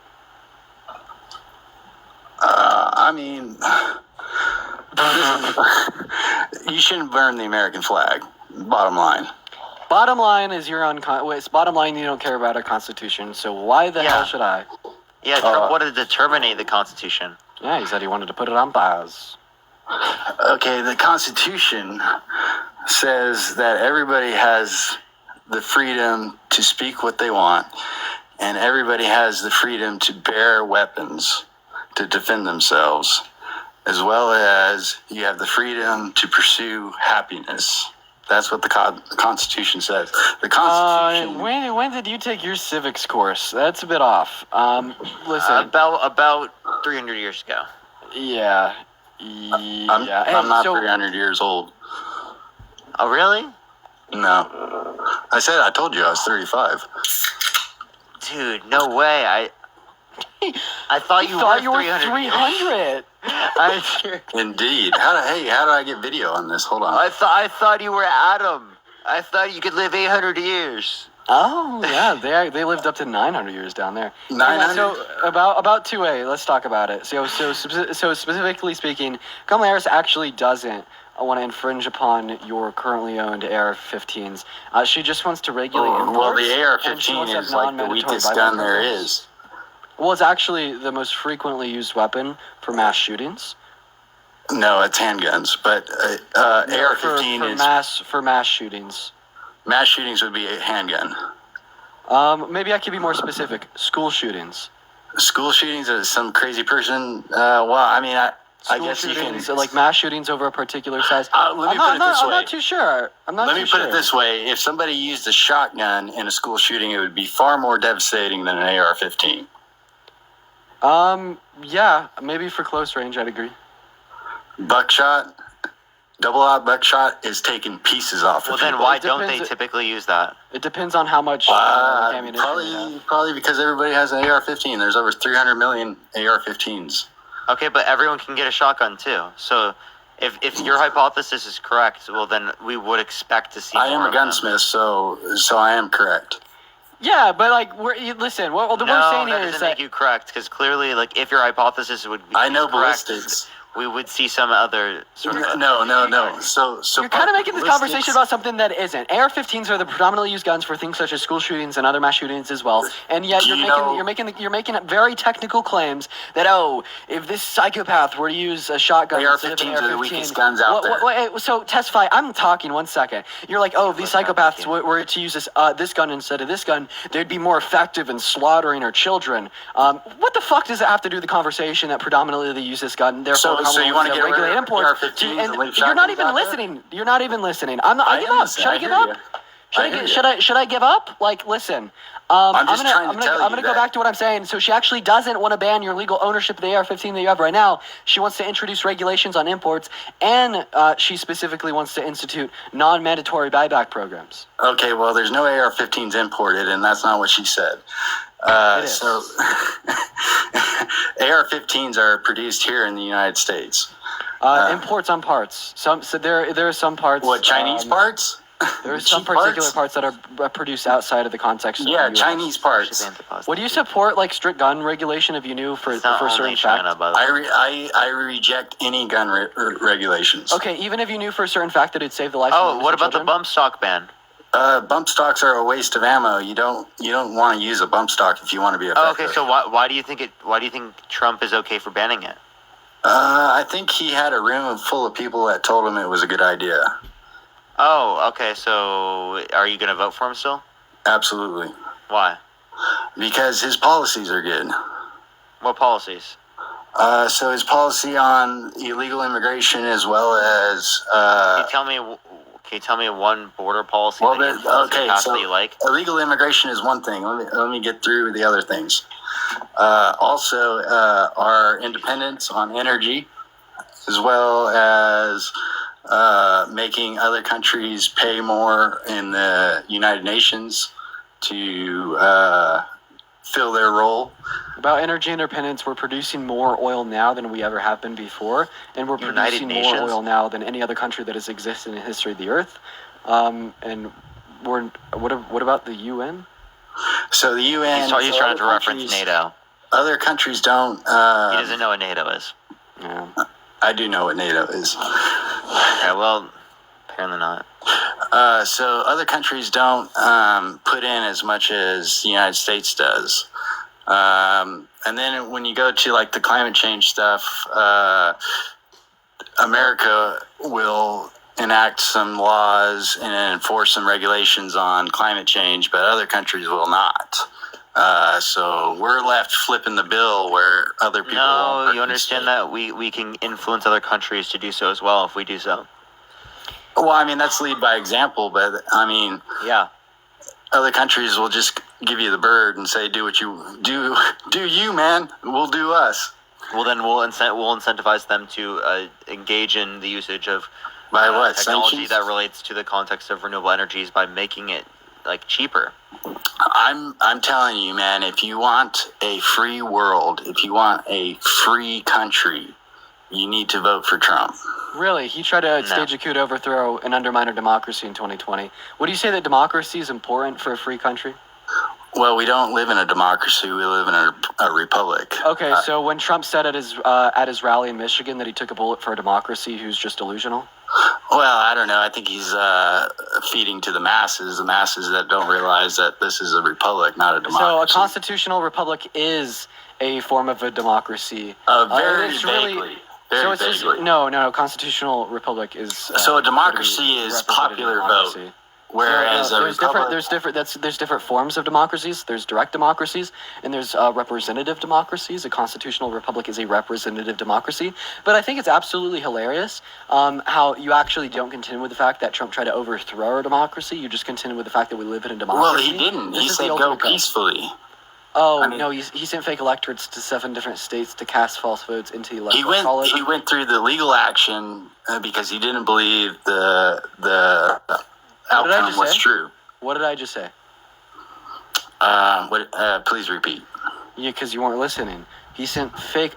I mean, you shouldn't burn the American flag. Bottom line. Bottom line is bottom line you don't care about our Constitution, so why the hell should I? Yeah, Trump wanted to terminate the Constitution. Yeah, he said he wanted to put it on pause. Okay, the Constitution says that everybody has the freedom to speak what they want, and everybody has the freedom to bear weapons to defend themselves, as well as you have the freedom to pursue happiness. That's what the Constitution says. The Constitution. When did you take your civics course? That's a bit off. Listen. About 300 years ago. Yeah. I'm not 300 years old. Oh, really? No. I told you I was 35. Dude, no way. I thought you were 300. Indeed. How did I get video on this? Hold on. I thought you were Adam. I thought you could live 800 years. Oh yeah, they lived up to 900 years down there. 900. So about 2A, let's talk about it. So specifically speaking, Kamala Harris actually doesn't want to infringe upon your currently owned AR-15s. She just wants to regulate imports. Well, the and she wants AR-15 to have is like the non-mandatory weakest buyback gun there programs. is. Well, it's actually the most frequently used weapon for mass shootings. No, it's handguns, but AR-15 for mass shootings. Mass shootings would be a handgun. Maybe I could be more specific. School shootings. School shootings is some crazy person. I guess you can. So like mass shootings over a particular size. Let me put it this way. I'm not too sure. Let me put it this way: if somebody used a shotgun in a school shooting, it would be far more devastating than an AR-15. Yeah, maybe for close range, I'd agree. Buckshot, double-aught buckshot is taking pieces off. Well, then why don't they typically use that? It depends on how much ammunition. Probably because everybody has an AR-15. There's over 300 million AR-15s. Okay, but everyone can get a shotgun too. So, if your hypothesis is correct, well, then we would expect to see. I am a gunsmith, so I am correct. Yeah, but like, what we're saying here is doesn't make you correct, because clearly, like, if your hypothesis would be I know correct, ballistics. we would see some other sort of. No. So you're kind of making this conversation about something that isn't. AR-15s are the predominantly used guns for things such as school shootings and other mass shootings as well. And yet you're making very technical claims that if this psychopath were to use a shotgun instead of an AR-15s are the weakest guns out there. So testify. I'm talking 1 second. You're like, if these psychopaths were to use this gun instead of this gun, they'd be more effective in slaughtering our children. What the fuck does it have to do with the conversation that predominantly they use this gun? Therefore, so you want to regulate imports? You're not even listening. You're not even listening. I give up. Should I give up? Should I give up? Like, listen. I'm gonna go back to what I'm saying. So she actually doesn't want to ban your legal ownership of the AR-15 that you have right now. She wants to introduce regulations on imports, and she specifically wants to institute non-mandatory buyback programs. Okay, well, there's no AR-15s imported, and that's not what she said. So AR-15s are produced here in the United States. Imports on parts. There are some parts. What, Chinese parts? There are some particular parts that are produced outside of the context of the US. Chinese parts. Would you support like strict gun regulation if you knew for certain fact? I reject any gun regulations. Okay, even if you knew for a certain fact that it'd save the life. Oh, what about the bump stock ban? Bump stocks are a waste of ammo. You don't want to use a bump stock if you want to be effective. Oh, okay, so why do you think Trump is okay for banning it? I think he had a room full of people that told him it was a good idea. Oh, okay. So, are you going to vote for him still? Absolutely. Why? Because his policies are good. What policies? So his policy on illegal immigration, as well as. Can you tell me one border policy that you like? Illegal immigration is one thing. Let me get through the other things. Also, our independence on energy, as well as making other countries pay more in the United Nations to fill their role. About energy independence, we're producing more oil now than we ever have been before, and we're producing more oil now than any other country that has existed in the history of the earth. And what about the UN? So the UN. He's trying to reference NATO. Other countries don't. He doesn't know what NATO is. Yeah. I do know what NATO is. Okay, well, apparently not. So other countries don't put in as much as the United States does. And then when you go to like the climate change stuff, America will enact some laws and enforce some regulations on climate change, but other countries will not. So we're left flipping the bill where other people No, won't you understand that we can influence other countries to do so as well if we do so. Well, I mean, that's lead by example, but I mean, yeah, other countries will just give you the bird and say, do what you do, you, man, we'll do us. Well, then we'll incentivize them to engage in the usage of by what technology sanctions? that relates to the context of renewable energies by making it like cheaper. I'm telling you, man, if you want a free world, if you want a free country, you need to vote for Trump. Really? He tried to stage a coup to overthrow and undermine our democracy in 2020. Would you say that democracy is important for a free country? Well, we don't live in a democracy. We live in a republic. Okay, so when Trump said at his rally in Michigan that he took a bullet for a democracy who's just delusional? Well, I don't know. I think he's feeding to the masses that don't realize that this is a republic, not a democracy. So a constitutional republic is a form of a democracy. Very it's vaguely. Very vaguely. No. Constitutional republic is. So a democracy is popular vote. Whereas a republic, there's different forms of democracies. There's direct democracies and there's representative democracies. A constitutional republic is a representative democracy. But I think it's absolutely hilarious how you actually don't contend with the fact that Trump tried to overthrow our democracy. You just contend with the fact that we live in a democracy. Well, he didn't. He said go peacefully. Oh, I mean, no, he sent fake electorates to 7 different states to cast false votes into the electoral college. He went through the legal action because he didn't believe the outcome was true. What did I just say? Please repeat. Yeah, because you weren't listening. He sent fake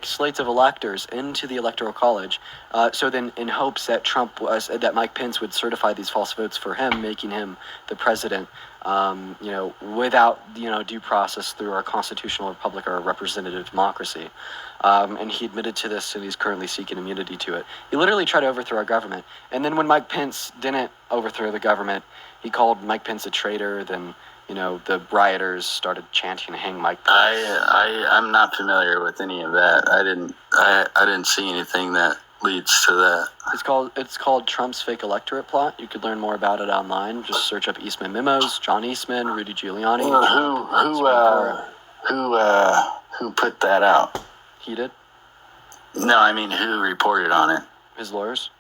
slates of electors into the electoral college. So then, in hopes that that Mike Pence would certify these false votes for him, making him the president, without due process through our constitutional republic or a representative democracy. And he admitted to this, and he's currently seeking immunity to it. He literally tried to overthrow our government. And then when Mike Pence didn't overthrow the government, he called Mike Pence a traitor. Then, the rioters started chanting, "Hang Mike Pence." I'm not familiar with any of that. I didn't see anything that leads to that. It's called Trump's fake electorate plot. You could learn more about it online. Just search up Eastman memos, John Eastman, Rudy Giuliani. Who put that out? He did. No, I mean who reported on it? His lawyers.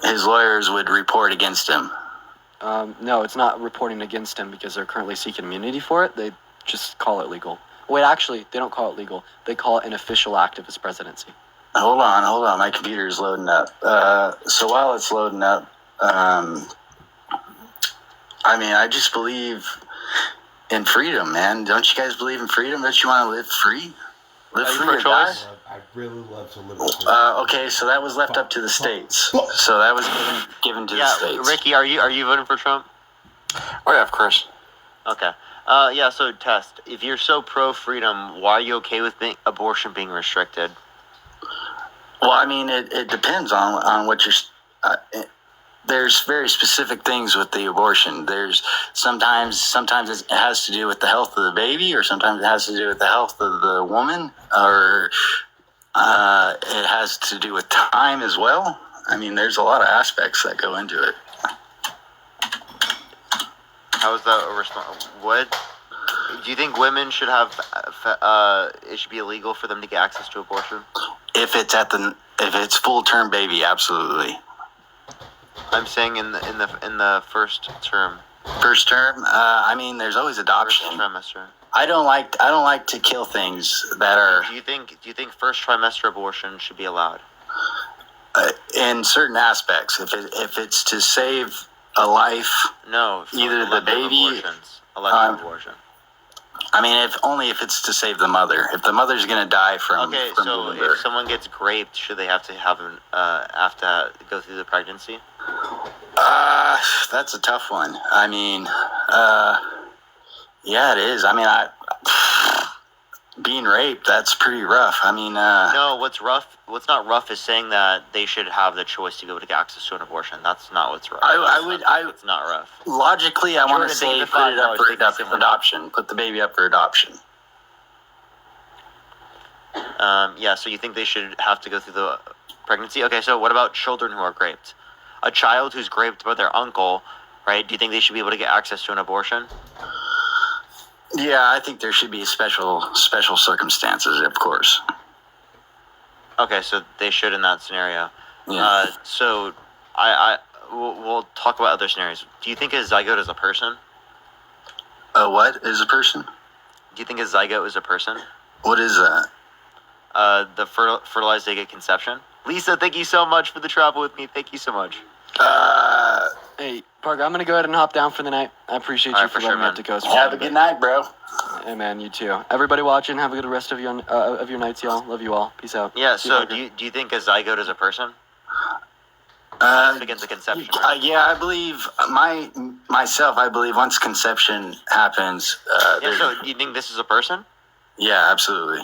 His lawyers would report against him. No, it's not reporting against him because they're currently seeking immunity for it. They just call it legal. Wait, actually, they don't call it legal. They call it an official act of his presidency. Hold on. My computer is loading up. So while it's loading up, I just believe in freedom, man. Don't you guys believe in freedom? Don't you want to live free? Live free or die? I really love to live free. Okay, so that was left up to the states. So that was given to the states. Ricky, are you voting for Trump? Oh yeah, of course. Okay. So test. If you're so pro freedom, why are you okay with abortion being restricted? Well, I mean, it depends on what you're. There's very specific things with the abortion. There's sometimes it has to do with the health of the baby, or sometimes it has to do with the health of the woman, or it has to do with time as well. I mean, there's a lot of aspects that go into it. How is that a response? What do you think women should have? It should be illegal for them to get access to abortion. If it's full term baby, absolutely. I'm saying in the first term. First term. I mean, there's always adoption. First trimester. I don't like to kill things that are. Do you think first trimester abortion should be allowed? In certain aspects, if it's to save a life. No. Either the baby. Elective abortion. I mean, if it's to save the mother. If the mother's gonna die from. Okay, from so if someone gets raped, should they have to go through the pregnancy? That's a tough one. I mean, yeah, it is. I mean, being raped, that's pretty rough. I mean, No, what's not rough is saying that they should have the choice to be able to get access to an abortion. That's not what's rough. It's not rough. logically, I want to Jordan, say David, put it up $5, for adoption. Put the baby up for adoption. Yeah, so you think they should have to go through the pregnancy? Okay, so what about children who are raped? A child who's raped by their uncle, right? Do you think they should be able to get access to an abortion? Yeah, I think there should be special circumstances, of course. Okay, so they should in that scenario. Yeah. So we'll talk about other scenarios. Do you think a zygote is a person? A what is a person? Do you think a zygote is a person? What is that? The fertilized egg at conception. Lisa, thank you so much for the travel with me. Thank you so much. Hey, Parker, I'm gonna go ahead and hop down for the night. I appreciate All you right, for for letting sure, me have to go. Have a good night, bro. Hey, man, you too. Everybody watching, have a good rest of your nights, y'all. Love you all. Peace out. Yeah. See you, So Parker. do you think a zygote is a person? Begins a conception. Right? Yeah, I believe myself. I believe once conception happens, Yeah. So do you think this is a person? yeah, absolutely.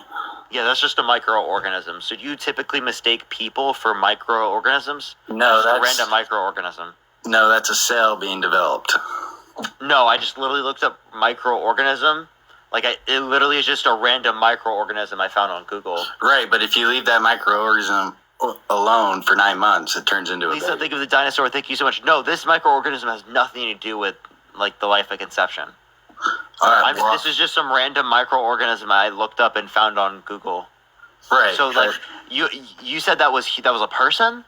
Yeah, that's just a microorganism. So do you typically mistake people for microorganisms? No, Just a that's random microorganism. no, that's a cell being developed. No, I just literally looked up microorganism. It literally is just a random microorganism I found on Google. Right, but if you leave that microorganism alone for 9 months, it turns into a Lisa, baby. think of the dinosaur. Thank you so much. No, this microorganism has nothing to do with the life of conception. All right, well, This is just some random microorganism I looked up and found on Google. right. So you said that was a person?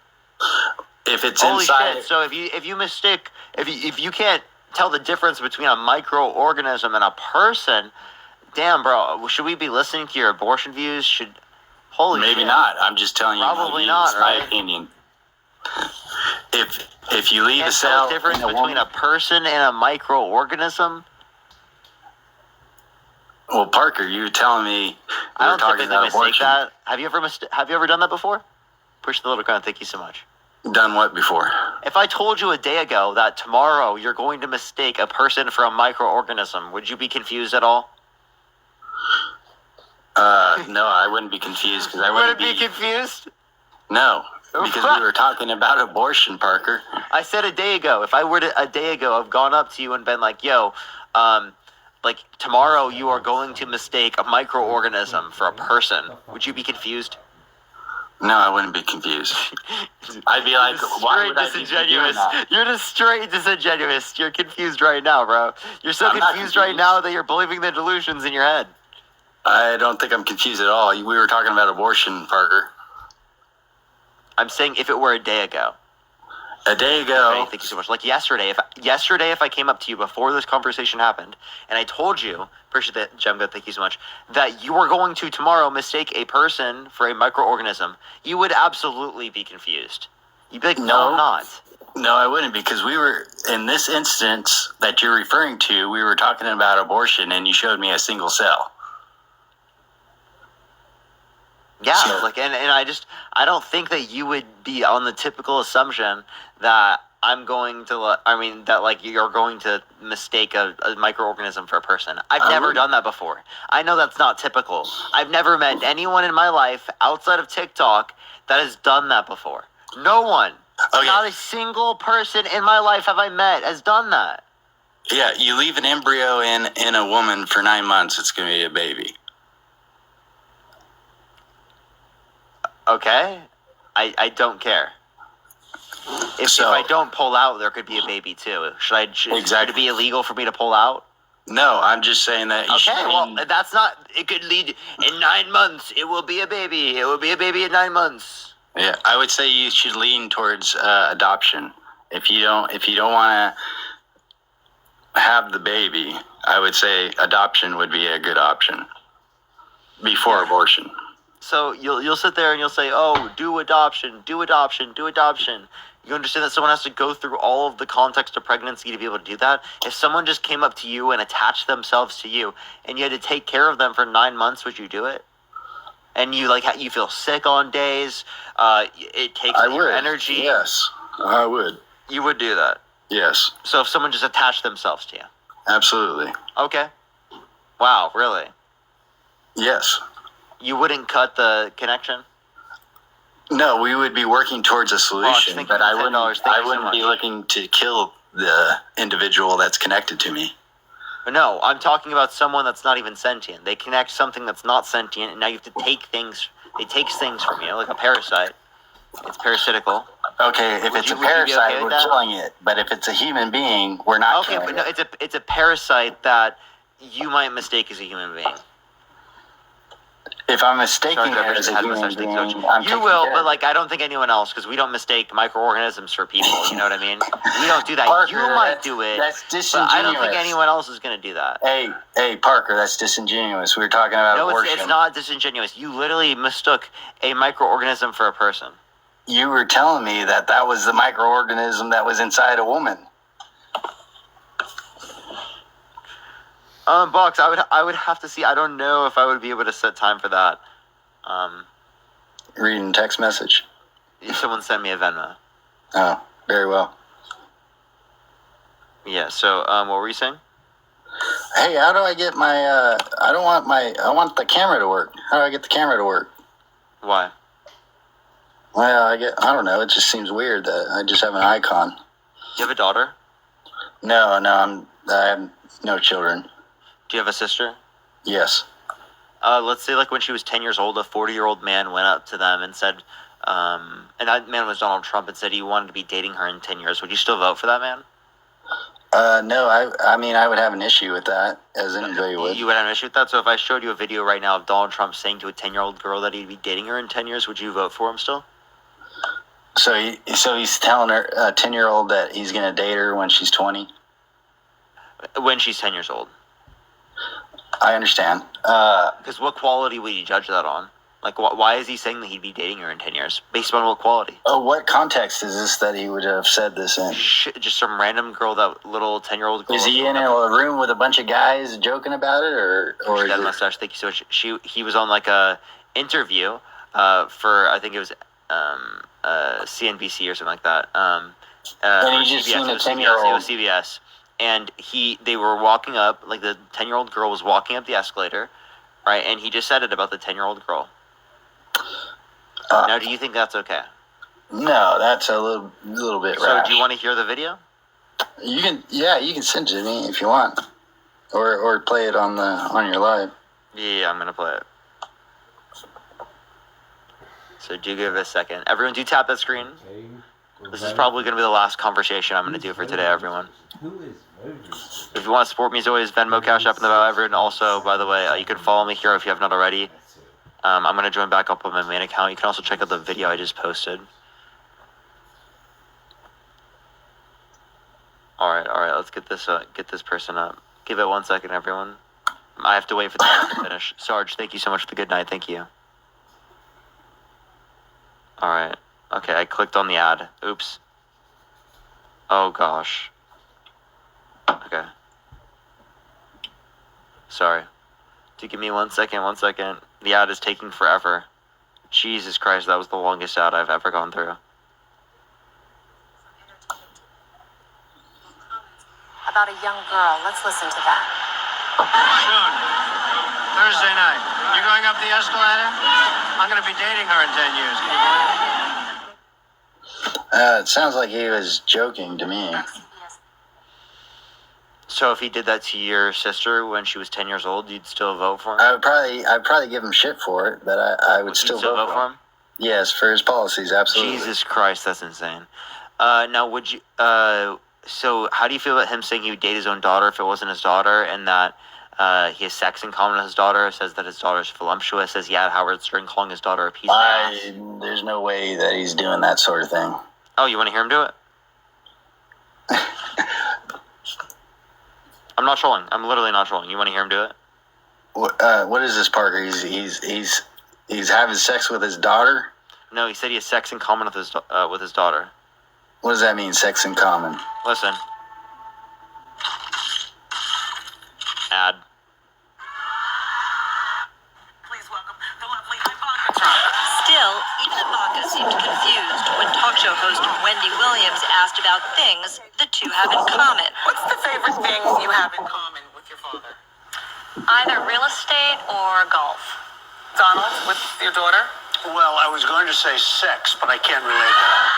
if it's Holy inside, shit! So if you can't tell the difference between a microorganism and a person, damn, bro, should we be listening to your abortion views? Holy maybe shit. not. I'm just telling you. Probably my not, views, my right? opinion. If you leave a Can't cell, tell the difference in a between woman, a person and a microorganism. well, Parker, you were telling me I don't talking typically about mistake abortion. that. Have you ever done that before? Push the little crown. Thank you so much. Done what before? If I told you a day ago that tomorrow you're going to mistake a person for a microorganism, would you be confused at all? No, I wouldn't be confused because I wouldn't be confused? No, because we were talking about abortion, Parker. I said a day ago. If I were to a day ago have gone up to you and been like, "Yo, tomorrow you are going to mistake a microorganism for a person," would you be confused? No, I wouldn't be confused. I'd be like, why would I be doing that? You're just straight disingenuous. You're confused right now, bro. You're so I'm not confused right now that you're believing the delusions in your head. I don't think I'm confused at all. We were talking about abortion, Parker. I'm saying if it were a day ago. A day ago. Okay, thank you so much. Like yesterday, if I came up to you before this conversation happened and I told you, appreciate that, Jemga, thank you so much, that you were going to tomorrow mistake a person for a microorganism, you would absolutely be confused. You'd be like, no, I'm not. No, I wouldn't, because we were, in this instance that you're referring to, we were talking about abortion and you showed me a single cell. Yeah, and I don't think that you would be on the typical assumption that you're going to mistake a microorganism for a person. I've never done that before. I know that's not typical. I've never met anyone in my life outside of TikTok that has done that before. No one. Okay. Not a single person in my life have I met has done that. Yeah, you leave an embryo in a woman for 9 months, it's going to be a baby. Okay? I don't care. If I don't pull out, there could be a baby too. Should it be illegal for me to pull out? No, I'm just saying that you should. Okay, well, that's not. It could lead in 9 months. It will be a baby. It will be a baby in 9 months. Yeah, I would say you should lean towards adoption. If you don't want to have the baby, I would say adoption would be a good option before abortion. So you'll sit there and you'll say, "Oh, do adoption, do adoption, do adoption." You understand that someone has to go through all of the context of pregnancy to be able to do that? If someone just came up to you and attached themselves to you and you had to take care of them for 9 months, would you do it? And you feel sick on days, it takes your energy. Yes, I would. You would do that? Yes. So if someone just attached themselves to you? Absolutely. Okay. Wow, really? Yes. You wouldn't cut the connection? No, we would be working towards a solution, thank but you I for wouldn't. $10. Thank I you so wouldn't be much. looking to kill the individual that's connected to me. No, I'm talking about someone that's not even sentient. They connect something that's not sentient, and now you have to take things. They take things from you, like a parasite. It's parasitical. Okay, if it's a would you be parasite, okay with we're that? killing it. But if it's a human being, we're not Okay, killing but no, it. it's a parasite that you might mistake as a human being. If I'm mistaking Sorry, it I've as a had human such things, being, don't I'm you taking will, care but of like I don't think anyone else, because we don't mistake microorganisms for people. You know what I mean? We don't do that. Parker, You might that's- do it, that's but I don't think disingenuous. anyone else is going to do that. Hey, Parker, that's disingenuous. We were talking about No, abortion. it's not disingenuous. You literally mistook a microorganism for a person. You were telling me that was the microorganism that was inside a woman. Box, I would have to see. I don't know if I would be able to set time for that. Reading text message. Someone sent me a Venmo. Oh, very well. Yeah. So, what were you saying? Hey, how do I get my? I want the camera to work. How do I get the camera to work? Why? Well, I don't know. It just seems weird that I just have an icon. You have a daughter? No, I have no children. Do you have a sister? Yes. Let's say like when she was 10 years old, a 40-year-old man went up to them and said, and that man was Donald Trump, and said he wanted to be dating her in 10 years. Would you still vote for that man? No, I mean, I would have an issue with that, as anybody would. You would have an issue with that? So if I showed you a video right now of Donald Trump saying to a 10-year-old girl that he'd be dating her in 10 years, would you vote for him still? So he's telling her, a 10-year-old, that he's going to date her when she's 20? When she's 10 years old. I understand. Because what quality would you judge that on? Like, why is he saying that he'd be dating her in 10 years? Based on what quality? Oh, what context is this that he would have said this in? Just some random girl, that little 10-year-old girl. Is he in a room with a bunch of guys joking about it, or She got a mustache. Thank you so much. He was on like a interview for, I think it was CNBC or something like that. And he just seen a 10-year-old. It was CBS. And they were walking up, like the 10-year-old girl was walking up the escalator, right? And he just said it about the 10-year-old girl. Now, do you think that's okay? No, that's a little bit So, rash. do you want to hear the video? You can send it to me if you want, or play it on your live. Yeah, I'm gonna play it. So do give it a second. Everyone, do tap that screen. This is probably gonna be the last conversation I'm gonna do for today, everyone. If you want to support me, as always, Venmo, Cash App in the bio. Everyone, also, by the way, you can follow me here if you have not already. I'm gonna join back up on my main account. You can also check out the video I just posted. All right. Let's get this person up. Give it 1 second, everyone. I have to wait for the ad to finish. Sarge, thank you so much for the good night. Thank you. All right. Okay, I clicked on the ad. Oops. Oh gosh. Okay. Sorry. Do give me 1 second. 1 second. The ad is taking forever. Jesus Christ, that was the longest ad I've ever gone through. About a young girl. Let's listen to that. Soon. Thursday night. You going up the escalator? I'm going to be dating her in 10 years. Can you believe it? It sounds like he was joking to me. So if he did that to your sister when she was 10 years old, you'd still vote for him? I'd probably give him shit for it, but I would still vote for him. Yes, for his policies, absolutely. Jesus Christ, that's insane. Now, would you? So how do you feel about him saying he would date his own daughter if it wasn't his daughter, and that he has sex in common with his daughter? Says that his daughter's voluptuous. Says he had Howard Stern calling his daughter a piece of ass. There's no way that he's doing that sort of thing. Oh, you want to hear him do it? I'm not trolling. I'm literally not trolling. You want to hear him do it? What is this, Parker? He's having sex with his daughter? No, he said he has sex in common with his daughter. What does that mean, sex in common? Listen. Ad. Still, even Ivanka seemed confused when talk show host Wendy Williams asked about things the two have in common. What's the favorite thing you have in common with your father? Either real estate or golf. Donald, with your daughter? Well, I was going to say sex, but I can't relate that.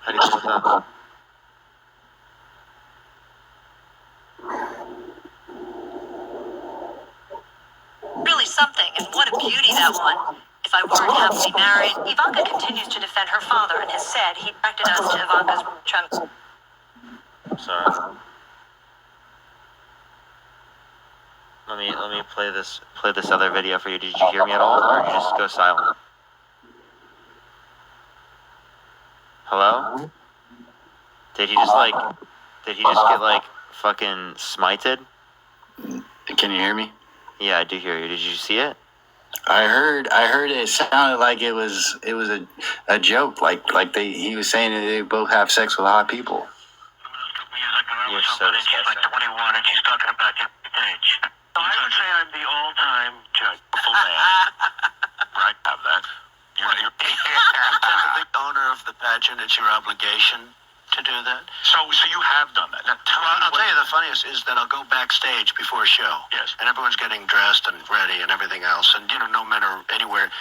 How do you feel about that? Really something, and what a beauty that one. If I weren't happily married, Ivanka continues to defend her father and has said he directed us to Ivanka's Trump. Sorry. Let me play this other video for you. Did you hear me at all, or did you just go silent? Hello? Did he just get like fucking smited? Can you hear me? Yeah, I do hear you. Did you see it? I heard it sounded like it was a joke, like he was saying that they both have sex with hot people. You're so disgusting. She's like 21 and she's talking about your age. So I would say I'm the all-time judgeful man. Right, have that. You're the owner of the pageant. It's your obligation to do that. So you have done that. Now, I'll tell you the funniest is that I'll go backstage before a show. Yes. And everyone's getting dressed and ready and everything else. And, no men are anywhere.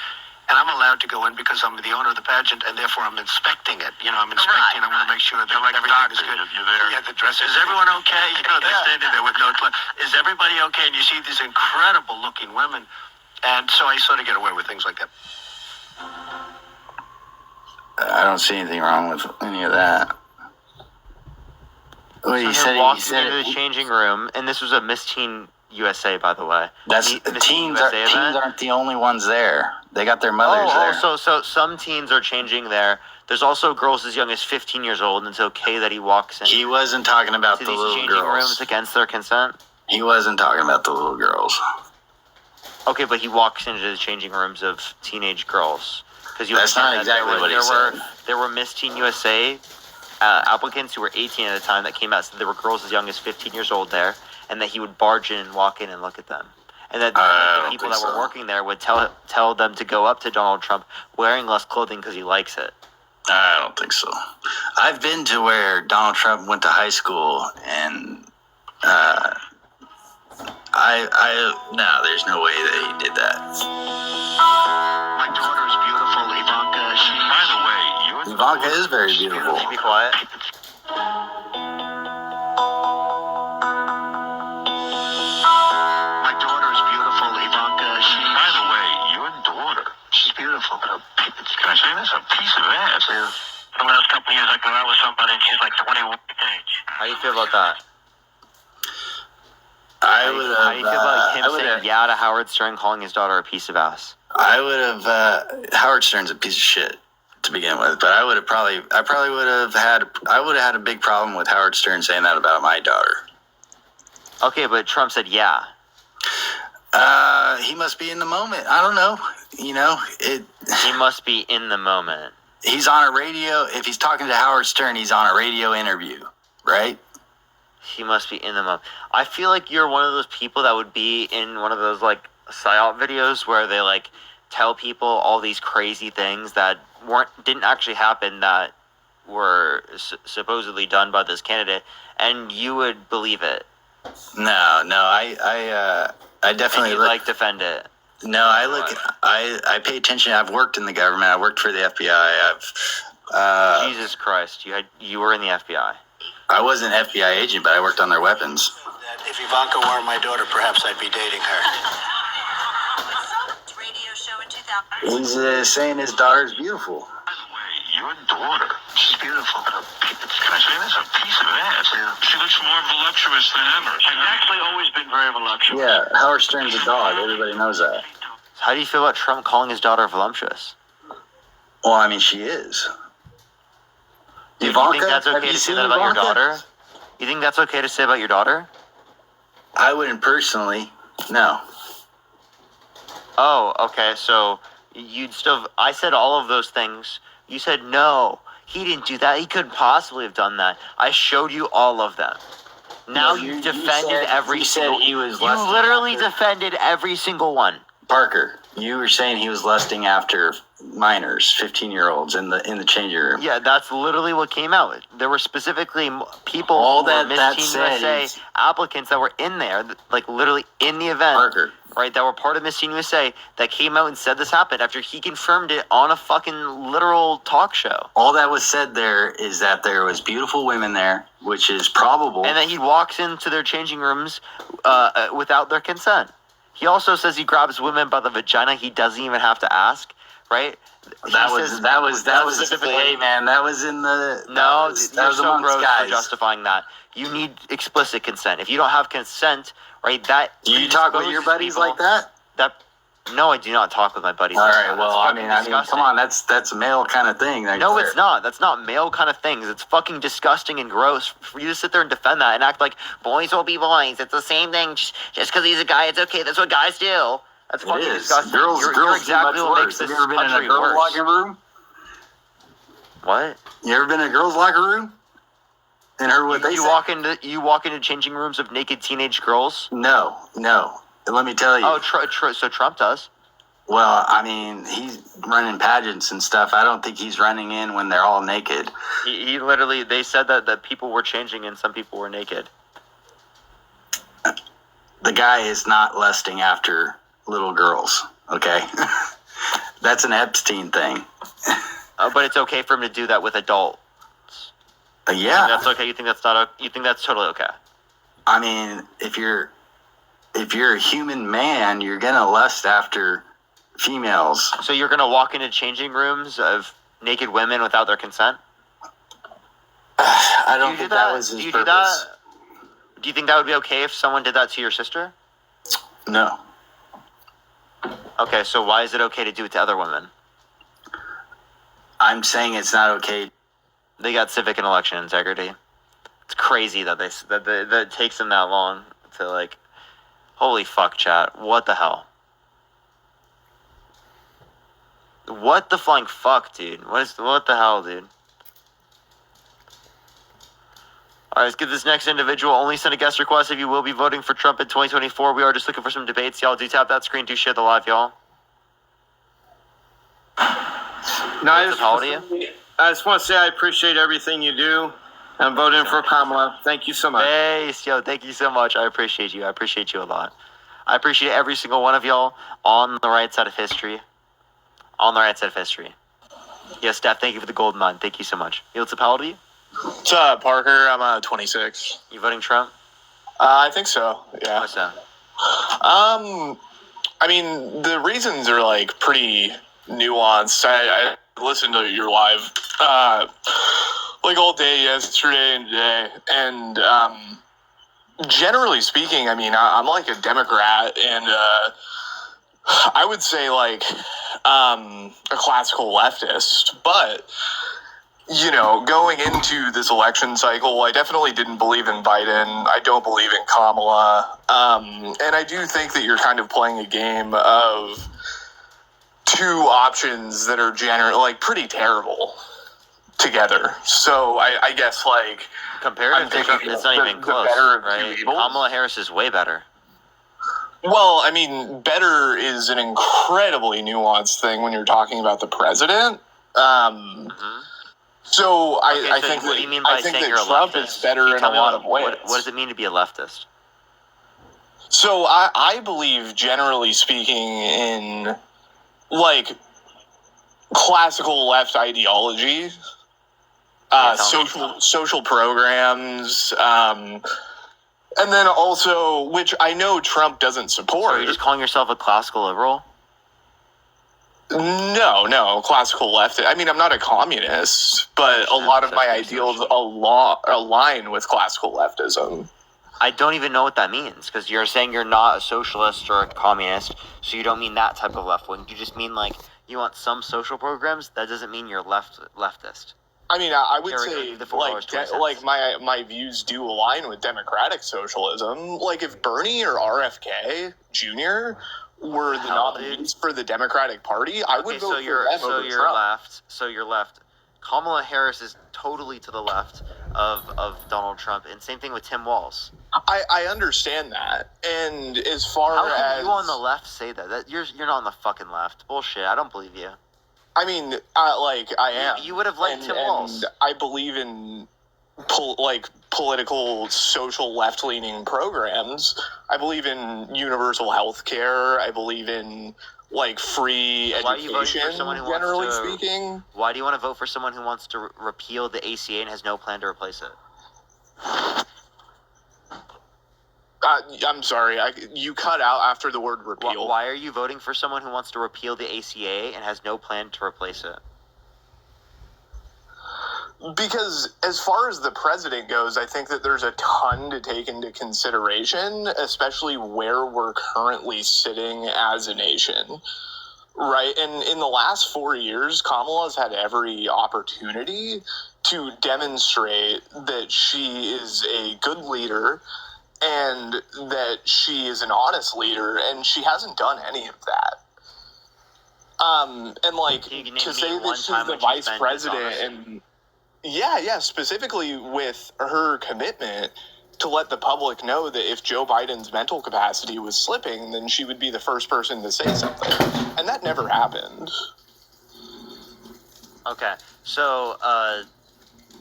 And I'm allowed to go in because I'm the owner of the pageant, and therefore I'm inspecting it. I'm inspecting. I want to make sure that everything is good. You're there. Yeah, the dress. Is everyone okay? They're standing there with no clothes. Is everybody okay? And you see these incredible-looking women. And so I sort of get away with things like that. I don't see anything wrong with any of that. Well, So he said walking into the changing room, and this was a Miss Teen USA, by the way. That's Miss teens. USA Teens event. aren't the only ones there. They got their mothers there. So some teens are changing there. There's also girls as young as 15 years old, and it's okay that he walks in. He wasn't talking about to the these little changing girls. rooms against their consent. He wasn't talking about the little girls. Okay, but he walks into the changing rooms of teenage girls. Because That's not exactly what he said. There were Miss Teen USA applicants who were 18 at the time that came out. So there were girls as young as 15 years old there, and that he would barge in and walk in and look at them. And that the people that were working there would tell them to go up to Donald Trump wearing less clothing because he likes it. I don't think so. I've been to where Donald Trump went to high school, and no, there's no way that he did that. My daughter is beautiful, Ivanka. By the way, Ivanka is very beautiful. Be quiet. My daughter is beautiful, Ivanka. By the way, your daughter, she's beautiful. Can I say this? A piece of ass. Yeah. The last couple of years, I go out with somebody, and she's like 21 age. How do you feel about that? I would have. How do you feel about him saying yeah to Howard Stern, calling his daughter a piece of ass? I would have. Howard Stern's a piece of shit to begin with, but I would have had a big problem with Howard Stern saying that about my daughter. Okay, but Trump said yeah. He must be in the moment. I don't know. He must be in the moment. He's on a radio. If he's talking to Howard Stern, he's on a radio interview, right? He must be in the moment. I feel like you're one of those people that would be in one of those like psyop videos where they like tell people all these crazy things that didn't actually happen, that were supposedly done by this candidate, and you would believe it. No, I definitely and you defend it. No, I pay attention. I've worked in the government. I worked for the FBI. Jesus Christ, you were in the FBI. I wasn't an FBI agent, but I worked on their weapons. If Ivanka were my daughter, perhaps I'd be dating her. He's saying his daughter's beautiful. Your daughter, she's beautiful. Can I say this? A piece of ass. Yeah. She looks more voluptuous than ever. She's actually always been very voluptuous. Yeah, Howard Stern's a dog. Everybody knows that. How do you feel about Trump calling his daughter voluptuous? Well, I mean, she is. Do you think that's okay to say that about your daughter? You think that's okay to say about your daughter? I wouldn't personally. No. Oh, okay. So I said all of those things. You said no. He didn't do that. He couldn't possibly have done that. I showed you all of them. Now you defended every single. You literally defended every single one. Parker, you were saying he was lusting after minors, 15-year-olds in the changing room. Yeah, that's literally what came out. There were specifically people, All who were that Miss Teen said USA is- applicants that were in there, like literally in the event, Parker. right? That were part of Miss Teen USA that came out and said this happened after he confirmed it on a fucking literal talk show. All that was said there is that there was beautiful women there, which is probable. And then he walks into their changing rooms without their consent. He also says he grabs women by the vagina. He doesn't even have to ask, right? That was hey man, that was in the No, that was so amongst gross guys. for justifying that. You need explicit consent. If you don't have consent, right, that Do you talk with your buddies like that? No, I do not talk with my buddies. All like right, that. well, That's I mean, fucking disgusting. come on, that's a male kind of thing. No, it's not. That's not male kind of things. It's fucking disgusting and gross for you to sit there and defend that and act like boys will be boys. It's the same thing. Just because he's a guy, it's okay. That's what guys do. That's It fucking is. disgusting. Girls you're do exactly much what worse. makes this Have you ever been in a country girls' worse. locker room? What? You ever been in a girls' locker room? And heard what they you said? you walk into changing rooms of naked teenage girls? No. Let me tell you. Oh, so Trump does. Well, I mean, he's running pageants and stuff. I don't think he's running in when they're all naked. He literally, they said that people were changing and some people were naked. The guy is not lusting after little girls, okay? That's an Epstein thing. But it's okay for him to do that with adults. Yeah. That's okay. You think that's totally okay? I mean, if you're a human man, you're gonna lust after females. So you're gonna walk into changing rooms of naked women without their consent? I don't think that was his do you purpose. do that? Do you think that would be okay if someone did that to your sister? No. Okay, so why is it okay to do it to other women? I'm saying it's not okay. They got civic and election integrity. It's crazy that that it takes them that long to like. Holy fuck, chat! What the hell? What the flying fuck, dude? What the hell, dude? Alright, let's get this next individual. Only send a guest request if you will be voting for Trump in 2024. We are just looking for some debates, y'all. Do tap that screen. Do share the live, y'all. No, How old are you? I just want to say I appreciate everything you do. I'm voting for Kamala. Thank you so much. Hey, yo, thank you so much. I appreciate you. I appreciate you a lot. I appreciate every single one of y'all on the right side of history. On the right side of history. Yes, Steph, thank you for the gold mine. Thank you so much. Yiltip, how old are you? What's up, Parker? I'm 26. You voting Trump? I think so. Yeah. What's that? I mean, the reasons are like pretty nuanced. I listened to your live, like all day yesterday and today, and generally speaking, I mean, I'm like a Democrat, and I would say like a classical leftist, but. You know, going into this election cycle, I definitely didn't believe in Biden. I don't believe in Kamala. And I do think that you're kind of playing a game of two options that are like pretty terrible together. So I guess like comparatively, it's not even close, right? Kamala Harris is way better. Well, I mean, better is an incredibly nuanced thing when you're talking about the president. So I think what do you mean by saying you're a Trump leftist? is better in a lot of ways. What does it mean to be a leftist? So I believe, generally speaking, in like classical left ideology, social programs, and then also, which I know Trump doesn't support. So you're just calling yourself a classical liberal? No, classical left. I mean, I'm not a communist, but a lot of my ideals align with classical leftism. I don't even know what that means, because you're saying you're not a socialist or a communist, so you don't mean that type of left wing. You just mean like you want some social programs. That doesn't mean you're leftist. I mean, I would say like my views do align with democratic socialism. Like if Bernie or RFK Jr. were the nominees for the Democratic Party, I would vote for them over Trump. So you're left. Kamala Harris is totally to the left of Donald Trump, and same thing with Tim Walz. I understand that, and as far How can as you on the left say that you're not on the fucking left? Bullshit. I don't believe you. I mean, like I am. You would have liked Tim Walz. And I believe in political, social, left-leaning programs. I believe in universal health care. I believe in like free education, generally speaking. Why do you want to vote for someone who wants to repeal the ACA and has no plan to replace it? I'm sorry, you cut out after the word repeal. Why are you voting for someone who wants to repeal the ACA and has no plan to replace it? Because as far as the president goes, I think that there's a ton to take into consideration, especially where we're currently sitting as a nation. Right? And in the last 4 years, Kamala's had every opportunity to demonstrate that she is a good leader and that she is an honest leader, and she hasn't done any of that. And like, to say that she's the vice president and yeah, specifically with her commitment to let the public know that if Joe Biden's mental capacity was slipping, then she would be the first person to say something. And that never happened. Okay, so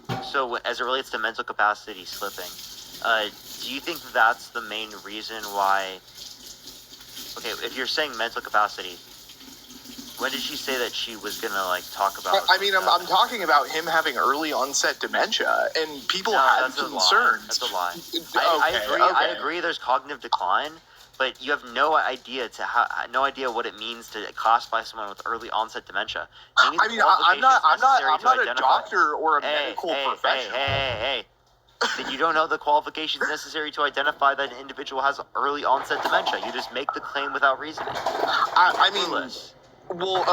as it relates to mental capacity slipping, do you think that's the main reason why? Okay, if you're saying mental capacity, when did she say that she was gonna like talk about? I mean, I'm talking about him having early onset dementia, and people had concerns. That's a lie. I agree. There's cognitive decline, but you have no idea what it means to classify someone with early onset dementia. I mean, I'm not a doctor or a medical professional. Hey. Then you don't know the qualifications necessary to identify that an individual has early onset dementia. You just make the claim without reasoning. I mean, well,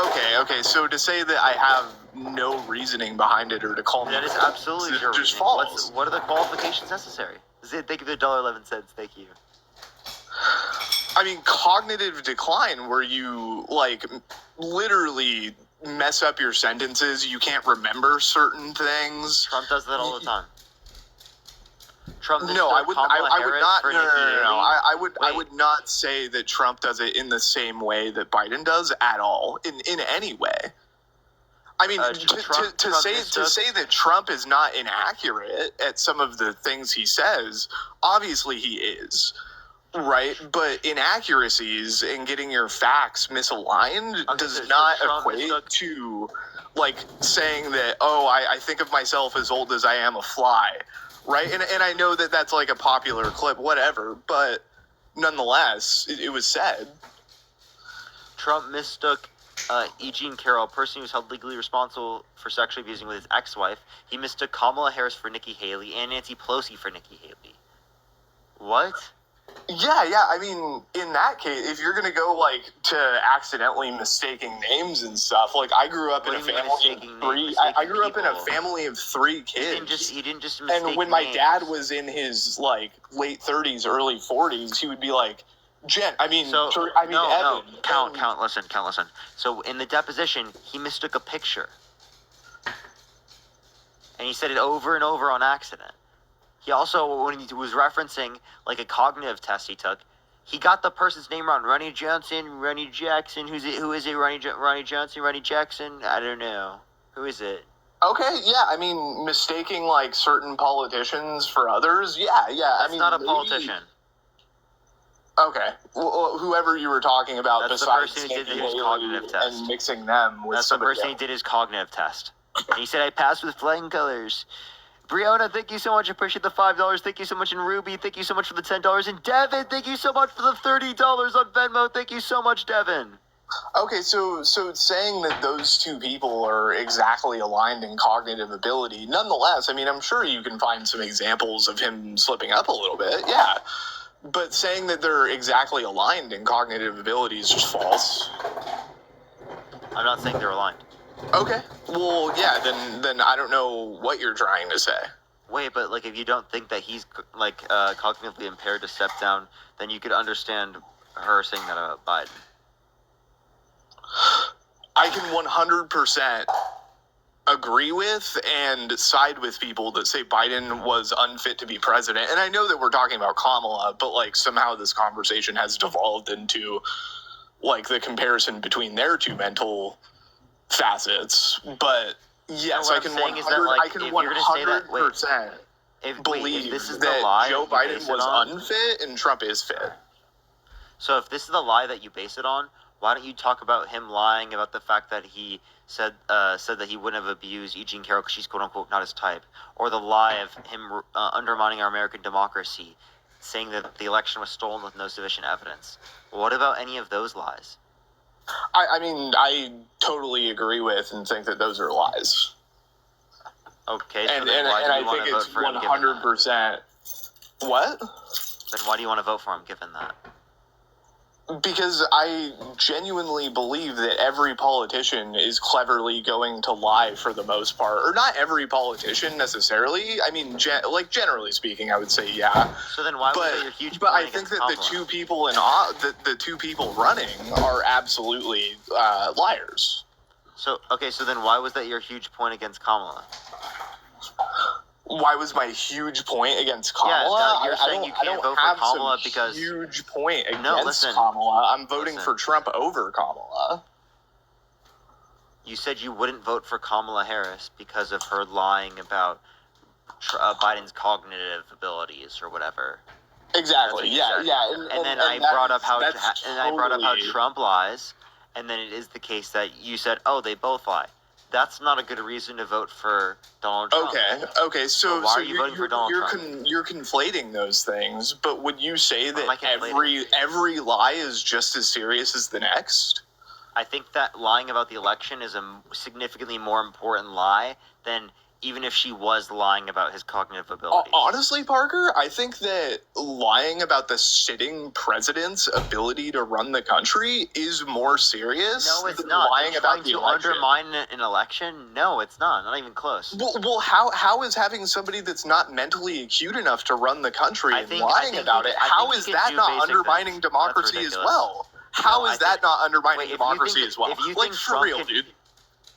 okay. So to say that I have no reasoning behind it or to call me that is absolutely your just reasoning. false. What are the qualifications necessary? Thank you for $1.11. Thank you. I mean, cognitive decline, where you like literally mess up your sentences, you can't remember certain things. Trump does that all the time. Trump. No, I would not. No. I would not say that Trump does it in the same way that Biden does at all, in any way. I mean, to say that Trump is not inaccurate at some of the things he says, obviously he is, right? But inaccuracies and getting your facts misaligned does not equate to like saying that, oh, I think of myself as old as I am a fly. Right, and I know that that's like a popular clip, whatever, but nonetheless, it was said. Trump mistook E. Jean Carroll, a person who was held legally responsible for sexually abusing with his ex-wife. He mistook Kamala Harris for Nikki Haley and Nancy Pelosi for Nikki Haley. What? Yeah. I mean, in that case, if you're gonna go like to accidentally mistaking names and stuff, like I grew up in a family of three. I grew up in a family of 3 kids. He didn't just mistake and when my dad was in his like late 30s, early 40s, he would be like, "Jen, Evan." Count. Listen. So in the deposition, he mistook a picture, and he said it over and over on accident. He also, when he was referencing like a cognitive test he took, he got the person's name wrong. Ronnie Johnson, Ronnie Jackson. Who is it? Ronnie Johnson, Ronnie Jackson. I don't know. Who is it? Okay, yeah. I mean, mistaking like certain politicians for others. Yeah. That's not a politician. Okay, well, whoever you were talking about, that's besides the person who did his cognitive test and mixing them with somebody else. That's the person who did his cognitive test. And he said, "I passed with flying colors." Brianna, thank you so much. I appreciate the $5. Thank you so much. And Ruby, thank you so much for the $10. And Devin, thank you so much for the $30 on Venmo. Thank you so much, Devin. Okay, so saying that those two people are exactly aligned in cognitive ability, nonetheless, I mean, I'm sure you can find some examples of him slipping up a little bit, yeah. But saying that they're exactly aligned in cognitive ability is just false. I'm not saying they're aligned. Okay. Well, yeah, then I don't know what you're trying to say. Wait, but like if you don't think that he's like cognitively impaired to step down, then you could understand her saying that about Biden. I can 100% agree with and side with people that say Biden was unfit to be president. And I know that we're talking about Kamala, but like somehow this conversation has devolved into like the comparison between their two mental facets. But yes, what I I'm can saying is 100. that, like, I can if you're gonna say that- 100% believe if this is the that lie Joe you base Biden it was on- unfit and Trump is fit. So if this is the lie that you base it on, why don't you talk about him lying about the fact that he said that he wouldn't have abused Eugene Carroll because she's quote unquote not his type, or the lie of him undermining our American democracy, saying that the election was stolen with no sufficient evidence. What about any of those lies? I mean, I totally agree with and think that those are lies. Okay, so And then why do I you want think to vote it's for him given that? 100%. What? Then why do you want to vote for him given that? Because I genuinely believe that every politician is cleverly going to lie for the most part. Or not every politician necessarily. I mean, generally speaking, I would say yeah. So then why was that your huge But point I think against that the Kamala? two people the two people running are absolutely liars. So then why was that your huge point against Kamala? Why was my huge point against Kamala? You're saying you can't vote for Kamala because huge point against listen, Kamala. I'm voting for Trump over Kamala. You said you wouldn't vote for Kamala Harris because of her lying about Biden's cognitive abilities or whatever. Exactly. Yeah. And then I brought up how totally... Trump lies, and then it is the case that you said, oh, they both lie. That's not a good reason to vote for Donald Trump. Okay. So why are you voting for Donald Trump? You're conflating those things, but would you say that every lie is just as serious as the next? I think that lying about the election is a significantly more important lie than even if she was lying about his cognitive abilities. Honestly, Parker, I think that lying about the sitting president's ability to run the country is more serious than lying about the election. Undermine an election? No, it's not. Not even close. Well, how is having somebody that's not mentally acute enough to run the country and lying about it, how is that not undermining democracy as well? How is that not undermining democracy as well? Like, for real, dude.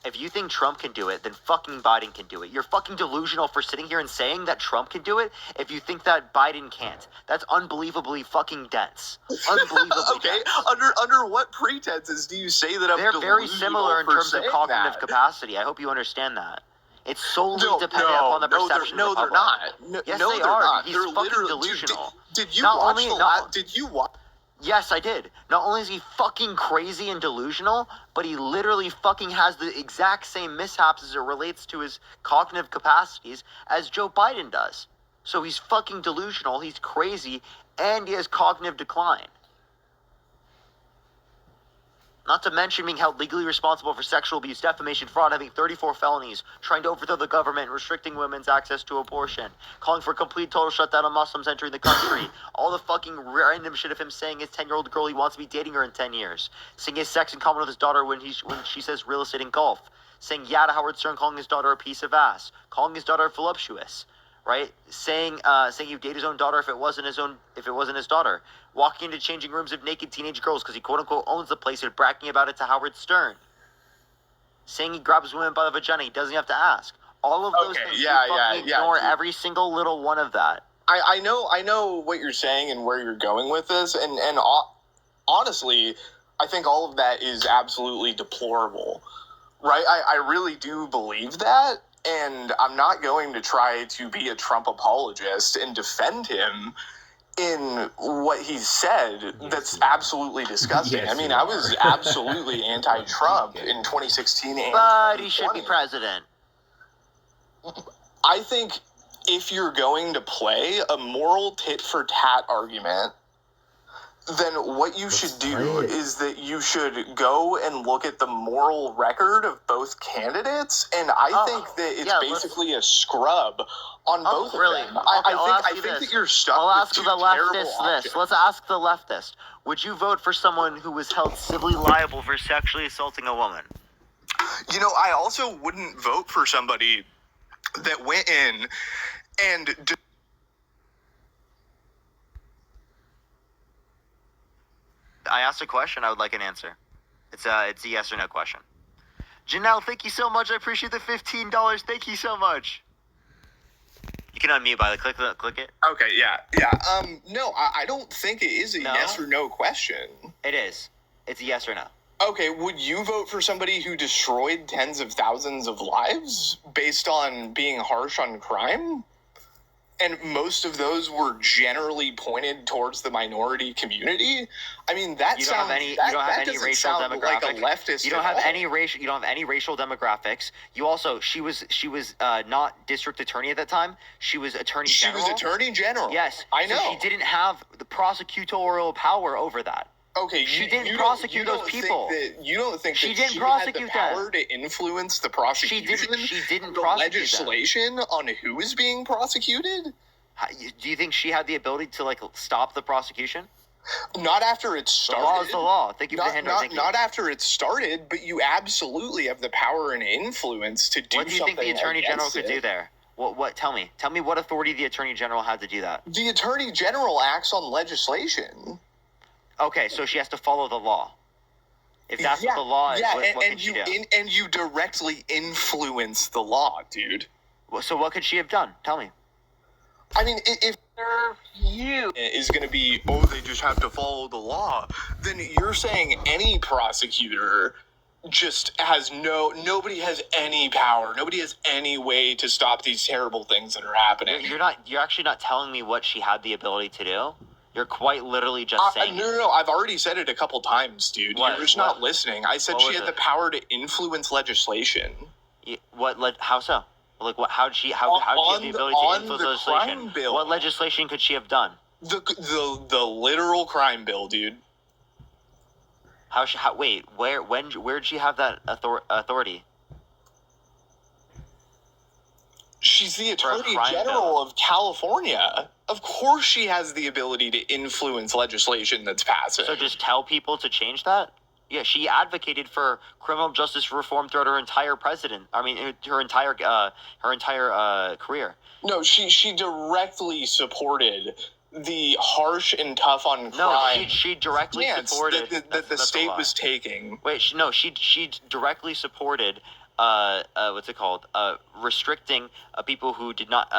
If you think Trump can do it, then fucking Biden can do it. You're fucking delusional for sitting here and saying that Trump can do it if you think that Biden can't. That's unbelievably fucking dense. Unbelievably dense. Under what pretenses do you say that I'm They're very similar in terms of cognitive that? capacity. I hope you understand that. It's solely dependent upon the perception of the public. They're not. Yes, no, they they're are. not. He's They're fucking literally delusional. Did you watch the last? Did you watch? Yes, I did. Not only is he fucking crazy and delusional, but he literally fucking has the exact same mishaps as it relates to his cognitive capacities as Joe Biden does. So he's fucking delusional, he's crazy, and he has cognitive decline. Not to mention being held legally responsible for sexual abuse, defamation, fraud, having 34 felonies, trying to overthrow the government, restricting women's access to abortion, calling for a complete total shutdown of Muslims entering the country, all the fucking random shit of him saying his 10-year-old girl he wants to be dating her in 10 years, saying he has sex in common with his daughter when she says real estate and golf, saying yeah to Howard Stern, calling his daughter a piece of ass, calling his daughter voluptuous, right? Saying he'd date his own daughter if it wasn't his daughter. Walking into changing rooms of naked teenage girls because he quote unquote owns the place and bragging about it to Howard Stern. Saying he grabs women by the vagina, he doesn't have to ask. All of those things, ignore every single little one of that. I know what you're saying and where you're going with this, and honestly, I think all of that is absolutely deplorable, right? I really do believe that, and I'm not going to try to be a Trump apologist and defend him in what he said. That's absolutely disgusting. Yes, I mean, I was absolutely anti-Trump in 2016 and but he should be president. I think if you're going to play a moral tit-for-tat argument, then what you should do is that you should go and look at the moral record of both candidates, and I think that it's basically a scrub on both of them. I think that you're stuck with two terrible options. Let's ask the leftist. Would you vote for someone who was held civilly liable for sexually assaulting a woman? You know, I also wouldn't vote for somebody that went in and... I asked a question. I would like an answer. It's a yes or no question. Janelle, thank you so much. I appreciate the $15. Thank you so much. You can unmute by the click it. Okay, yeah. No, I don't think it is a yes or no question. It is. It's a yes or no. Okay, would you vote for somebody who destroyed tens of thousands of lives based on being harsh on crime? And most of those were generally pointed towards the minority community. I mean, that You don't have any. You don't have any racial demographics. Like a leftist. You don't have any racial. You don't have any racial demographics. You also. She was not district attorney at that time. She was attorney general. She was attorney general. Yes, I know. So she didn't have the prosecutorial power over that. Okay, she didn't prosecute those people. You don't think she that didn't she prosecute had the power to influence the prosecution? She didn't the prosecute legislation on who is being prosecuted? Do you think she had the ability to stop the prosecution? Not after it started. The law is the law. Thank you for the handout. Not after it started, but you absolutely have the power and influence to do something. What do you think the attorney general could do it. there? What? Tell me what authority the attorney general had to do that. The attorney general acts on legislation. Okay, so she has to follow the law. If that's what the law is, what can she do? And you directly influence the law, dude. So what could she have done? Tell me. I mean, if you is going to be, they just have to follow the law, then you're saying any prosecutor just has nobody has any power. Nobody has any way to stop these terrible things that are happening. You're actually not telling me what she had the ability to do. You're quite literally just saying. No. I've already said it a couple times, dude. You're just not listening. I said she had the power to influence legislation. How so? What? How did she have the ability to influence legislation? Bill. What legislation could she have done? The literal crime bill, dude. Where'd she have that authority? She's the Attorney General of California. Of course she has the ability to influence legislation that's passing. So just tell people to change that? Yeah, she advocated for criminal justice reform throughout her entire her entire career. No, she directly supported the harsh and tough on crime. No, she directly supported that the state was taking. Wait, she directly supported restricting people who did not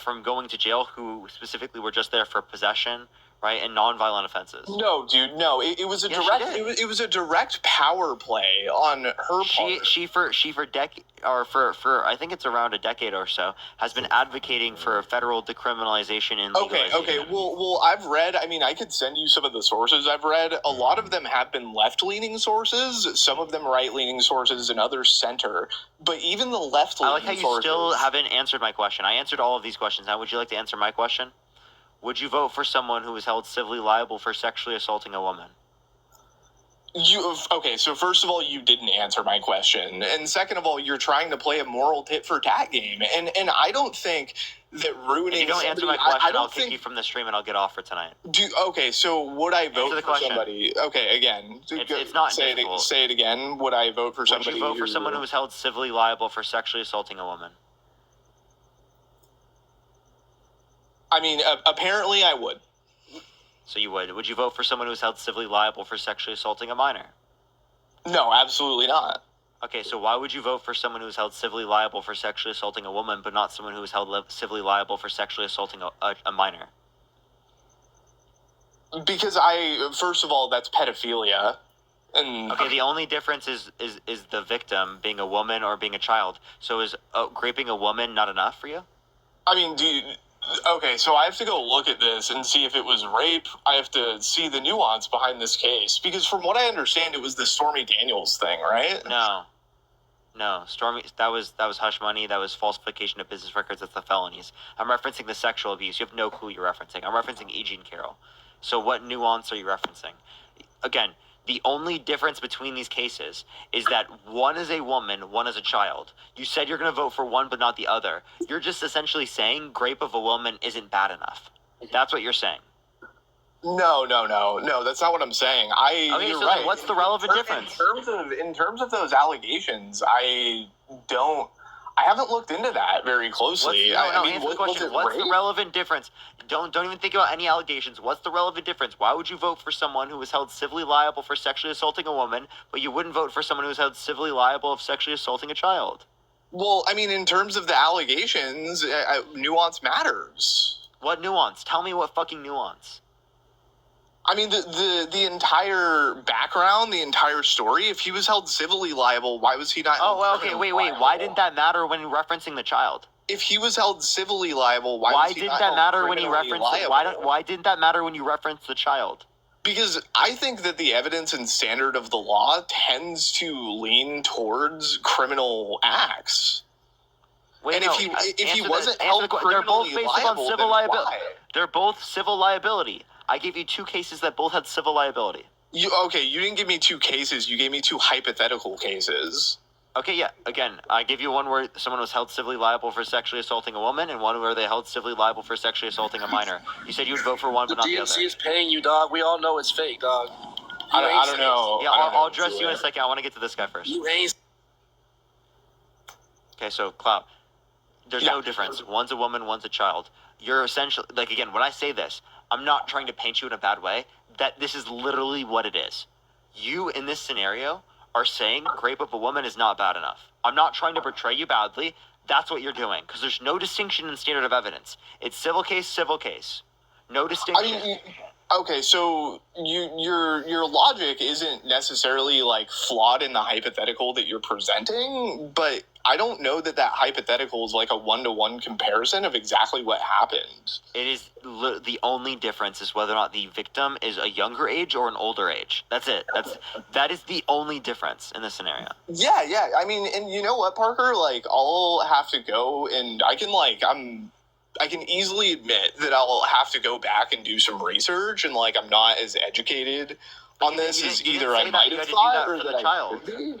from going to jail, who specifically were just there for possession, right, and non-violent offenses. No, dude, no. It was a direct. It was a direct power play on her part. She for I think it's around a decade or so has been advocating for federal decriminalization and legalization. Okay. Well, I've read. I mean, I could send you some of the sources I've read. A lot of them have been left-leaning sources. Some of them right-leaning sources, and others center. But even the left-leaning sources. I like how you still haven't answered my question. I answered all of these questions. Now, would you like to answer my question? Would you vote for someone who was held civilly liable for sexually assaulting a woman? So first of all, you didn't answer my question, and second of all, you're trying to play a moral tit for tat game, and I don't think that ruining. If you don't answer my question, I'll kick you from the stream and I'll get off for tonight. So would I vote for somebody? Okay, again, it's not difficult. Say it again. Would I vote for somebody? Would you vote for someone who was held civilly liable for sexually assaulting a woman? I mean, apparently I would. So you would. Would you vote for someone who was held civilly liable for sexually assaulting a minor? No, absolutely not. Okay, so why would you vote for someone who was held civilly liable for sexually assaulting a woman, but not someone who was held civilly liable for sexually assaulting a minor? Because first of all, that's pedophilia. And okay, the only difference is the victim being a woman or being a child. So is raping a woman not enough for you? I mean, okay, so I have to go look at this and see if it was rape. I have to see the nuance behind this case. Because from what I understand, it was the Stormy Daniels thing, right? No, Stormy, that was hush money. That was falsification of business records. That's the felonies. I'm referencing the sexual abuse. You have no clue you're referencing. I'm referencing E. Jean Carroll. So what nuance are you referencing? Again, the only difference between these cases is that one is a woman, one is a child. You said you're going to vote for one but not the other. You're just essentially saying rape of a woman isn't bad enough. That's what you're saying. No. That's not what I'm saying. Okay, you're so right. then what's the relevant difference? In terms of those allegations, I I haven't looked into that very closely. Answer the question. What's the relevant difference? Don't even think about any allegations. What's the relevant difference? Why would you vote for someone who was held civilly liable for sexually assaulting a woman, but you wouldn't vote for someone who was held civilly liable of sexually assaulting a child? Well, I mean, in terms of the allegations, nuance matters. What nuance? Tell me what fucking nuance. I mean, the entire background, the entire story. If he was held civilly liable, why was he not? Oh, well, okay, wait. Why didn't that matter when referencing the child? If he was held civilly liable, why didn't that matter when you referenced? Why didn't that matter when you referenced the child? Because I think that the evidence and standard of the law tends to lean towards criminal acts. Wait, and if he wasn't held they're both criminally based upon liable, civil then liability. why? They're both civil liability. I gave you 2 cases that both had civil liability. You didn't give me 2 cases. You gave me 2 hypothetical cases. Okay, yeah. Again, I gave you one where someone was held civilly liable for sexually assaulting a woman, and one where they held civilly liable for sexually assaulting a minor. You said you would vote for one, but not the other. DNC is paying you, dog. We all know it's fake, dog. I don't know. Yeah, I'll address you in a second. I want to get to this guy first. You ain't. Okay, so Clout, there's no difference. One's a woman, one's a child. You're essentially, like, again, when I say this, I'm not trying to paint you in a bad way. That this is literally what it is. You, in this scenario, are saying rape of a woman is not bad enough. I'm not trying to portray you badly. That's what you're doing, because there's no distinction in standard of evidence. It's civil case. No distinction. I mean, okay, so your logic isn't necessarily like flawed in the hypothetical that you're presenting, but I don't know that hypothetical is like a 1-to-1 comparison of exactly what happened. It is the only difference is whether or not the victim is a younger age or an older age. That's it. That is the only difference in this scenario. Yeah. I mean, and you know what, Parker? Like, I'll have to go and I can easily admit that I'll have to go back and do some research, and like I'm not as educated on this as either I might have thought or that I could be.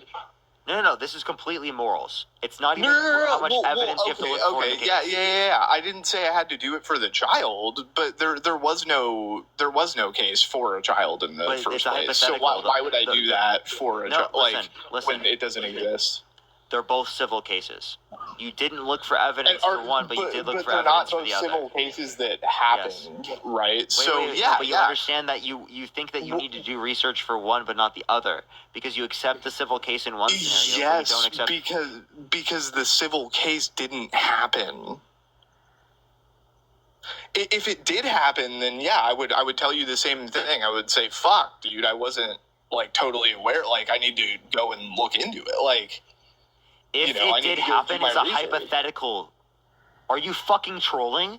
No. This is completely morals. It's not even how much evidence you have to look for. Okay, yeah. I didn't say I had to do it for the child, but there was no case for a child in the first place. So why would I do that for a child? When it doesn't exist? They're both civil cases. You didn't look for evidence for one, but you did look for evidence for the other. They're not both civil cases that happened, right? But you understand that you think that you need to do research for one, but not the other, because you accept the civil case in one scenario. Yes, but you don't accept because the civil case didn't happen. If it did happen, then yeah, I would tell you the same thing. I would say, "Fuck, dude, I wasn't like totally aware. Like, I need to go and look into it." Like. If it did happen, it's a hypothetical. Are you fucking trolling?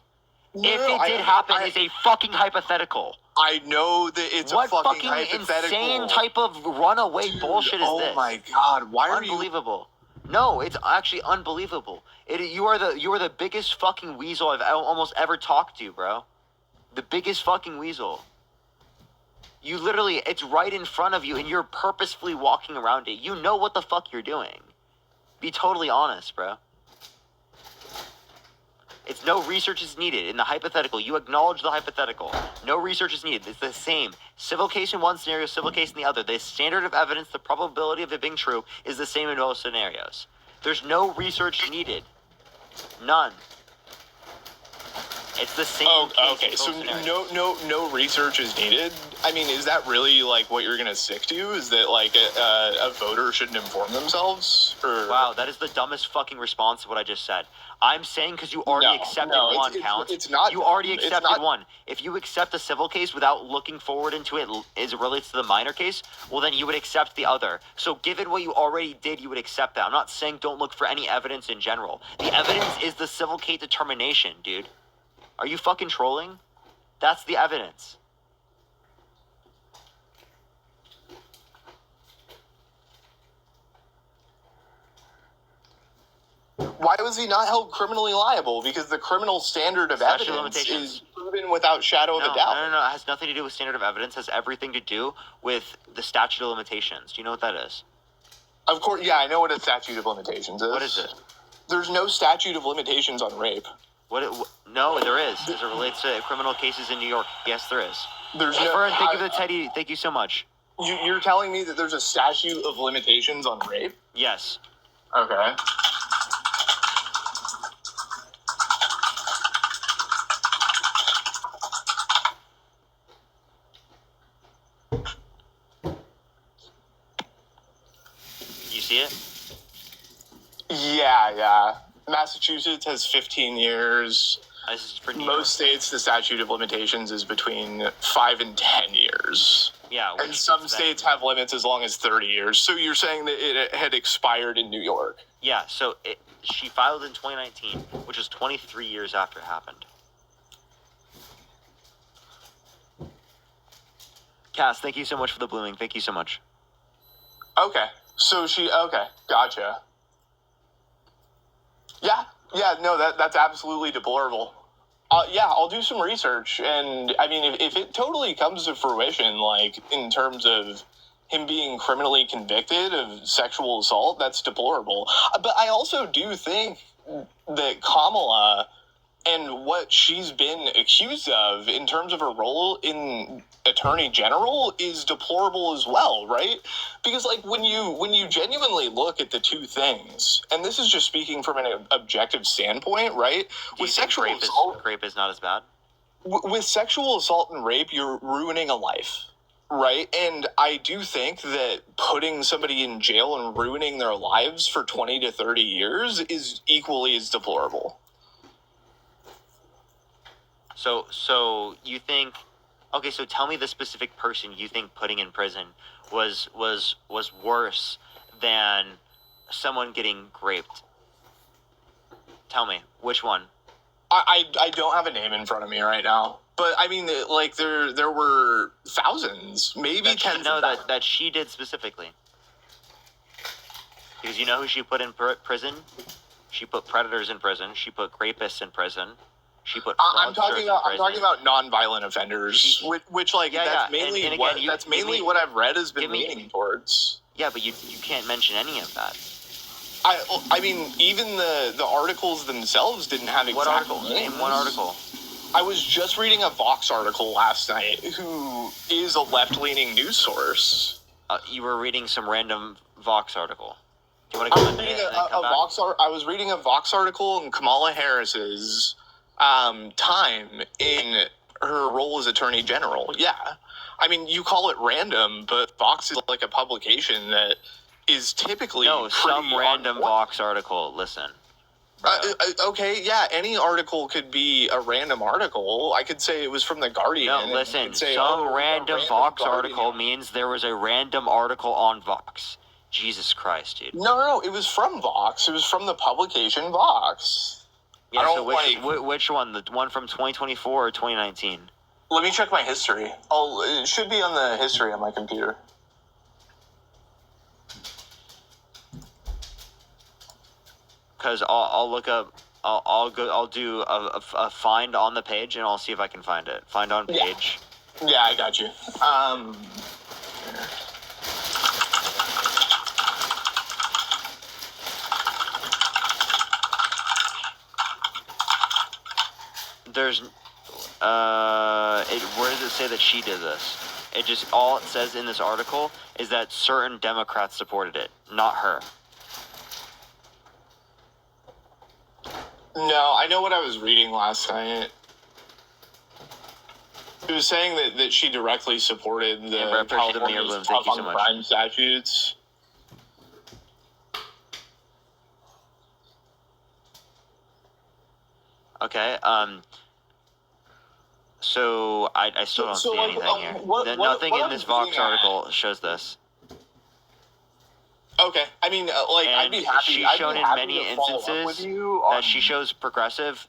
If it did happen, it's a fucking hypothetical. I know that it's a fucking hypothetical. What fucking insane type of runaway bullshit is this? Oh my god, why are you... Unbelievable. No, it's actually unbelievable. You are the biggest fucking weasel I've almost ever talked to, bro. The biggest fucking weasel. You literally, it's right in front of you, and you're purposefully walking around it. You know what the fuck you're doing. Be totally honest, bro. It's no research is needed. In the hypothetical, you acknowledge the hypothetical. No research is needed. It's the same. Civil case in one scenario, civil case in the other. The standard of evidence, the probability of it being true, is the same in both scenarios. There's no research needed. None. It's the same. Okay, so no research is needed. I mean, is that really like what you're gonna stick to? Is that like a voter shouldn't inform themselves? Or wow, that is the dumbest fucking response to what I just said. I'm saying because you already accepted one count. It's not. You already accepted one. If you accept a civil case without looking forward into it as it relates to the minor case, well then you would accept the other. So given what you already did, you would accept that. I'm not saying don't look for any evidence in general. The evidence is the civil case determination, dude. Are you fucking trolling? That's the evidence. Why was he not held criminally liable? Because the criminal standard of evidence is proven without shadow of a doubt. No. It has nothing to do with standard of evidence. It has everything to do with the statute of limitations. Do you know what that is? Of course, yeah, I know what a statute of limitations is. What is it? There's no statute of limitations on rape. No, there is, as it relates to criminal cases in New York. Yes, there is. There's Fern, thank you for the Teddy. Thank you so much. You're telling me that there's a statute of limitations on rape? Yes. Okay. see it? Yeah. Massachusetts has 15 years. This is for New Most states, the statute of limitations is between 5 and 10 years. Yeah. And some states have limits as long as 30 years. So you're saying that it had expired in New York? Yeah, so she filed in 2019, which was 23 years after it happened. Cass, thank you so much for the blooming. Thank you so much. Okay. So okay, gotcha. Yeah, no, that's absolutely deplorable. Yeah, I'll do some research, and I mean, if it totally comes to fruition, like, in terms of him being criminally convicted of sexual assault, that's deplorable. But I also do think that Kamala and what she's been accused of in terms of her role in Attorney General is deplorable as well, right? Because, like, when you genuinely look at the two things, and this is just speaking from an objective standpoint, right? With sexual assault, rape is not as bad. With sexual assault and rape, you're ruining a life, right? And I do think that putting somebody in jail and ruining their lives for 20 to 30 years is equally as deplorable. So you think, okay, so tell me the specific person you think putting in prison was worse than someone getting raped. Tell me, which one? I don't have a name in front of me right now, but I mean, like, there were thousands, maybe tens. No, that she did specifically. Because you know who she put in prison? She put predators in prison. She put rapists in prison. She put. I'm talking about non-violent offenders, which like that's mainly and again, what I've read has been leaning towards. Yeah, but you can't mention any of that. I mean, even the articles themselves didn't have exact What article? names. Name one article. I was just reading a Vox article last night, who is a left-leaning news source. You were reading some random Vox article. Do you want to come I was reading a Vox article in Kamala Harris's time in her role as Attorney General. Yeah. I mean, you call it random, but Vox is like a publication that is typically some random Vox article. Listen. Okay, yeah, any article could be a random article. I could say it was from The Guardian. No, listen, some random Vox article means there was a random article on Vox. Jesus Christ, dude. No, it was from Vox. It was from the publication Vox. Yeah, so which one? The one from 2024 or 2019? Let me check my history. It should be on the history on my computer. Because I'll look up. I'll do a find on the page, and I'll see if I can find it. Find on page. Yeah, I got you. There's where does it say that she did this? It just, all it says in this article is that certain Democrats supported it, not her. No, I know what I was reading last night. It was saying that she directly supported the California's tough on crime statutes. Okay, so I still don't see anything here. Nothing in this Vox article shows this. Okay, I mean, I'd be happy. She's shown in many instances that she shows progressive,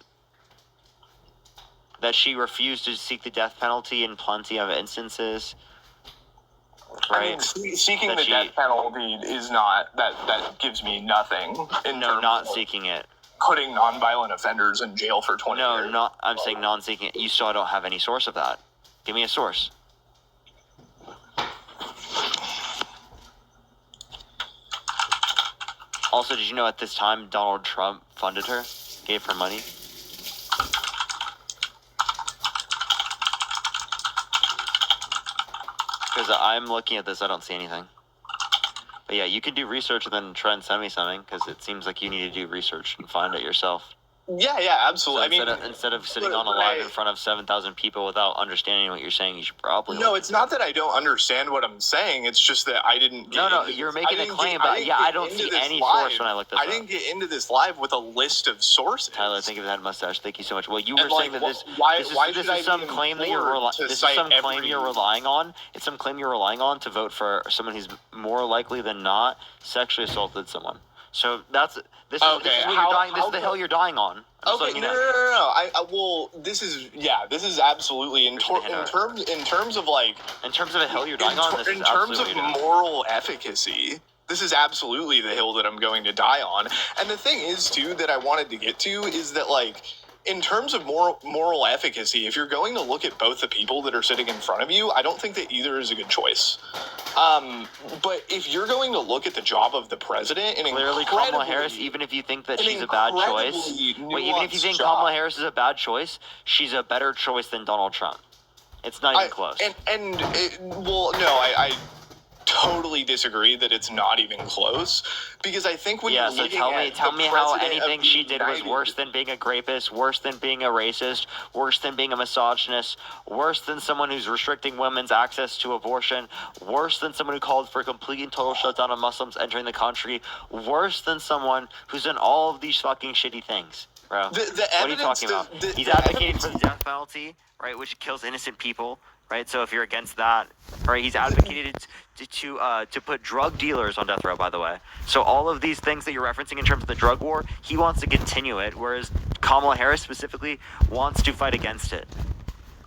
that she refused to seek the death penalty in plenty of instances. Right? I mean, seeking the death penalty is not, that gives me nothing. Not seeking it. Putting non-violent offenders in jail for 20 years. No, I'm saying non-seeking it. You still don't have any source of that. Give me a source. Also, did you know at this time Donald Trump funded her? Gave her money? Because I'm looking at this, I don't see anything. But yeah, you can do research and then try and send me something, because it seems like you need to do research and find it yourself. Yeah, absolutely. So instead of sitting on a live in front of 7,000 people without understanding what you're saying, you should probably. No, it's not that I don't understand what I'm saying. It's just that I didn't. You're making a claim, but I don't see any source when I look this up. I didn't get into this live with a list of sources. Tyler, think of that mustache. Thank you so much. Well, you were saying that this is some claim that you're relying on. It's some claim you're relying on to vote for someone who's more likely than not sexually assaulted someone. So this is what you're dying. This is the hill you're dying on. Okay, no. This is absolutely in terms of like in terms of a hill you're dying on. In terms of moral efficacy, this is absolutely the hill that I'm going to die on. And the thing is too that I wanted to get to is that like. In terms of moral efficacy, if you're going to look at both the people that are sitting in front of you, I don't think that either is a good choice. But if you're going to look at the job of the president, clearly Kamala Harris, even if you think that she's a bad choice, even if you think Kamala Harris is a bad choice, she's a better choice than Donald Trump. It's not even close. I totally disagree that it's not even close because I think when you're looking tell me how anything she did was worse than being a rapist, worse than being a racist, worse than being a misogynist, worse than someone who's restricting women's access to abortion, worse than someone who called for a complete and total shutdown of Muslims entering the country, worse than someone who's done all of these fucking shitty things, bro. What are you talking about? He's advocating for the death penalty, right, which kills innocent people. Right, so if you're against that, right, he's advocated to put drug dealers on death row. By the way, so all of these things that you're referencing in terms of the drug war, he wants to continue it, whereas Kamala Harris specifically wants to fight against it.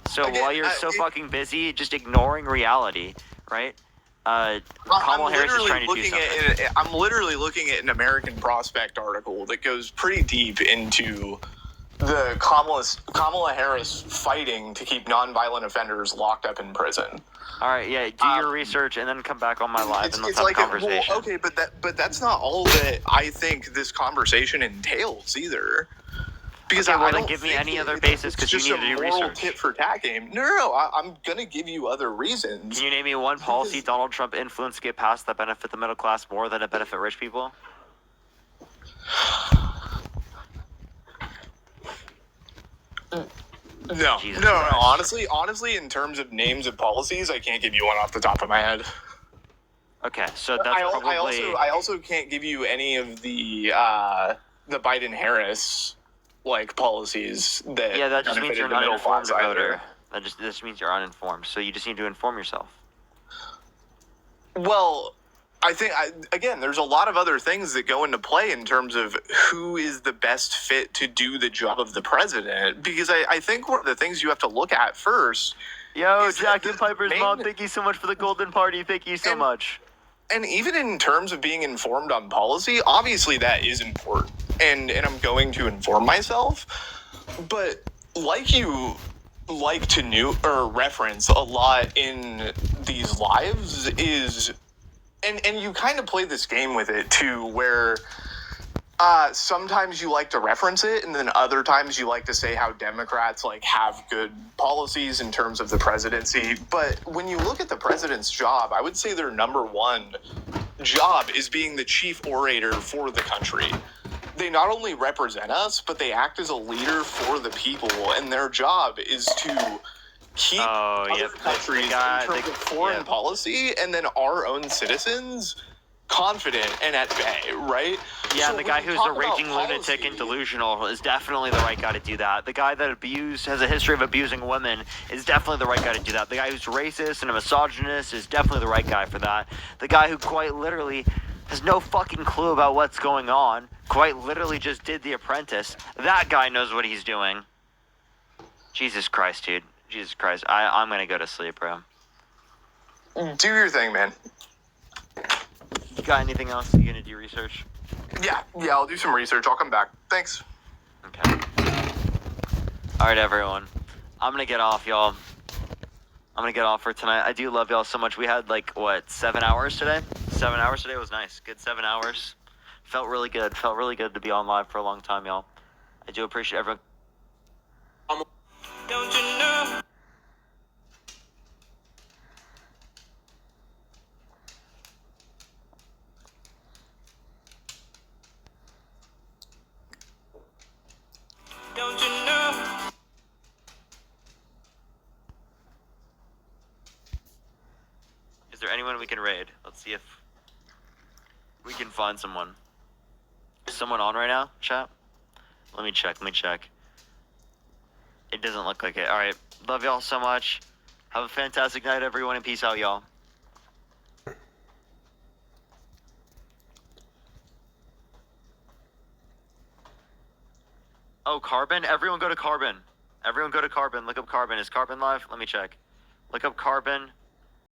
So while you're fucking busy just ignoring reality, right? Kamala Harris is trying to do something. I'm literally looking at an American Prospect article that goes pretty deep into the Kamala Harris fighting to keep nonviolent offenders locked up in prison. All right, yeah, do your research and then come back on my live and let's have a conversation. But that's not all that I think this conversation entails either. Because I don't give me any other basis because you need to do research. Tit for tat game. No, I'm gonna give you other reasons. Can you name me one policy Donald Trump influenced to get passed that benefit the middle class more than it benefit rich people? No. Honestly, in terms of names of policies, I can't give you one off the top of my head. Okay, so that's probably. I also can't give you any of the Biden-Harris policies that. Yeah, that just means you're an uninformed voter. That just means you're uninformed. So you just need to inform yourself. Well, I think, again, there's a lot of other things that go into play in terms of who is the best fit to do the job of the president. Because I think one of the things you have to look at first. Yo, Jack and Piper's mom, thank you so much for the golden party. Thank you so much. And even in terms of being informed on policy, obviously that is important. And I'm going to inform myself. But like you like to reference a lot in these lives is... And you kind of play this game with it too, where sometimes you like to reference it, and then other times you like to say how Democrats have good policies in terms of the presidency. But when you look at the president's job, I would say their number one job is being the chief orator for the country. They not only represent us, but they act as a leader for the people, and their job is to keep other countries in terms of foreign policy and then our own citizens confident and at bay, right? Yeah, so the guy who's a raging lunatic and delusional is definitely the right guy to do that. The guy that has a history of abusing women is definitely the right guy to do that. The guy who's racist and a misogynist is definitely the right guy for that. The guy who quite literally has no fucking clue about what's going on, quite literally just did The Apprentice, that guy knows what he's doing. Jesus Christ, dude. Jesus Christ. I'm gonna go to sleep, bro. Do your thing, man. You got anything else? You gonna do research? Yeah, I'll do some research. I'll come back. Thanks. Okay. Alright, everyone. I'm gonna get off, y'all. I'm gonna get off for tonight. I do love y'all so much. We had 7 hours today? 7 hours today was nice. Good 7 hours. Felt really good. Felt really good to be on live for a long time, y'all. I do appreciate everyone. Don't you know? we can raid. Let's see if we can find someone. Is someone on right now, chat? Let me check. It doesn't look like it. All right. Love y'all so much. Have a fantastic night, everyone, and peace out, y'all. Oh, Carbon? Everyone go to Carbon. Look up Carbon. Is Carbon live? Let me check. Look up Carbon.